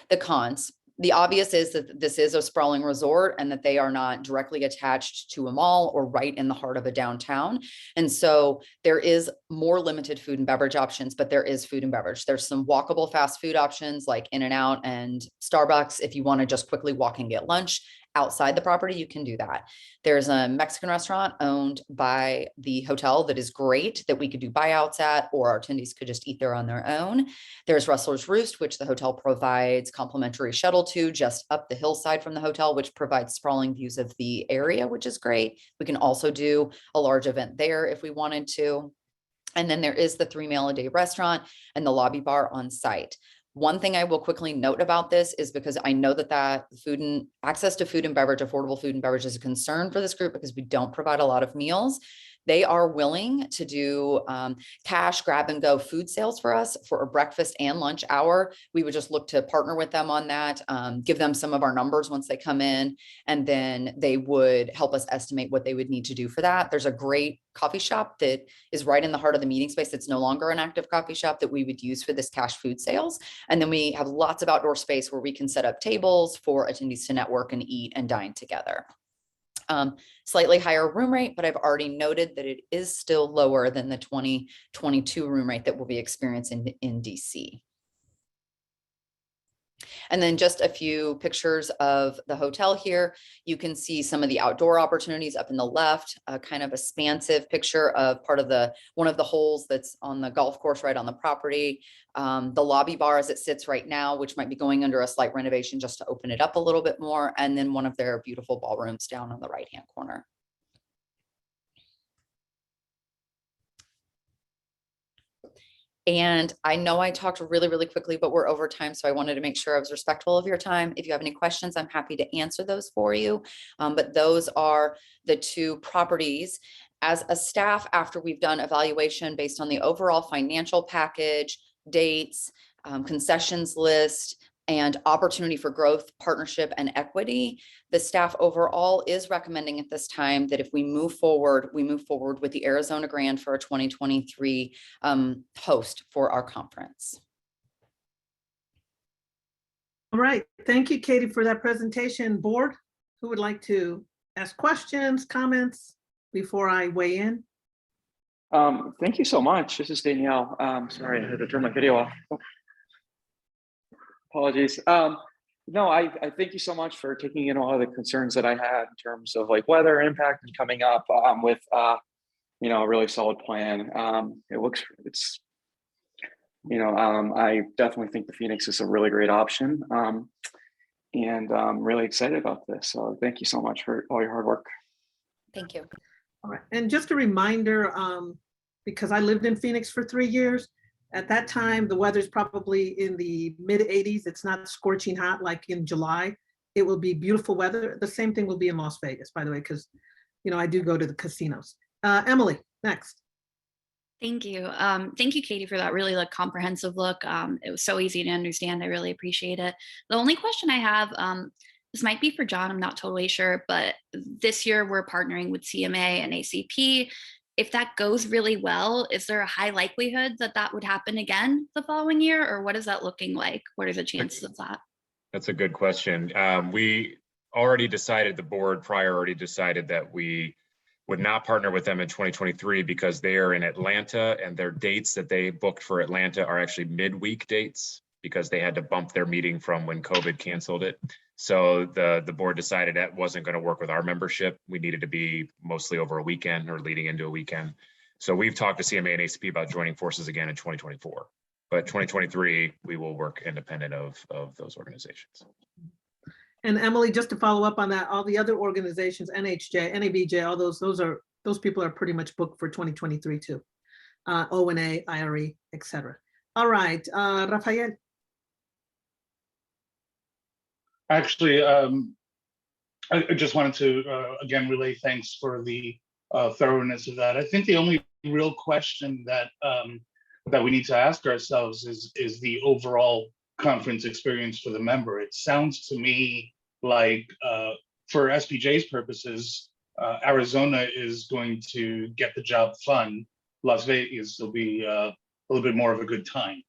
The cons. The obvious is that this is a sprawling resort and that they are not directly attached to a mall or right in the heart of a downtown. And so there is more limited food and beverage options, but there is food and beverage. There's some walkable fast food options like In-N-Out and Starbucks. If you want to just quickly walk and get lunch outside the property, you can do that. There's a Mexican restaurant owned by the hotel that is great that we could do buyouts at, or our attendees could just eat there on their own. There's Rustler's Roost, which the hotel provides complimentary shuttle to just up the hillside from the hotel, which provides sprawling views of the area, which is great. We can also do a large event there if we wanted to. And then there is the 3-meal-a-day restaurant and the lobby bar on site. One thing I will quickly note about this is because I know that food and access to food and beverage, affordable food and beverage is a concern for this group because we don't provide a lot of meals. They are willing to do cash grab and go food sales for us for a breakfast and lunch hour. We would just look to partner with them on that, give them some of our numbers once they come in, and then they would help us estimate what they would need to do for that. There's a great coffee shop that is right in the heart of the meeting space. It's no longer an active coffee shop that we would use for this cash food sales. And then we have lots of outdoor space where we can set up tables for attendees to network and eat and dine together. Slightly higher room rate, but I've already noted that it is still lower than the 2022 room rate that we'll be experiencing in DC. And then just a few pictures of the hotel here. You can see some of the outdoor opportunities up in the left, a kind of expansive picture of part of one of the holes that's on the golf course right on the property. The lobby bar as it sits right now, which might be going under a slight renovation just to open it up a little bit more. And then one of their beautiful ballrooms down on the right-hand corner. And I know I talked really, really quickly, but we're over time. So I wanted to make sure I was respectful of your time. If you have any questions, I'm happy to answer those for you. But those are the two properties. As a staff, after we've done evaluation based on the overall financial package, dates, concessions list, and opportunity for growth, partnership, and equity, the staff overall is recommending at this time that if we move forward with the Arizona Grand for a 2023 host for our conference. All right, thank you, Katie, for that presentation. Board, who would like to ask questions, comments before I weigh in? Thank you so much. This is Danielle. Sorry, I had to turn my video off. Apologies. No, I thank you so much for taking in all of the concerns that I had in terms of like weather impact and coming up with a really solid plan. I definitely think the Phoenix is a really great option. And I'm really excited about this. So thank you so much for all your hard work. Thank you. All right, and just a reminder, because I lived in Phoenix for 3 years, at that time, the weather's probably in the mid 80s. It's not scorching hot like in July. It will be beautiful weather. The same thing will be in Las Vegas, by the way, because, I do go to the casinos. Emily, next. Thank you. Thank you, Katie, for that really comprehensive look. It was so easy to understand. I really appreciate it. The only question I have, this might be for John, I'm not totally sure, but this year we're partnering with CMA and ACP. If that goes really well, is there a high likelihood that that would happen again the following year, or what is that looking like? What are the chances of that? That's a good question. We already decided, the board prior already decided that we would not partner with them in 2023 because they are in Atlanta and their dates that they booked for Atlanta are actually midweek dates because they had to bump their meeting from when COVID canceled it. So the board decided that wasn't going to work with our membership. We needed to be mostly over a weekend or leading into a weekend. So we've talked to CMA and ACP about joining forces again in 2024. But 2023, we will work independent of those organizations. And Emily, just to follow up on that, all the other organizations, NHJ, NABJ, all those people are pretty much booked for 2023 too. ONA, IRE, et cetera. All right, Rafael. Actually, I just wanted to, again, relay thanks for the thoroughness of that. I think the only real question that that we need to ask ourselves is the overall conference experience for the member. It sounds to me like for SPJ's purposes, Arizona is going to get the job fun. Las Vegas will be a little bit more of a good time.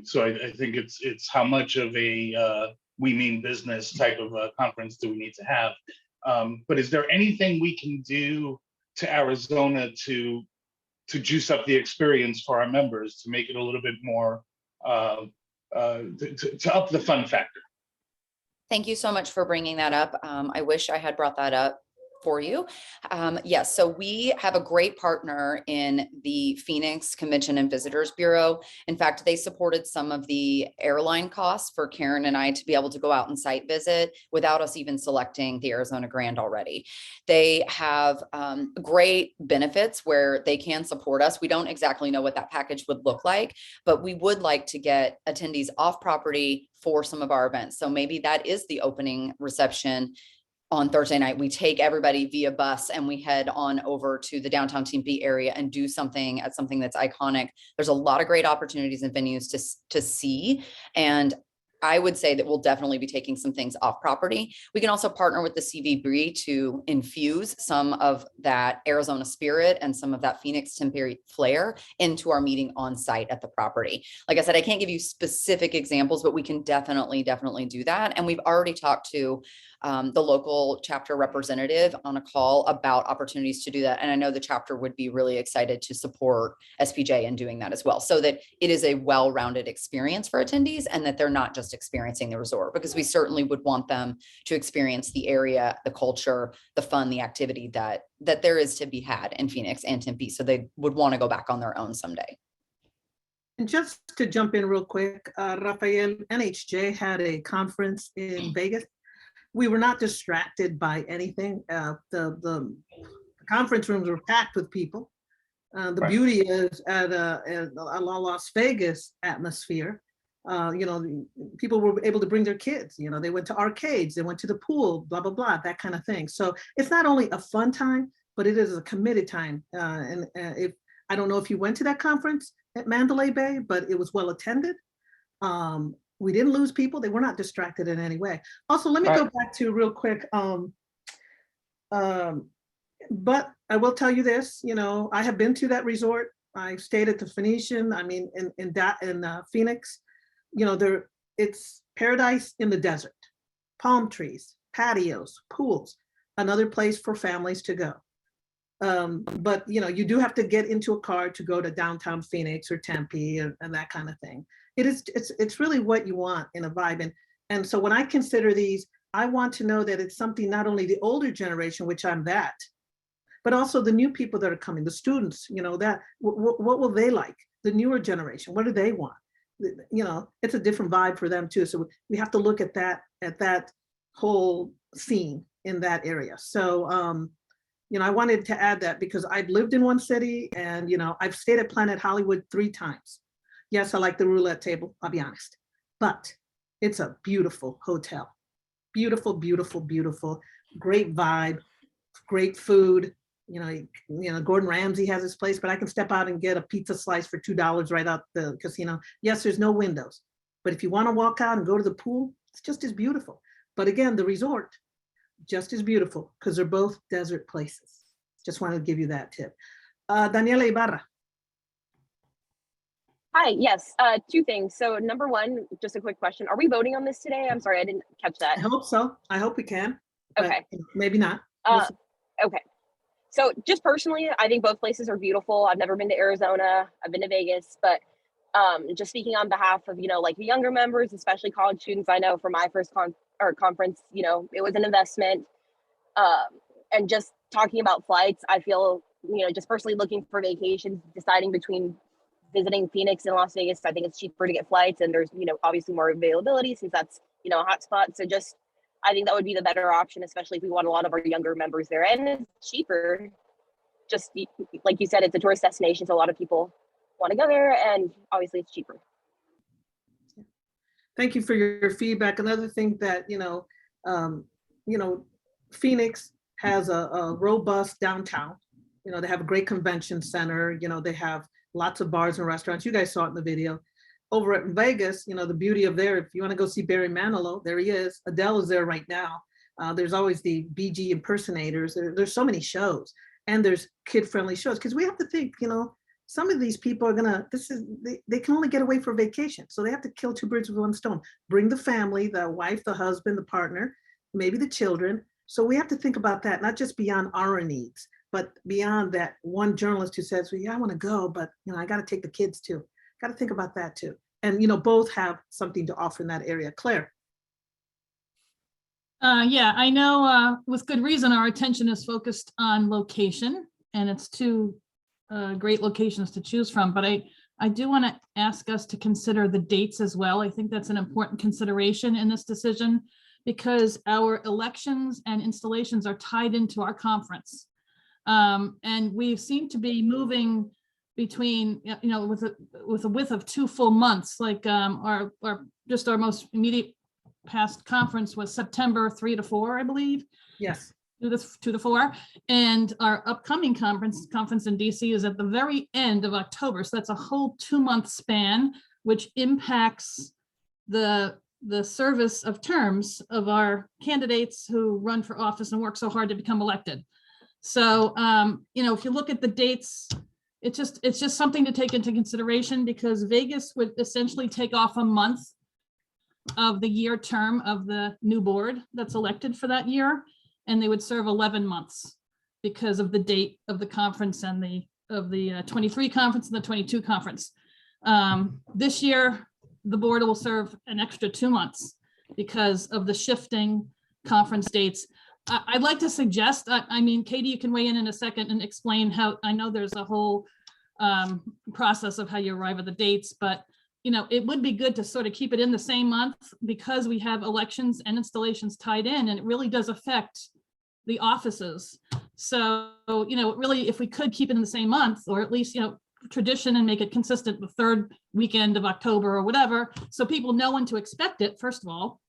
So I think it's how much of a we mean business type of a conference do we need to have. But is there anything we can do to Arizona to juice up the experience for our members, to make it a little bit more, to up the fun factor? Thank you so much for bringing that up. I wish I had brought that up for you. Yes, so we have a great partner in the Phoenix Convention and Visitors Bureau. In fact, they supported some of the airline costs for Karen and I to be able to go out and site visit without us even selecting the Arizona Grand already. They have great benefits where they can support us. We don't exactly know what that package would look like, but we would like to get attendees off property for some of our events. So maybe that is the opening reception on Thursday night. We take everybody via bus and we head on over to the downtown Tempe area and do something at something that's iconic. There's a lot of great opportunities and venues to see. And I would say that we'll definitely be taking some things off property. We can also partner with the CVB to infuse some of that Arizona spirit and some of that Phoenix Tempe flair into our meeting on site at the property. Like I said, I can't give you specific examples, but we can definitely do that. And we've already talked to the local chapter representative on a call about opportunities to do that. And I know the chapter would be really excited to support SPJ in doing that as well, so that it is a well-rounded experience for attendees and that they're not just experiencing the resort, because we certainly would want them to experience the area, the culture, the fun, the activity that there is to be had in Phoenix and Tempe. So they would want to go back on their own someday. And just to jump in real quick, Rafael, NHJ had a conference in Vegas. We were not distracted by anything. The conference rooms were packed with people. The beauty is at a Las Vegas atmosphere, people were able to bring their kids. They went to arcades, they went to the pool, blah, blah, blah, that kind of thing. So it's not only a fun time, but it is a committed time. If I don't know if you went to that conference at Mandalay Bay, but it was well attended. We didn't lose people. They were not distracted in any way. Also, let me go back to real quick. But I will tell you this, I have been to that resort. I stayed at the Phoenician. I mean, in Phoenix, it's paradise in the desert, palm trees, patios, pools, another place for families to go. But you do have to get into a car to go to downtown Phoenix or Tempe and that kind of thing. It's really what you want in a vibe. And so when I consider these, I want to know that it's something not only the older generation, which I'm that, but also the new people that are coming, the students, that what will they like? The newer generation, what do they want? It's a different vibe for them too. So we have to look at that whole scene in that area. So, I wanted to add that because I've lived in one city and, I've stayed at Planet Hollywood 3 times. Yes, I like the roulette table, I'll be honest, but it's a beautiful hotel. Beautiful, beautiful, beautiful, great vibe, great food. Gordon Ramsay has his place, but I can step out and get a pizza slice for $2 right out the casino. Yes, there's no windows, but if you want to walk out and go to the pool, it's just as beautiful. But again, the resort, just as beautiful because they're both desert places. Just wanted to give you that tip. Daniela Ibarra. Hi, yes, 2 things. So number 1, just a quick question. Are we voting on this today? I'm sorry, I didn't catch that. I hope so. I hope we can. Okay. Maybe not. Okay. So just personally, I think both places are beautiful. I've never been to Arizona. I've been to Vegas, but just speaking on behalf of, like the younger members, especially college students, I know for my first conference, it was an investment. And just talking about flights, I feel, just personally looking for vacations, deciding between visiting Phoenix and Las Vegas, I think it's cheaper to get flights and there's, obviously more availability since that's, a hot spot. So just, I think that would be the better option, especially if we want a lot of our younger members there, and it's cheaper. Just like you said, it's a tourist destination, so a lot of people want to go there, and obviously it's cheaper. Thank you for your feedback. Another thing that Phoenix has a robust downtown. They have a great convention center. They have lots of bars and restaurants. You guys saw it in the video. Over at Vegas, the beauty of there, if you want to go see Barry Manilow, there he is. Adele is there right now. There's always the BG impersonators. There's so many shows, and there's kid-friendly shows because we have to think, some of these people are they can only get away for vacation. So they have to kill 2 birds with 1 stone. Bring the family, the wife, the husband, the partner, maybe the children. So we have to think about that, not just beyond our needs, but beyond that one journalist who says, well, yeah, I want to go, but I got to take the kids too. Got to think about that too. And, both have something to offer in that area. Claire. Yeah, I know with good reason, our attention is focused on location, and it's 2 great locations to choose from. But I do want to ask us to consider the dates as well. I think that's an important consideration in this decision because our elections and installations are tied into our conference. And we seem to be moving between, with a width of 2 full months, like our most immediate past conference was September 3 to 4, I believe. Yes. 2 to 4, and our upcoming conference in DC is at the very end of October. So that's a whole 2-month span, which impacts the service of terms of our candidates who run for office and work so hard to become elected. So, if you look at the dates, it's just something to take into consideration because Vegas would essentially take off a month of the year term of the new board that's elected for that year. And they would serve 11 months because of the date of the conference and the 23 conference and the 22 conference. This year, the board will serve an extra 2 months because of the shifting conference dates. I'd like to suggest, I mean, Katie, you can weigh in a second and explain how, I know there's a whole process of how you arrive at the dates, but you know, it would be good to sort of keep it in the same month because we have elections and installations tied in, and it really does affect the offices. So, you know, really, if we could keep it in the same month, or at least, you know, tradition and make it consistent the third weekend of October or whatever, so people know when to expect it, first of all.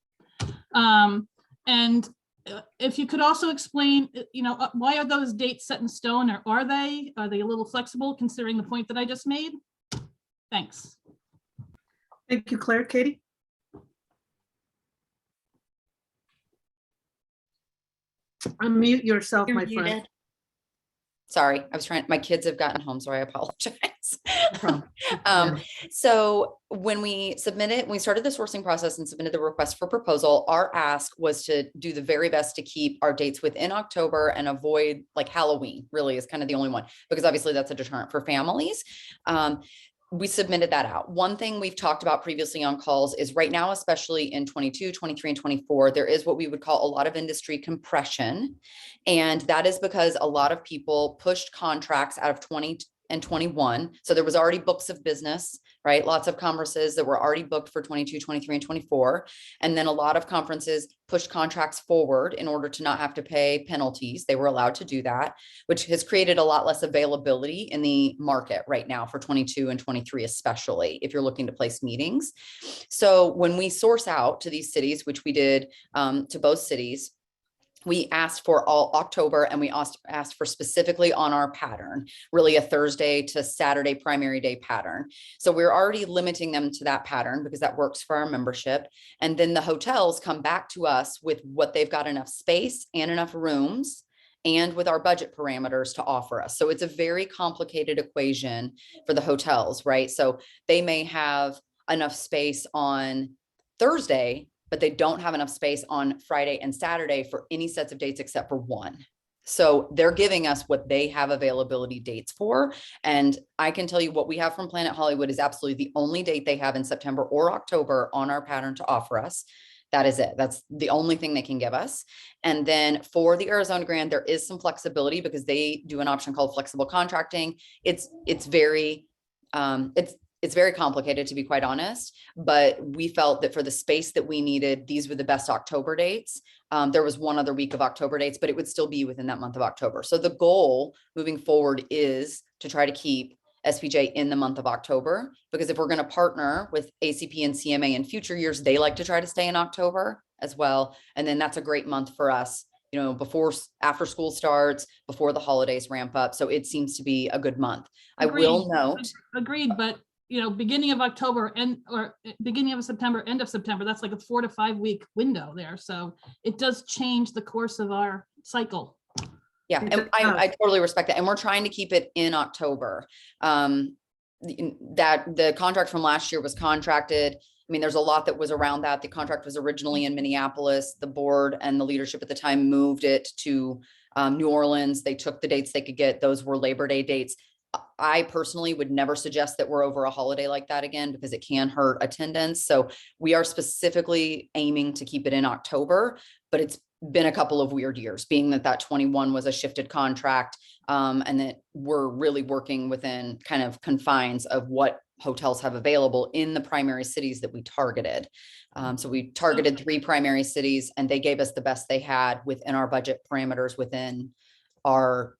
And if you could also explain, you know, why are those dates set in stone, or are they a little flexible considering the point that I just made? Thanks. Thank you, Claire. Katie? Unmute yourself, my friend. Sorry, I was trying, my kids have gotten home, so I apologize. problem. So when we submitted, we started the sourcing process and submitted the request for proposal, our ask was to do the very best to keep our dates within October and avoid, like, Halloween really is kind of the only one, because obviously that's a deterrent for families. We submitted that out. One thing we've talked about previously on calls is right now, especially in 22, 23, and 24, there is what we would call a lot of industry compression. And that is because a lot of people pushed contracts out of 20 and 21. So there was already books of business, right? Lots of conferences that were already booked for 22, 23, and 24. And then a lot of conferences pushed contracts forward in order to not have to pay penalties. They were allowed to do that, which has created a lot less availability in the market right now for 22 and 23, especially if you're looking to place meetings. So when we source out to these cities, which we did to both cities, we asked for all October, and we asked for specifically on our pattern, really a Thursday to Saturday primary day pattern. So we're already limiting them to that pattern because that works for our membership. And then the hotels come back to us with what they've got enough space and enough rooms and with our budget parameters to offer us. So it's a very complicated equation for the hotels, right? So they may have enough space on Thursday, but they don't have enough space on Friday and Saturday for any sets of dates except for one. So they're giving us what they have availability dates for. And I can tell you what we have from Planet Hollywood is absolutely the only date they have in September or October on our pattern to offer us. That is it. That's the only thing they can give us. And then for the Arizona Grand, there is some flexibility because they do an option called flexible contracting. It's very complicated, to be quite honest, but we felt that for the space that we needed, these were the best October dates. There was one other week of October dates, but it would still be within that month of October. So the goal moving forward is to try to keep SPJ in the month of October, because if we're going to partner with ACP and CMA in future years, they like to try to stay in October as well. And then that's a great month for us, you know, after school starts, before the holidays ramp up. So it seems to be a good month. Agreed. I will note. Agreed, but you know, beginning of October or beginning of September, end of September, that's like a 4 to 5 week window there. So it does change the course of our cycle. Yeah, and I totally respect that. And we're trying to keep it in October. That the contract from last year was contracted. I mean, there's a lot that was around that. The contract was originally in Minneapolis. The board and the leadership at the time moved it to New Orleans. They took the dates they could get. Those were Labor Day dates. I personally would never suggest that we're over a holiday like that again, because it can hurt attendance. So we are specifically aiming to keep it in October, but it's been a couple of weird years, being that 21 was a shifted contract, and that we're really working within kind of confines of what hotels have available in the primary cities that we targeted. So we targeted 3 primary cities, and they gave us the best they had within our budget parameters, within our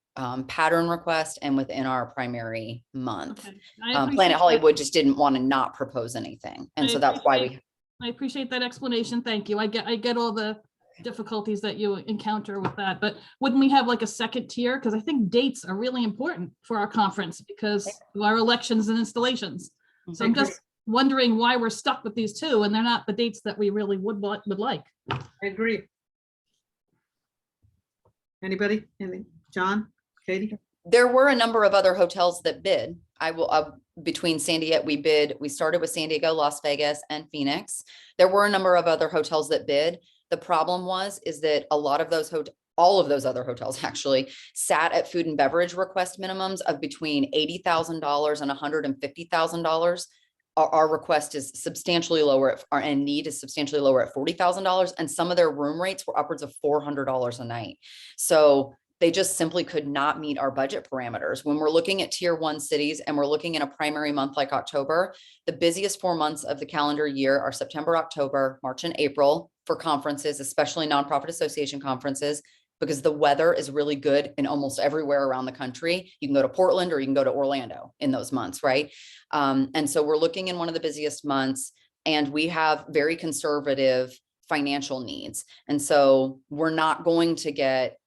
pattern request and within our primary month. Okay. Planet Hollywood just didn't want to not propose anything. And so that's why I appreciate that explanation. Thank you. I get all the difficulties that you encounter with that, but wouldn't we have like a second tier? Because I think dates are really important for our conference because of our elections and installations. So I'm just wondering why we're stuck with these 2 and they're not the dates that we really would like. I agree. Anybody? Anything? John? Katie? there were a number of other hotels that bid. I will, between San Diego, we started with San Diego, Las Vegas, and Phoenix. There were a number of other hotels that bid. The problem is that a lot of those all of those other hotels actually sat at food and beverage request minimums of between $80,000 and $150,000. Our request is substantially lower, our end need is substantially lower at $40,000, and some of their room rates were upwards of $400 a night. So they just simply could not meet our budget parameters. When we're looking at tier 1 cities and we're looking in a primary month like October, the busiest 4 months of the calendar year are September, October, March, and April for conferences, especially nonprofit association conferences, because the weather is really good in almost everywhere around the country. You can go to Portland or you can go to Orlando in those months, right? And so we're looking in one of the busiest months, and we have very conservative financial needs. And so we're not going to get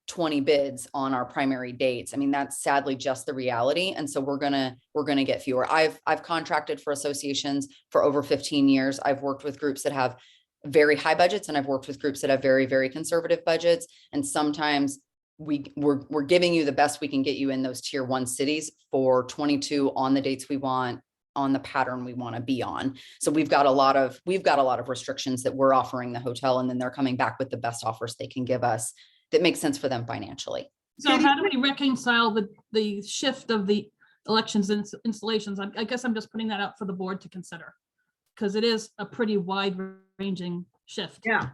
20 bids on our primary dates. I mean, that's sadly just the reality. And so we're gonna get fewer. I've contracted for associations for over 15 years. I've worked with groups that have very high budgets, and I've worked with groups that have very, very conservative budgets. And sometimes we're giving you the best we can get you in those tier 1 cities for 22 on the dates we want, on the pattern we want to be on. So we've got a lot of restrictions that we're offering the hotel, and then they're coming back with the best offers they can give us that makes sense for them financially. So how do we reconcile the shift of the elections and installations? I guess I'm just putting that out for the board to consider, because it is a pretty wide ranging shift. Yeah.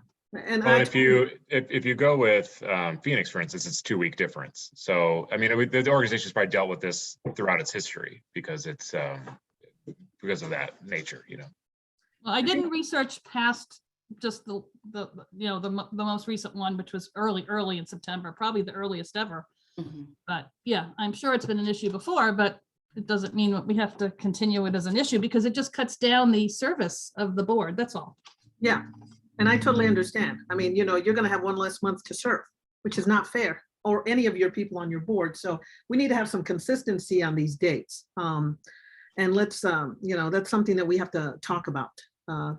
And well, if you go with Phoenix, for instance, it's a 2-week difference. So, I mean, the organization's probably dealt with this throughout its history because it's because of that nature, you know. Well, I didn't research past just the most recent one, which was early in September, probably the earliest ever. Mm-hmm. But yeah, I'm sure it's been an issue before, but it doesn't mean that we have to continue it as an issue, because it just cuts down the service of the board. That's all. Yeah, and I totally understand. I mean, you're going to have one less month to serve, which is not fair, or any of your people on your board. So we need to have some consistency on these dates. And let's, that's something that we have to talk about.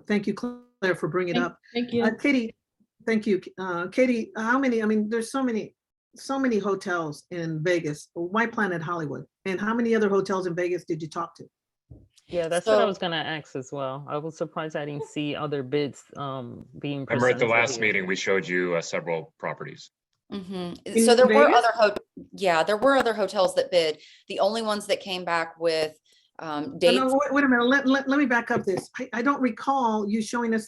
Thank you, Claire, for bringing it up. Thank you. Katie, thank you. Katie, how many, I mean, there's so many hotels in Vegas. Why Planet Hollywood? And how many other hotels in Vegas did you talk to? Yeah, that's what I was gonna ask as well. I was surprised I didn't see other bids being presented. Remember at the last here. meeting, we showed you several properties. Mm-hmm. So there were there were other hotels that bid. The only ones that came back with dates. No, wait a minute. Let me back up this. I don't recall you showing us.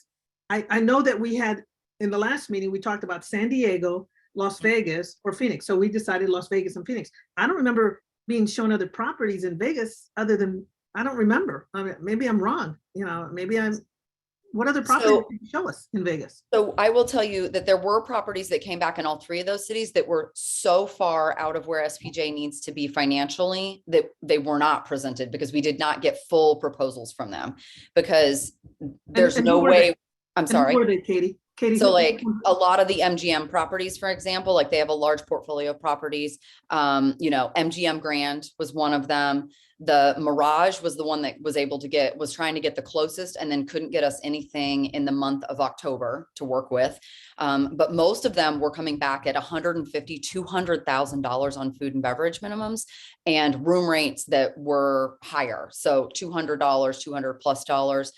I know that we had in the last meeting we talked about San Diego, Las Vegas, or Phoenix. So we decided Las Vegas and Phoenix. I don't remember being shown other properties in Vegas other than, I don't remember. I mean, maybe I'm wrong. What other properties did you show us in Vegas? So I will tell you that there were properties that came back in all 3 of those cities that were so far out of where SPJ needs to be financially that they were not presented, because we did not get full proposals from them, because there's no way. I'm sorry. Who were they, Katie? So like a lot of the MGM properties, for example, like they have a large portfolio of properties. MGM Grand was one of them. The Mirage was the one that was trying to get the closest, and then couldn't get us anything in the month of October to work with. But most of them were coming back at $150,000, $200,000 on food and beverage minimums, and room rates that were higher. So $200, $200+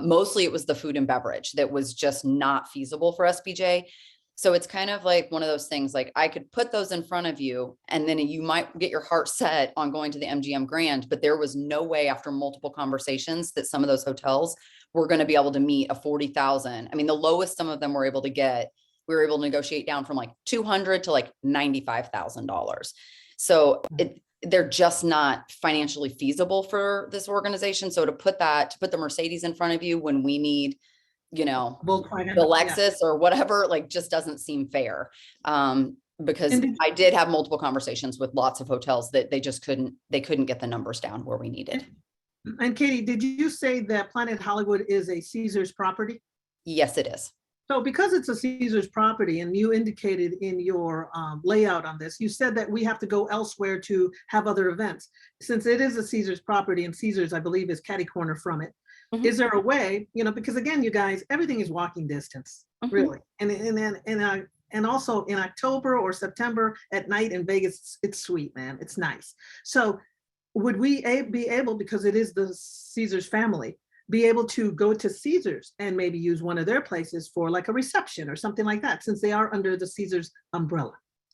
mostly it was the food and beverage that was just not feasible for SPJ. So it's kind of like one of those things, like I could put those in front of you and then you might get your heart set on going to the MGM Grand, but there was no way after multiple conversations that some of those hotels were going to be able to meet a 40,000. I mean, the lowest some of them were able to get, we were able to negotiate down from like $200 to like $95,000. So they're just not financially feasible for this organization. So to put the Mercedes in front of you when we need, the Lexus or whatever, like just doesn't seem fair. Because I did have multiple conversations with lots of hotels that they couldn't get the numbers down where we needed. And Katie, did you say that Planet Hollywood is a Caesars property? Yes, it is. So because it's a Caesars property, and you indicated in your layout on this, you said that we have to go elsewhere to have other events. Since it is a Caesars property, and Caesars, I believe, is catty corner from it, is there a way, because again, you guys, everything is walking distance, really. And also in October or September at night in Vegas, it's sweet, man. It's nice. So would we be able, because it is the Caesar's family, be able to go to Caesar's and maybe use one of their places for like a reception or something like that, since they are under the Caesar's umbrella?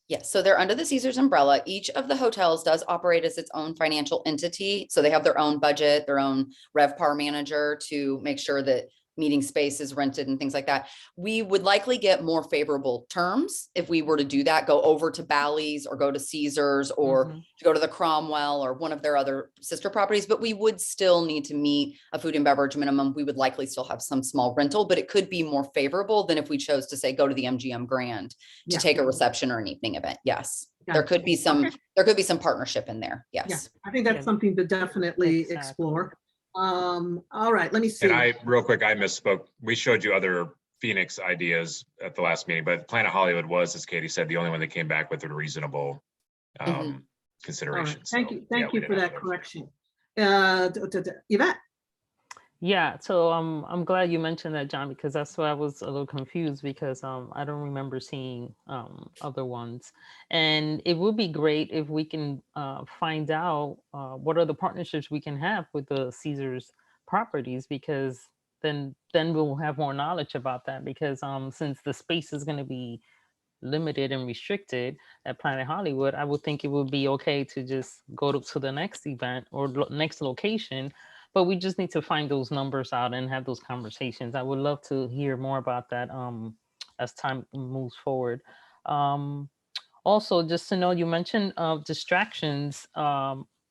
Yes, so they're under the Caesars umbrella. Each of the hotels does operate as its own financial entity. So they have their own budget, their own RevPAR manager to make sure that meeting space is rented and things like that. We would likely get more favorable terms if we were to do that, go over to Bally's or go to Caesars or to go to the Cromwell or one of their other sister properties, but we would still need to meet a food and beverage minimum. We would likely still have some small rental, but it could be more favorable than if we chose to say, go to the MGM Grand to take a reception or an evening event. Yes. There could be some, there could be some partnership in there. Yes. I think that's something to definitely explore. All right, let me see. And real quick, I misspoke. We showed you other Phoenix ideas at the last meeting, but Planet Hollywood was, as Katie said, the only one that came back with a reasonable consideration. Thank you. Thank you for that correction. Yvette? Yeah, so I'm glad you mentioned that, John, because that's why I was a little confused, because I don't remember seeing other ones. And it would be great if we can find out what are the partnerships we can have with the Caesars properties, because then we'll have more knowledge about that, because since the space is going to be limited and restricted at Planet Hollywood, I would think it would be okay to just go to the next event or next location. But we just need to find those numbers out and have those conversations. I would love to hear more about that as time moves forward. Also, just to know, you mentioned distractions.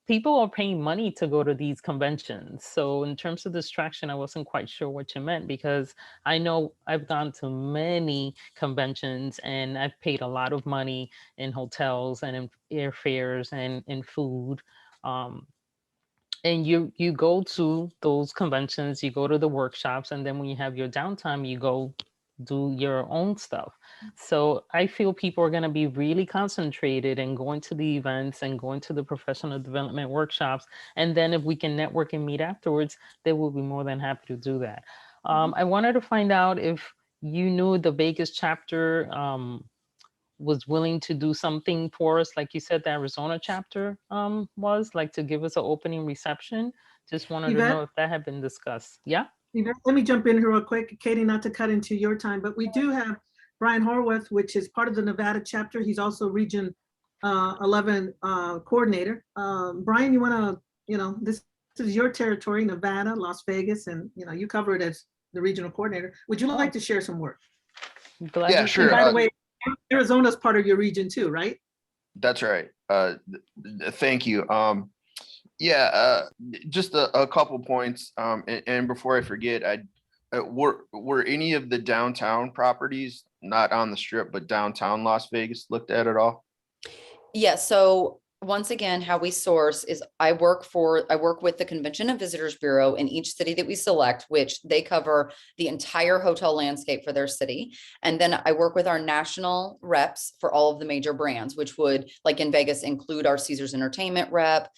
People are paying money to go to these conventions. So in terms of distraction, I wasn't quite sure what you meant, because I know I've gone to many conventions and I've paid a lot of money in hotels and in airfares and in food. And you go to those conventions, you go to the workshops, and then when you have your downtime, you go do your own stuff. So I feel people are going to be really concentrated and going to the events and going to the professional development workshops. And then if we can network and meet afterwards, they will be more than happy to do that. I wanted to find out if you knew the Vegas chapter was willing to do something for us, like you said, the Arizona chapter was, like, to give us an opening reception. Just wanted to know if that had been discussed. Yeah. Let me jump in here real quick, Katie, not to cut into your time, but we do have Brian Horwath, which is part of the Nevada chapter. He's also Region 11 coordinator. Brian, you want to, this is your territory, Nevada, Las Vegas, and you cover it as the regional coordinator. Would you like to share some work? Yeah, sure. And by the way, Arizona's part of your region too, right? That's right. Thank you. Just a couple points. And before I forget, were any of the downtown properties, not on the Strip, but downtown Las Vegas, looked at all? Yeah. So once again, how we source is I work with the Convention and Visitors Bureau in each city that we select, which they cover the entire hotel landscape for their city. And then I work with our national reps for all of the major brands, which would, like in Vegas, include our Caesars Entertainment rep,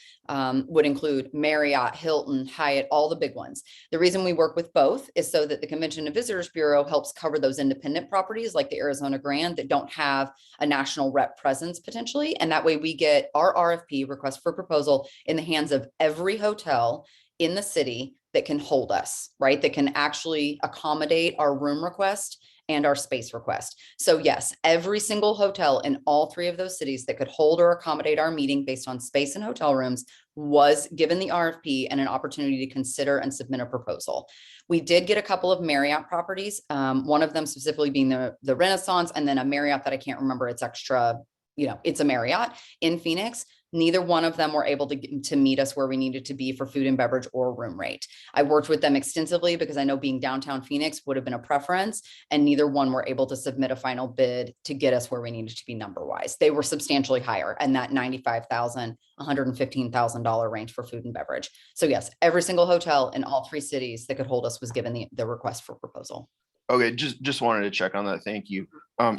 would include Marriott, Hilton, Hyatt, all the big ones. The reason we work with both is so that the Convention and Visitors Bureau helps cover those independent properties like the Arizona Grand that don't have a national rep presence potentially. And that way we get our RFP, request for proposal, in the hands of every hotel in the city that can hold us, right? That can actually accommodate our room request and our space request. So yes, every single hotel in all three of those cities that could hold or accommodate our meeting based on space and hotel rooms was given the RFP and an opportunity to consider and submit a proposal. We did get a couple of Marriott properties, one of them specifically being the Renaissance, and then a Marriott that I can't remember, it's extra, it's a Marriott in Phoenix. Neither one of them were able to meet us where we needed to be for food and beverage or room rate. I worked with them extensively because I know being downtown Phoenix would have been a preference, and neither one were able to submit a final bid to get us where we needed to be number wise. They were substantially higher and that $95,000, $115,000 range for food and beverage. So yes, every single hotel in all three cities that could hold us was given the request for proposal. Okay, just wanted to check on that. Thank you.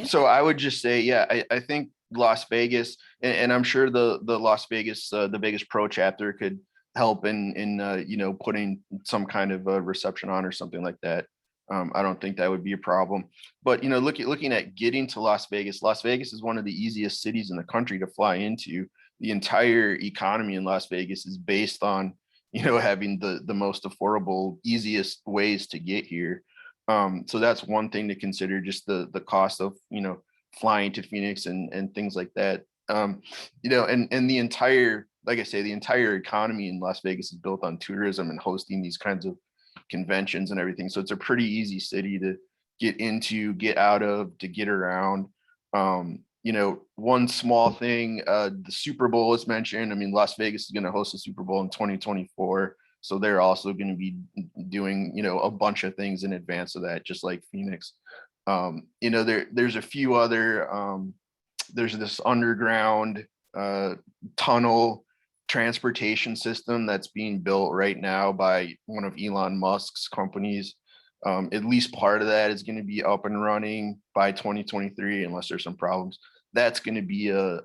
So I would just say, I think Las Vegas, and I'm sure the Las Vegas, the Vegas Pro chapter could help in putting some kind of a reception on or something like that. I don't think that would be a problem. But looking at getting to Las Vegas is one of the easiest cities in the country to fly into. the entire economy in Las Vegas is based on, you know, having the most affordable, easiest ways to get here. So that's one thing to consider, just the cost of, you know, flying to Phoenix and things like that. You know, and the entire, like I say, the entire economy in Las Vegas is built on tourism and hosting these kinds of conventions and everything. So it's a pretty easy city to get into, get out of, to get around. You know, one small thing, the Super Bowl is mentioned. I mean, Las Vegas is going to host the Super Bowl in 2024. So they're also going to be doing, you know, a bunch of things in advance of that, just like Phoenix. You know, there's a few other, there's this underground tunnel transportation system that's being built right now by one of Elon Musk's companies. At least part of that is going to be up and running by 2023, unless there's some problems. That's going to be a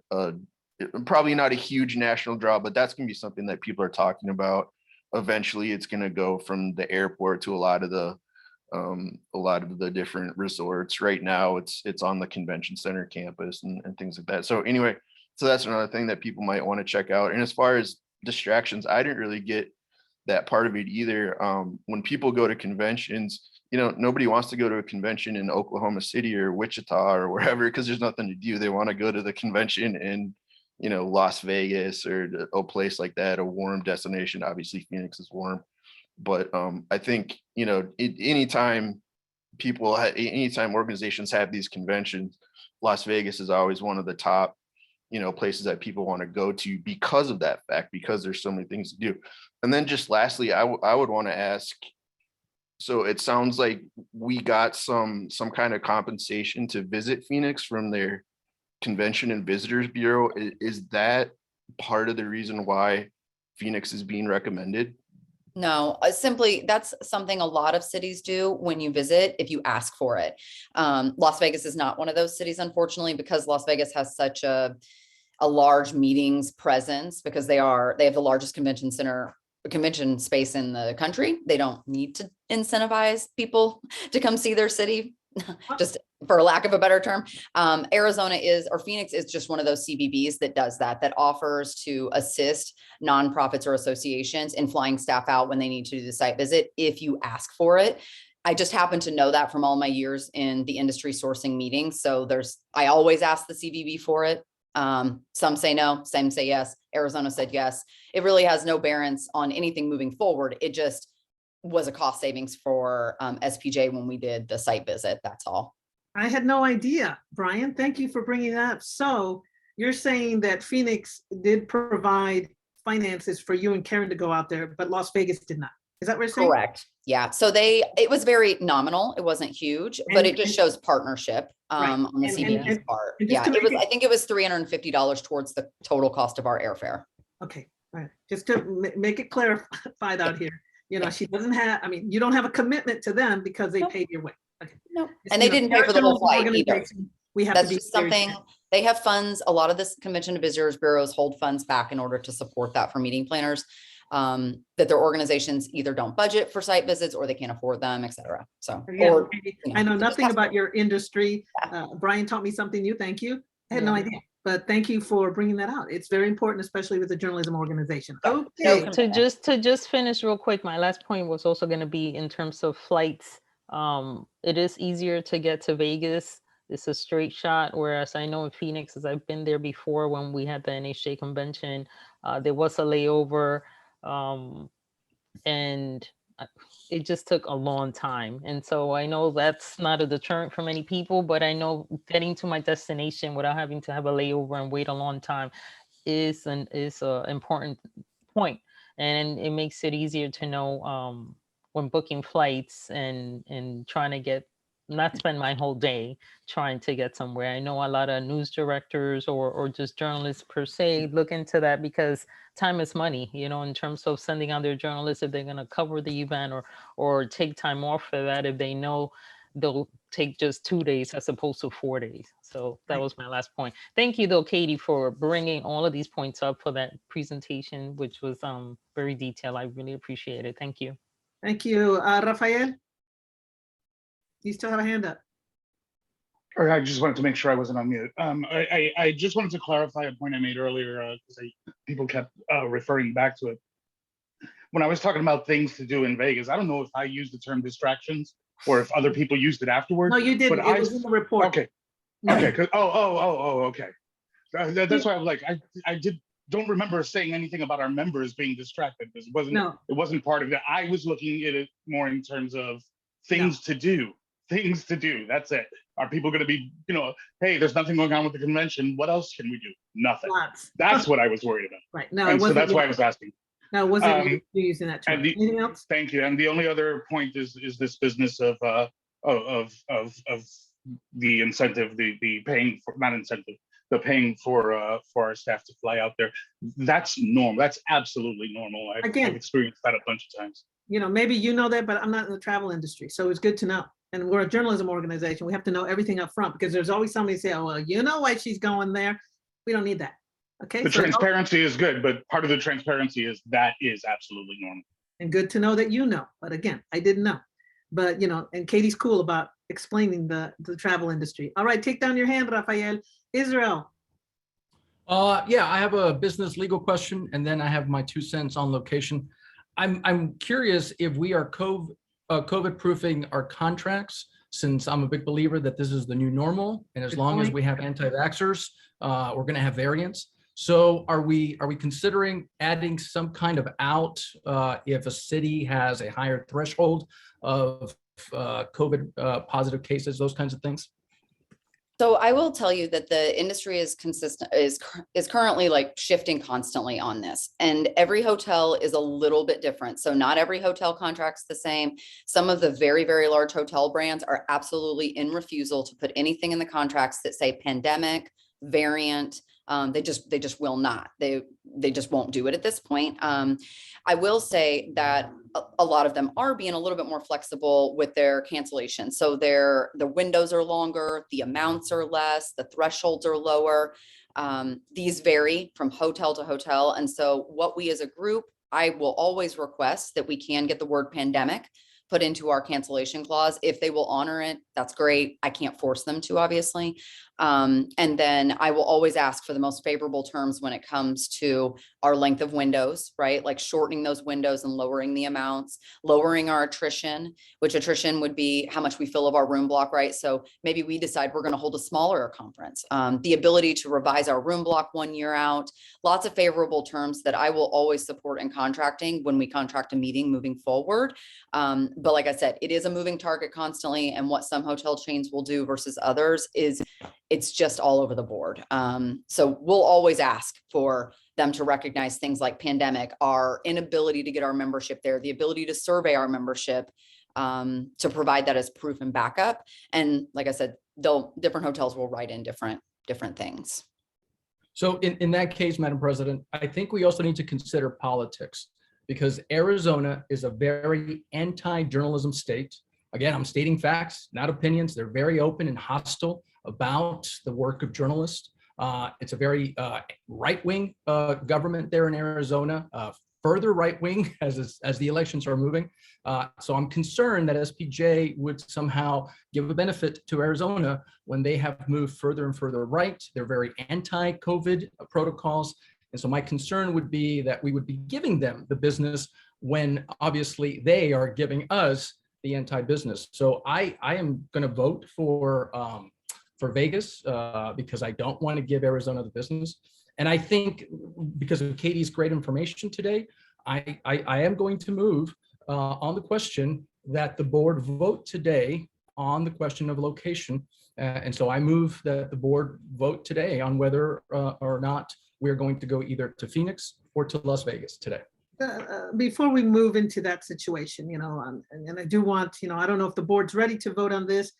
probably not a huge national draw, but that's going to be something that people are talking about. Eventually, it's going to go from the airport to a lot of the different resorts. Right now, it's on the convention center campus and things like that. So anyway, so that's another thing that people might want to check out. And as far as distractions, I didn't really get that part of it either. When people go to conventions, you know, nobody wants to go to a convention in Oklahoma City or Wichita or wherever, because there's nothing to do. They want to go to the convention in, you know, Las Vegas or a place like that, a warm destination. Obviously, Phoenix is warm, but I think, you know, anytime organizations have these conventions, Las Vegas is always one of the top, you know, places that people want to go to because of that fact, because there's so many things to do. And then just lastly, I would want to ask, so it sounds like we got some kind of compensation to visit Phoenix from their Convention and Visitors Bureau. Is that part of the reason why Phoenix is being recommended? No, simply that's something a lot of cities do when you visit, if you ask for it. Las Vegas is not one of those cities, unfortunately, because Las Vegas has such a large meetings presence, because they have the largest convention space in the country. They don't need to incentivize people to come see their city, just for lack of a better term. Phoenix is just one of those CBBs that does that offers to assist nonprofits or associations in flying staff out when they need to do the site visit, if you ask for it. I just happen to know that from all my years in the industry sourcing meetings. So I always ask the CBB for it. Some say no, some say yes. Arizona said yes. It really has no bearance on anything moving forward. It just was a cost savings for SPJ when we did the site visit. That's all. I had no idea, Brian. Thank you for bringing that up. So you're saying that Phoenix did provide finances for you and Karen to go out there, but Las Vegas did not. Is that what you're saying? Correct. Yeah. So it was very nominal. It wasn't huge, but it just shows partnership on the CBD's part. Yeah. I think it was $350 towards the total cost of our airfare. Okay. All right. Just to make it clarified out here, you know, she doesn't have, I mean, you don't have a commitment to them because they paid your way. Okay. No. And they didn't pay for the whole flight either. That's just something, they have funds. A lot of this Convention and Visitors Bureaus hold funds back in order to support that for meeting planners, that their organizations either don't budget for site visits or they can't afford them, et cetera. So, yeah, I know nothing about your industry. Brian taught me something new. Thank you. I had no idea, but thank you for bringing that out. It's very important, especially with the journalism organization. Okay. To just finish real quick, my last point was also going to be in terms of flights. It is easier to get to Vegas. It's a straight shot, whereas I know in Phoenix, as I've been there before when we had the NHJ convention, there was a layover, and it just took a long time. And so I know that's not a deterrent for many people, but I know getting to my destination without having to have a layover and wait a long time is an important point. And it makes it easier to know when booking flights and trying to not spend my whole day trying to get somewhere. I know a lot of news directors or just journalists per se look into that, because time is money, you know, in terms of sending out their journalists, if they're going to cover the event or take time off for that, if they know they'll take just 2 days as opposed to 4 days. So that was my last point. Thank you though, Katie, for bringing all of these points up for that presentation, which was very detailed. I really appreciate it. Thank you. Thank you. Rafael? You still have a hand up. Or I just wanted to make sure I wasn't on mute. I just wanted to clarify a point I made earlier because people kept referring back to it. When I was talking about things to do in Vegas, I don't know if I used the term distractions or if other people used it afterward. No, you didn't. But It was in the report. Okay. No. Okay. Okay. That's why I'm like, I don't remember saying anything about our members being distracted. This wasn't. No. It wasn't part of that. I was looking at it more in terms of things to do. Things to do. That's it. Are people going to be, hey, there's nothing going on with the convention. What else can we do? Nothing. Lots. That's what I was worried about. Right. No, it And so wasn't. that's why I was asking. No, it wasn't you using that term. And Anything else? Thank you. And the only other point is this business of the incentive, the paying for, not incentive, the paying for our staff to fly out there. That's normal. That's absolutely normal. I've experienced that a bunch of times. Maybe you know that, but I'm not in the travel industry, so it's good to know. And we're a journalism organization. We have to know everything up front because there's always somebody say, "Oh, well, you know why she's going there." We don't need that. Okay. The transparency is good, but part of the transparency is that is absolutely normal. And good to know that you know. But again, I didn't know. But and Katie's cool about explaining the travel industry. All right, take down your hand, Rafael. Israel. Yeah, I have a business legal question, and then I have my 2 cents on location. I'm curious if we are COVID proofing our contracts, since I'm a big believer that this is the new normal, and as long as we have anti-vaxxers, we're going to have variants. So are we considering adding some kind of out if a city has a higher threshold of COVID positive cases, those kinds of things? So I will tell you that the industry is currently like shifting constantly on this, and every hotel is a little bit different. So not every hotel contract's the same. Some of the very, very large hotel brands are absolutely in refusal to put anything in the contracts that say pandemic, variant. They just will not. They just won't do it at this point. I will say that a lot of them are being a little bit more flexible with their cancellation. So the windows are longer, the amounts are less, the thresholds are lower. These vary from hotel to hotel. And so what we as a group, I will always request that we can get the word pandemic put into our cancellation clause. If they will honor it, that's great. I can't force them to, obviously. And then I will always ask for the most favorable terms when it comes to our length of windows, right? Like shortening those windows and lowering the amounts, lowering our attrition, which attrition would be how much we fill of our room block, right? So maybe we decide we're going to hold a smaller conference. The ability to revise our room block 1 year out, lots of favorable terms that I will always support in contracting when we contract a meeting moving forward. But like I said, it is a moving target constantly, and what some hotel chains will do versus others is it's just all over the board. So we'll always ask for them to recognize things like pandemic, our inability to get our membership there, the ability to survey our membership, to provide that as proof and backup. And like I said, different hotels will write in different things. So in that case, Madam President, I think we also need to consider politics, because Arizona is a very anti-journalism state. Again, I'm stating facts, not opinions. They're very open and hostile about the work of journalists. It's a very right-wing government there in Arizona, further right-wing as the elections are moving. So I'm concerned that SPJ would somehow give a benefit to Arizona when they have moved further and further right. They're very anti-COVID protocols. And so my concern would be that we would be giving them the business when obviously they are giving us the anti-business. So I am going to vote for Vegas because I don't want to give Arizona the business. And I think because of Katie's great information today, I am going to move on the question that the board vote today on the question of location. And so I move that the board vote today on whether or not we're going to go either to Phoenix or to Las Vegas today. Before we move into that situation, and I do want, I don't know if the board's ready to vote on this.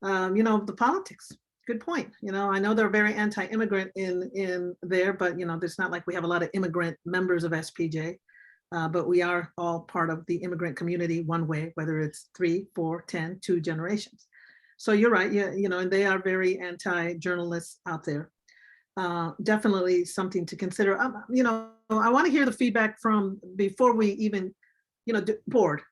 The politics, good point. I know they're very anti-immigrant in there, but it's not like we have a lot of immigrant members of SPJ, but we are all part of the immigrant community one way, whether it's 3, 4, 10, 2 generations. So you're right, and they are very anti-journalists out there. Definitely something to consider. I want to hear the feedback from, before we even, board,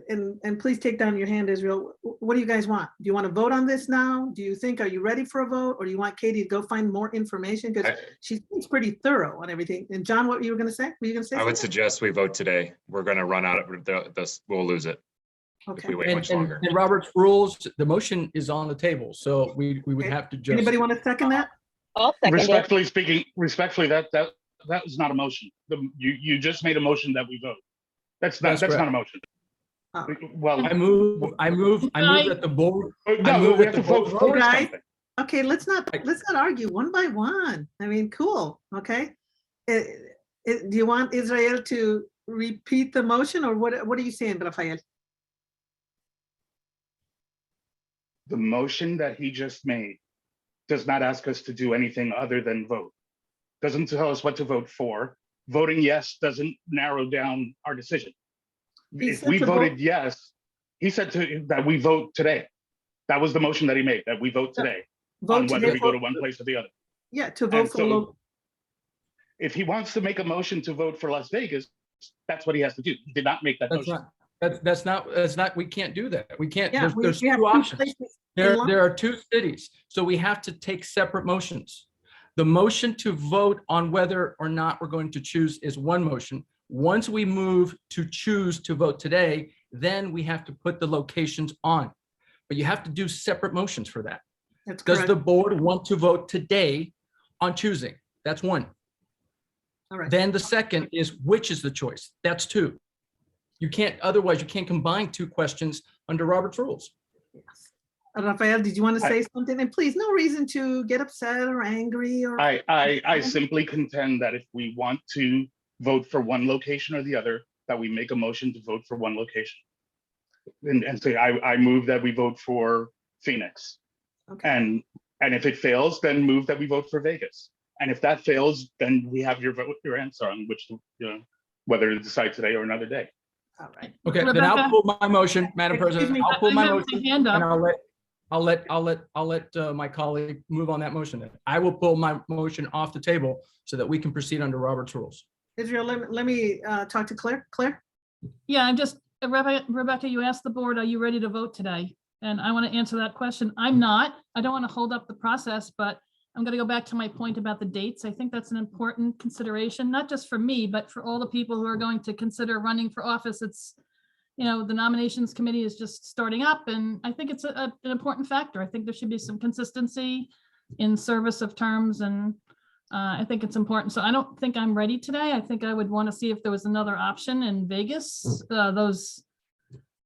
and please take down your hand, Israel. What do you guys want? Do you want to vote on this now? Do you think, are you ready for a vote? Or do you want Katie to go find more information? Because she seems pretty thorough on everything. And John, what you were going to say? Were you going to say I would something? suggest we vote today. We're going to run out of this. We'll lose it if Okay. we wait much longer. And Robert's rules, the motion is on the table, so we would Okay. have to just. Anybody want to second that? I'll second it. Respectfully speaking, that was not a motion. You just made a motion that we vote. That's not correct. a motion. Oh. Well, I move that the board. I no, move we that have to the vote board- for Guys, something. okay, let's not argue one by one. I mean, cool. Okay. Do you want Israel to repeat the motion, or what are you saying, Rafael? The motion that he just made does not ask us to do anything other than vote. Doesn't tell us what to vote for. Voting yes doesn't narrow down our decision. He If said we to voted vote- yes, he said that we vote today. That was the motion that he made, that we vote today on Vote whether today we go for- to one place or the other. Yeah, to vote And for so local. if he wants to make a motion to vote for Las Vegas, that's what he has to do. He did not make that That's motion. not, that's not, we can't do that. We can't, Yeah, there's we have two two options. places There, in line. there are two cities, so we have to take separate motions. The motion to vote on whether or not we're going to choose is one motion. Once we move to choose to vote today, then we have to put the locations on. But you have to do separate motions for that. That's Does correct. the board want to vote today on choosing? That's one. All right. Then the second is which is the choice? That's two. You can't, otherwise you can't combine two questions under Robert's rules. Rafael, did you want to say something? And please, no reason to get upset or angry or. I simply contend that if we want to vote for one location or the other, that we make a motion to vote for one location. And say, I move that we vote for Phoenix. Okay. And if it fails, then move that we vote for Vegas. And if that fails, then we have your vote, your answer on which, whether to decide today or another day. All right. Okay, then I'll Rebecca? pull my motion, Madam Excuse President. me, I'll pull I my have motion my hand up. and I'll let my colleague move on that motion. Then I will pull my motion off the table so that we can proceed under Robert's rules. Israel, let me talk to Claire. Claire? Yeah, I'm just, Rebecca, you asked the board, are you ready to vote today? And I want to answer that question. I'm not. I don't want to hold up the process, but I'm going to go back to my point about the dates. I think that's an important consideration, not just for me, but for all the people who are going to consider running for office. It's, the nominations committee is just starting up, and I think it's an important factor. I think there should be some consistency in service of terms, and I think it's important. So I don't think I'm ready today. I think I would want to see if there was another option in Vegas, those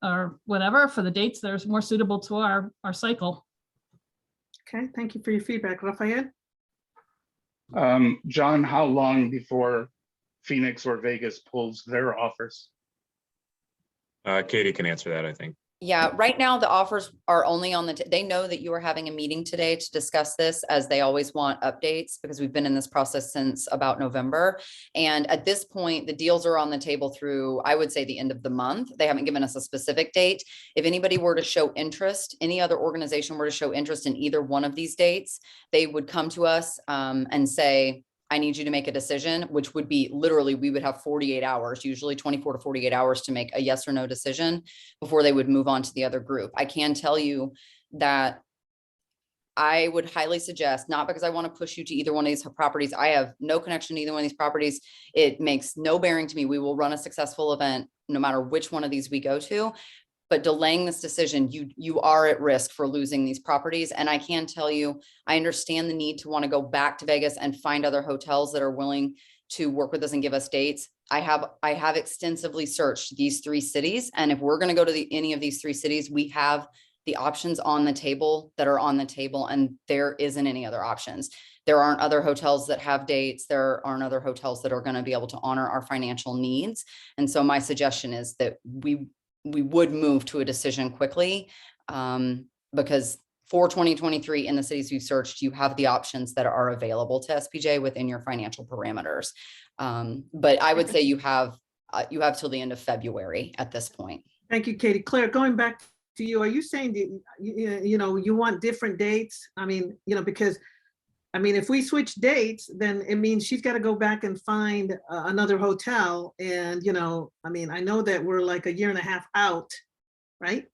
or whatever for the dates that are more suitable to our cycle. Okay, thank you for your feedback. Rafael? John, how long before Phoenix or Vegas pulls their offers? Katie can answer that, I think. Yeah, right now the offers are only on they know that you are having a meeting today to discuss this, as they always want updates because we've been in this process since about November. And at this point, the deals are on the table through, I would say, the end of the month. They haven't given us a specific date. If anybody were to show interest, any other organization were to show interest in either one of these dates, they would come to us and say, I need you to make a decision, which would be literally, we would have 48 hours, usually 24 to 48 hours to make a yes or no decision before they would move on to the other group. I can tell you that I would highly suggest, not because I want to push you to either one of these properties. I have no connection to either one of these properties. It makes no bearing to me. We will run a successful event no matter which one of these we go to. But delaying this decision, you are at risk for losing these properties. And I can tell you, I understand the need to want to go back to Vegas and find other hotels that are willing to work with us and give us dates. I have extensively searched these three cities. And if we're going to go to any of these three cities, we have the options on the table that are on the table, and there isn't any other options. There aren't other hotels that have dates. There aren't other hotels that are going to be able to honor our financial needs. And so my suggestion is that we would move to a decision quickly because for 2023 in the cities we've searched, you have the options that are available to SPJ within your financial parameters. But I would say you have till the end of February at this point. Thank you, Katie. Claire, going back to you, are you saying that, you want different dates? I mean, because I mean, if we switch dates, then it means she's got to go back and find another hotel. And, you know, I mean, I know that we're like a year and a half out, right?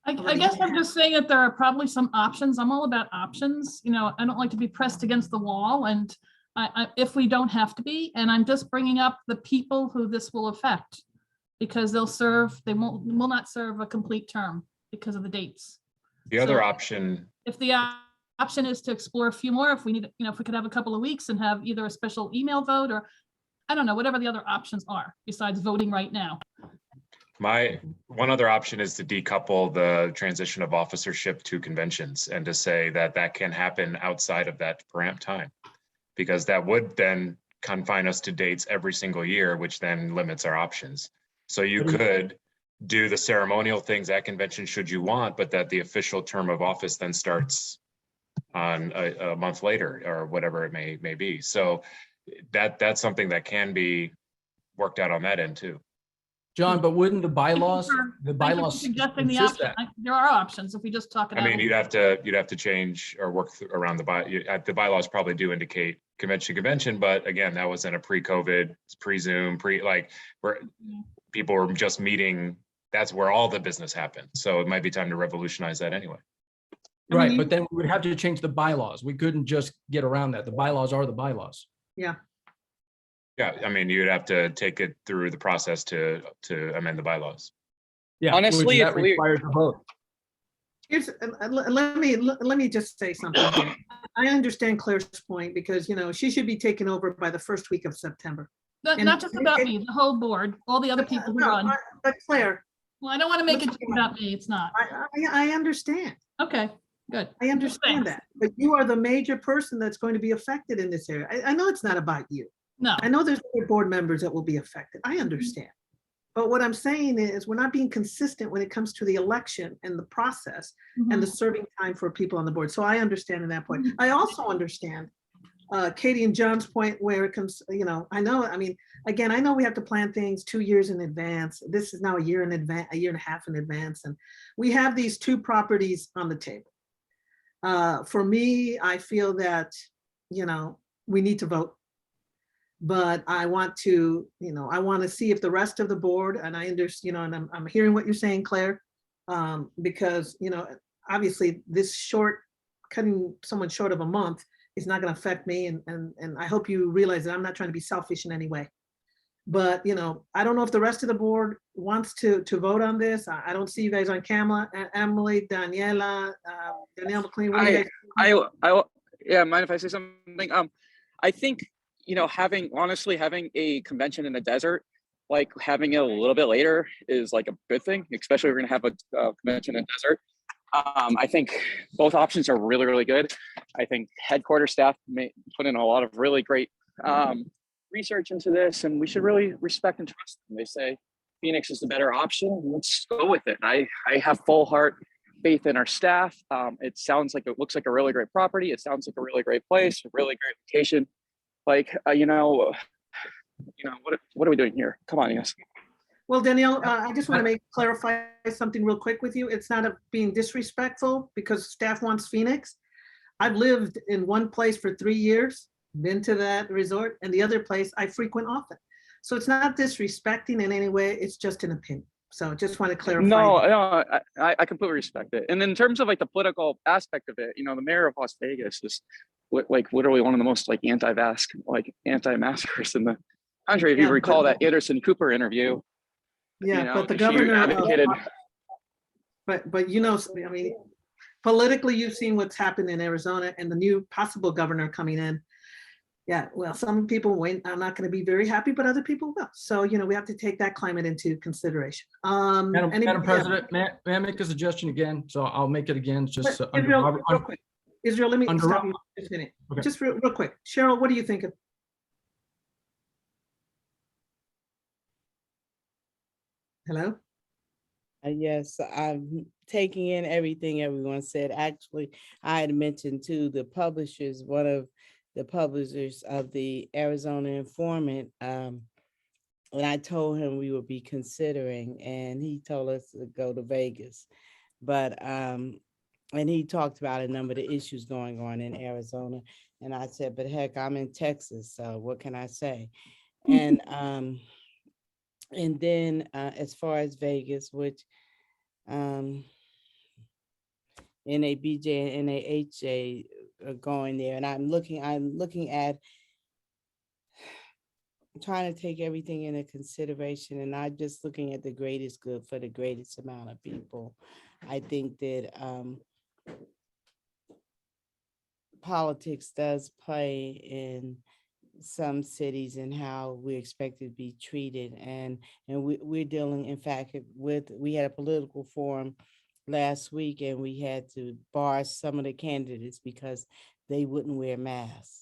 I guess I'm just saying that there are probably some options. I'm all about options. You know, I don't like to be pressed against the wall, and if we don't have to be, and I'm just bringing up the people who this will affect, because they will not serve a complete term because of the dates. The other So option, if the option is to explore a few more, if we need, you know, if we could have a couple of weeks and have either a special email vote or, I don't know, whatever the other options are besides voting right now. one other option is to decouple the transition of officership to conventions and to say that that can happen outside of that ramp time. Because that would then confine us to dates every single year, which then limits our options. So you could do the ceremonial things at convention should you want, but that the official term of office then starts on a month later or whatever it may be. So that's something that can be worked out on that end too. John, but wouldn't the bylaws, Thank you for suggesting the insist option. that? There are options if we just talk it I out. mean, you'd have to change or work around the bylaws probably do indicate convention, but again, that was in a pre-COVID, pre-Zoom, where people were just meeting. That's where all the business happened. So it might be time to revolutionize that anyway. Right, but then we would have to change the bylaws. We couldn't just get around that. The bylaws are the bylaws. Yeah. Yeah, I mean, you'd have to take it through the process to amend the bylaws. Yeah, honestly, that requires a vote. Here's, let me just say something here. I understand Claire's point because, you know, she should be taken over by the first week of September. Not just about me, the whole board, all the other people who run. But Claire. Well, I don't want to make it about me. It's not. I understand. Okay, good. I understand that, but you are the major person that's going to be affected in this area. I know it's not about you. No. I know there's other board members that will be affected. I understand. But what I'm saying is we're not being consistent when it comes to the election and the process and the serving time for people on the board. So I understand in that point. I also understand Katie and John's point where it comes, you know, I mean, again, I know we have to plan things 2 years in advance. This is now a year in advance, a year and a half in advance. And we have these two properties on the table. For me, I feel that, you know, we need to vote. But I want to, you know, I want to see if the rest of the board, and I understand, you know, and I'm hearing what you're saying, Claire, because, you know, obviously this cutting someone short of a month is not going to affect me. And I hope you realize that I'm not trying to be selfish in any way. But, you know, I don't know if the rest of the board wants to vote on this. I don't see you guys on camera. Emily, Daniela, Danielle McLean. What do you guys yeah, mind if I say something? I think, you know, having a convention in the desert, like having it a little bit later is like a good thing, especially if we're gonna have a convention in the desert. I think both options are really, really good. I think headquarters staff may put in a lot of really great research into this, and we should really respect and trust them. They say Phoenix is the better option. Let's go with it. I have full heart faith in our staff. It looks like a really great property. It sounds like a really great place, a really great location. Like, you know, what are we doing here? Come on, yes. Well, Danielle, I just want to clarify something real quick with you. It's not being disrespectful because staff wants Phoenix. I've lived in one place for 3 years, been to that resort, and the other place I frequent often. So it's not disrespecting in any way. It's just an opinion. So just want to clarify. No, I completely respect it. And in terms of like the political aspect of it, you know, the mayor of Las Vegas is like literally one of the most like anti-maskers in the country. If you recall that Anderson Cooper interview. Yeah, you know, but the governor advocated. But you know, I mean, politically, you've seen what's happened in Arizona and the new possible governor coming in. Yeah, well, some people are not going to be very happy, but other people will. So, you know, we have to take that climate into consideration. Madam President, may I make a suggestion again? So I'll make it again. Just Israel, real quick. Israel, let me stop you just a minute. Okay. Just real quick. Cheryl, what do you think of? Hello? Yes, I'm taking in everything everyone said. Actually, I had mentioned to the publishers, one of the publishers of the Arizona Informant, and I told him we would be considering, and he told us to go to Vegas. But And he talked about a number of the issues going on in Arizona. And I said, but heck, I'm in Texas, so what can I say? And then as far as Vegas, which NABJ and NAHJ are going there, and I'm looking at trying to take everything into consideration and not just looking at the greatest good for the greatest amount of people. I think that politics does play in some cities and how we're expected to be treated. And we're dealing, in fact, we had a political forum last week and we had to bar some of the candidates because they wouldn't wear masks.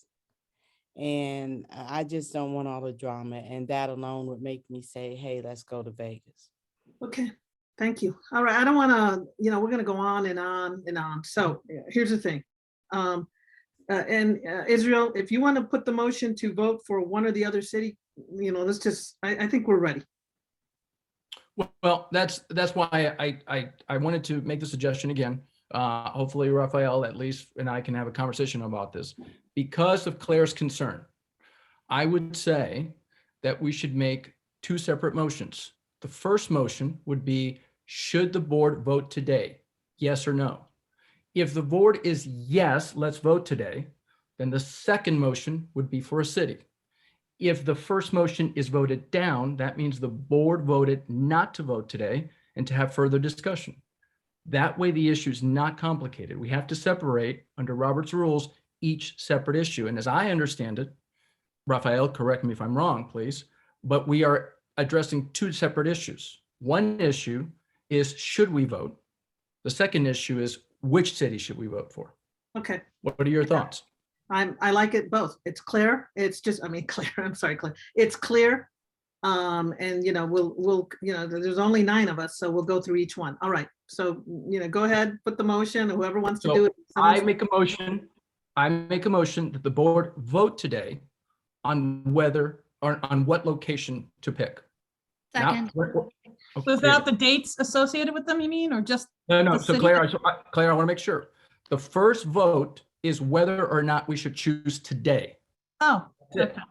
And I just don't want all the drama, and that alone would make me say, hey, let's go to Vegas. Okay, thank you. All right, I don't want to, we're going to go on and on and on. So here's the thing. Israel, if you want to put the motion to vote for one or the other city, let's just, I think we're ready. Well, that's why I wanted to make the suggestion again. Hopefully Raphael at least and I can have a conversation about this. Because of Claire's concern, I would say that we should make two separate motions. The first motion would be, should the board vote today? Yes or no? If the board is yes, let's vote today, then the second motion would be for a city. If the first motion is voted down, that means the board voted not to vote today and to have further discussion. That way the issue is not complicated. We have to separate under Robert's rules each separate issue. And as I understand it, Raphael, correct me if I'm wrong, please, but we are addressing two separate issues. One issue is, should we vote? The second issue is, which city should we vote for? Okay. What are your thoughts? I like it both. It's clear. It's just, Claire, I'm sorry, Claire. It's clear. And we'll there's only 9 of us, so we'll go through each one. All right. So, go ahead, put the motion, whoever wants to do it. I make a motion that the board vote today on whether or on what location to pick. Second. Without the dates associated with them, you mean, or just? No. the So city? Claire, I want to make sure. The first vote is whether or not we should choose today. Oh, That's it.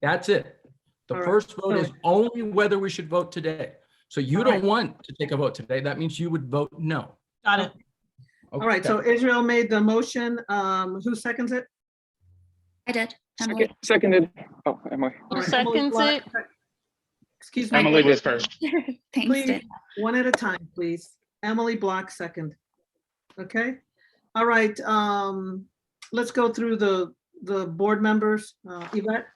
That's it. The All right. first vote is only whether we should vote today. So you don't want to take a vote today. That means you would vote no. Got it. All right. So Israel made the motion. Who seconds it? I did. Emily. Seconded. Oh, Emily. All Who right, Emily seconds Block. it? Excuse me. Emily was first. Thanks, Please, Dan. one at a time, please. Emily Block second. Okay. All right. Let's go through the board members. Yvette?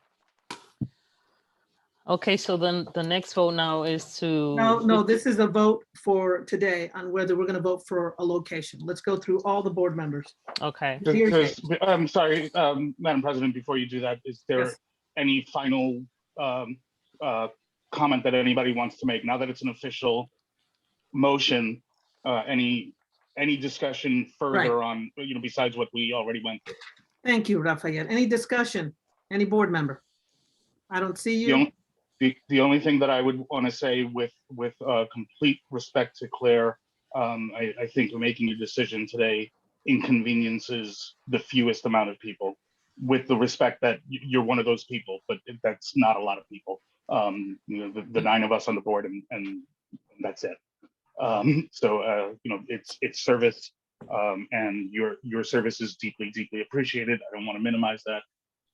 Okay, so then the next vote now is to. No, this is a vote for today on whether we're going to vote for a location. Let's go through all the board members. Okay. I'm sorry, Madam President, before you do that, is there Yes. any final comment that anybody wants to make? Now that it's an official motion, any discussion further on, besides what we already went through? Thank you, Raphael. Any discussion? Any board member? I don't see you. The only thing that I would want to say with complete respect to Claire, I think making a decision today inconveniences the fewest amount of people, with the respect that you're one of those people, but that's not a lot of people. The 9 of us on the board, and that's it. It's service, and your service is deeply, deeply appreciated. I don't want to minimize that.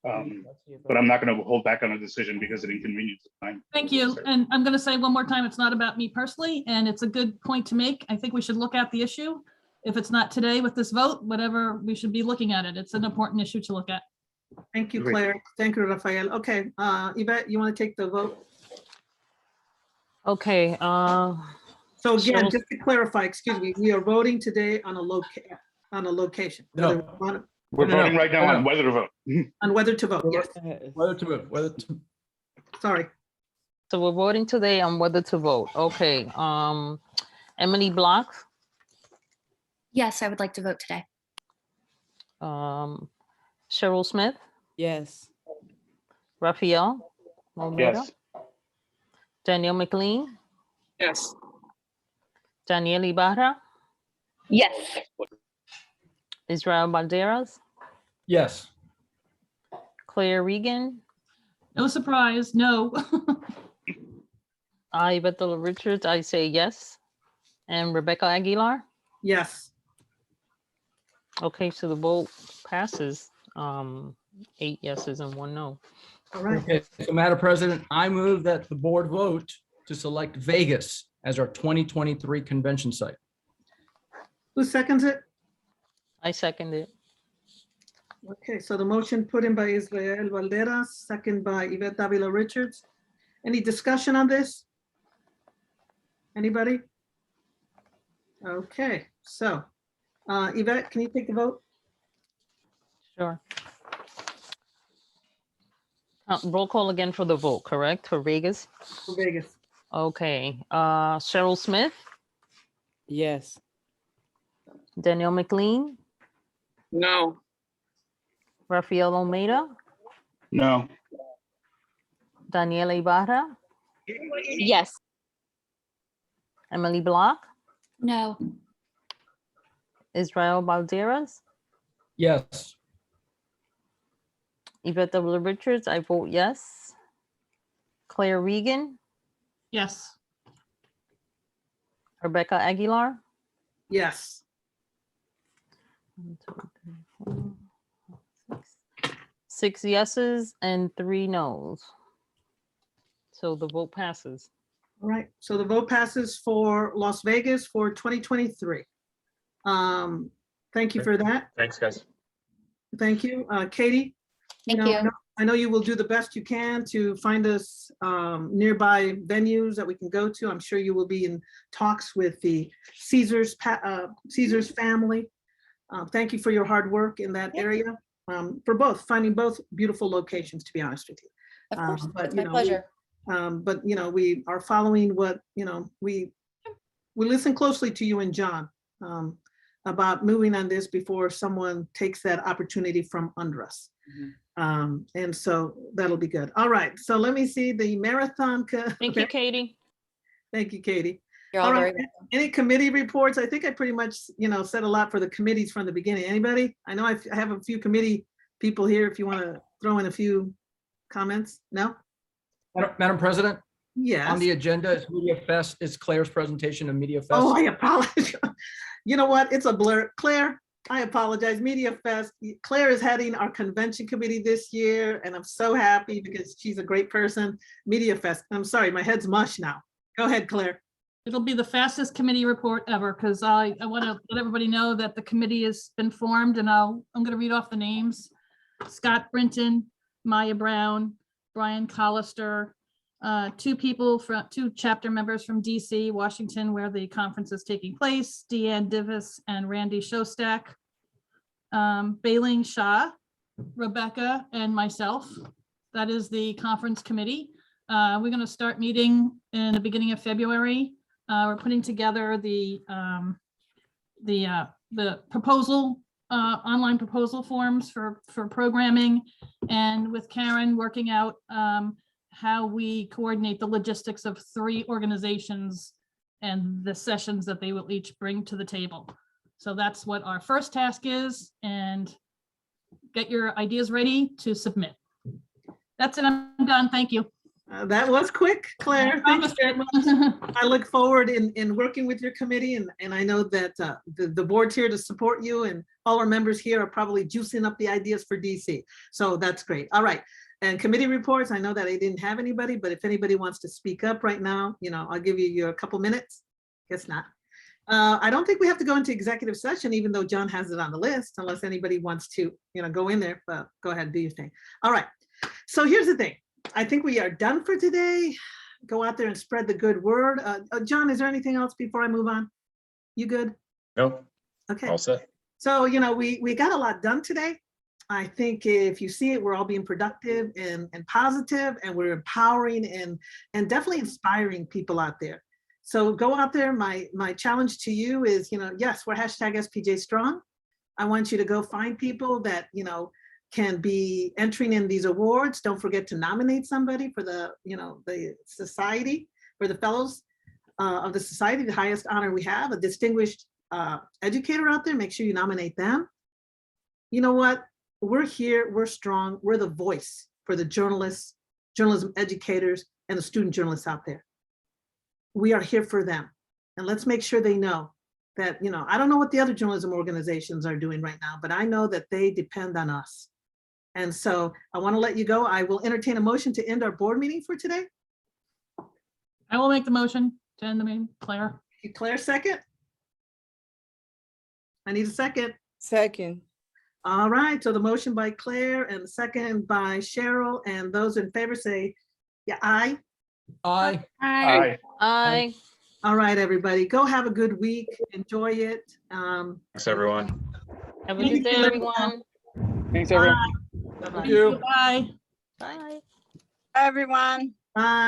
But I'm not going to hold back on a decision because it inconveniences time. Thank you. And I'm going to say one more time, it's not about me personally, and it's a good point to make. I think we should look at the issue. If it's not today with this vote, whatever, we should be looking at it. It's an important issue to look at. Thank you, Claire. Thank you, Raphael. Okay, Yvette, you want to take the vote? Okay. So again, So- just to clarify, excuse me, we are voting today on a location. No. whether we want We're No, voting right now no. on whether to vote. On whether to vote, yes, Whether to move, sorry. So we're voting today on whether to vote. Okay. Emily Block, Yes, I would like to vote today. Cheryl Smith, Yes. Raphael Almeida, Yes. Danielle McLean, Yes. Danielle Ibarra, Yes. Israel Balderas, Yes. Claire Regan, No surprise, no. Yvette Richards, I say yes. And Rebecca Aguilar. Yes. Okay, so the vote passes. 8 yeses and 1 no. All right. Okay, so Madam President, I move that the board vote to select Vegas as our 2023 convention site. Who seconds it? I second it. Okay, so the motion put in by Israel Valderas, second by Yvette Davila Richards. Any discussion on this? Anybody? Okay, so Yvette, can you take the vote? Sure. Roll call again for the vote, correct? For Vegas? For Vegas. Okay. Cheryl Smith, Yes. Danielle McLean, No. Rafael Almeida, No. Daniela Ibarra, Yes. Emily Block, No. Israel Balderas, Yes. Yvette W. Richards, I vote yes. Claire Regan, Yes. Rebecca Aguilar, Yes. 1, 2, 3, 4, 5, 6 yeses and 3 nos. So the vote passes. All right, so the vote passes for Las Vegas for 2023. Thank you for that. Thanks, guys. Thank you. Katie? Thank know, you. I know you will do the best you can to find us nearby venues that we can go to. I'm sure you will be in talks with the Caesars family. Thank you for your hard work in that area, for finding both beautiful locations, to be honest with you. Of course, But, it's you my know, pleasure. But, you know, we are following what, you know, we listen closely to you and John about moving on this before someone takes that opportunity from under us. And so that'll be good. All right, so let me see the marathon. Thank you, Katie. Thank you, Katie. You're all All very right, any committee reports? I think I pretty much, you know, said a lot for the committees from the beginning. Anybody? I know I have a few committee people here if you want to throw in a few comments. No? Madam President? Yes. On the agenda is Media Fest, is Claire's presentation of Media Fest. Oh, I apologize. You know what? It's a blur. Claire, I apologize. Media Fest. Claire is heading our convention committee this year, and I'm so happy because she's a great person. Media Fest. I'm sorry, my head's mush now. Go ahead, Claire. It'll be the fastest committee report ever because I want to let everybody know that the committee has been formed, and I'm going to read off the names. Scott Brinton, Maya Brown, Brian Collister, two chapter members from DC, Washington, where the conference is taking place, Deanne Divis and Randy Shostak, Bailing Shah, Rebecca, and myself. That is the conference committee. We're going to start meeting in the beginning of February. We're putting together the proposal, online proposal forms for programming, and with Karen working out how we coordinate the logistics of 3 organizations and the sessions that they will each bring to the table. So that's what our first task is, and get your ideas ready to submit. That's it. I'm done. Thank you. That was quick, Claire. Thank you very much. I look forward in working with your committee, and I know that the board's here to support you, and all our members here are probably juicing up the ideas for DC. So that's great. All right. And committee reports, I know that I didn't have anybody, but if anybody wants to speak up right now, you know, I'll give you a couple minutes. Guess not. I don't think we have to go into executive session, even though John has it on the list, unless anybody wants to, you know, go in there. But go ahead and do your thing. All right. So here's the thing. I think we are done for today. Go out there and spread the good word. John, is there anything else before I move on? You good? No. Okay. All set. So, you know, we got a lot done today. I think if you see it, we're all being productive and positive, and we're empowering and definitely inspiring people out there. So go out there. My challenge to you is, you know, yes, we're #SPJ Strong. I want you to go find people that, you know, can be entering in these awards. Don't forget to nominate somebody for the, you know, the society, for the fellows of the society, the highest honor we have, a distinguished educator out there. Make sure you nominate them. you know what? We're here, we're strong, we're the voice for the journalists, journalism educators, and the student journalists out there. We are here for them. And let's make sure they know that, you know, I don't know what the other journalism organizations are doing right now, but I know that they depend on us. And so I want to let you go. I will entertain a motion to end our board meeting for today. I will make the motion to end the meeting. Claire? Claire, second? I need a second. Second. All right, so the motion by Claire and the second by Cheryl, and those in favor say, yeah, aye. Aye. Aye. Aye. All right, everybody, go have a good week. Enjoy it. Thanks, everyone. Have a good day, everyone. Thanks, everyone. Bye. Bye. Bye. Everyone. Bye.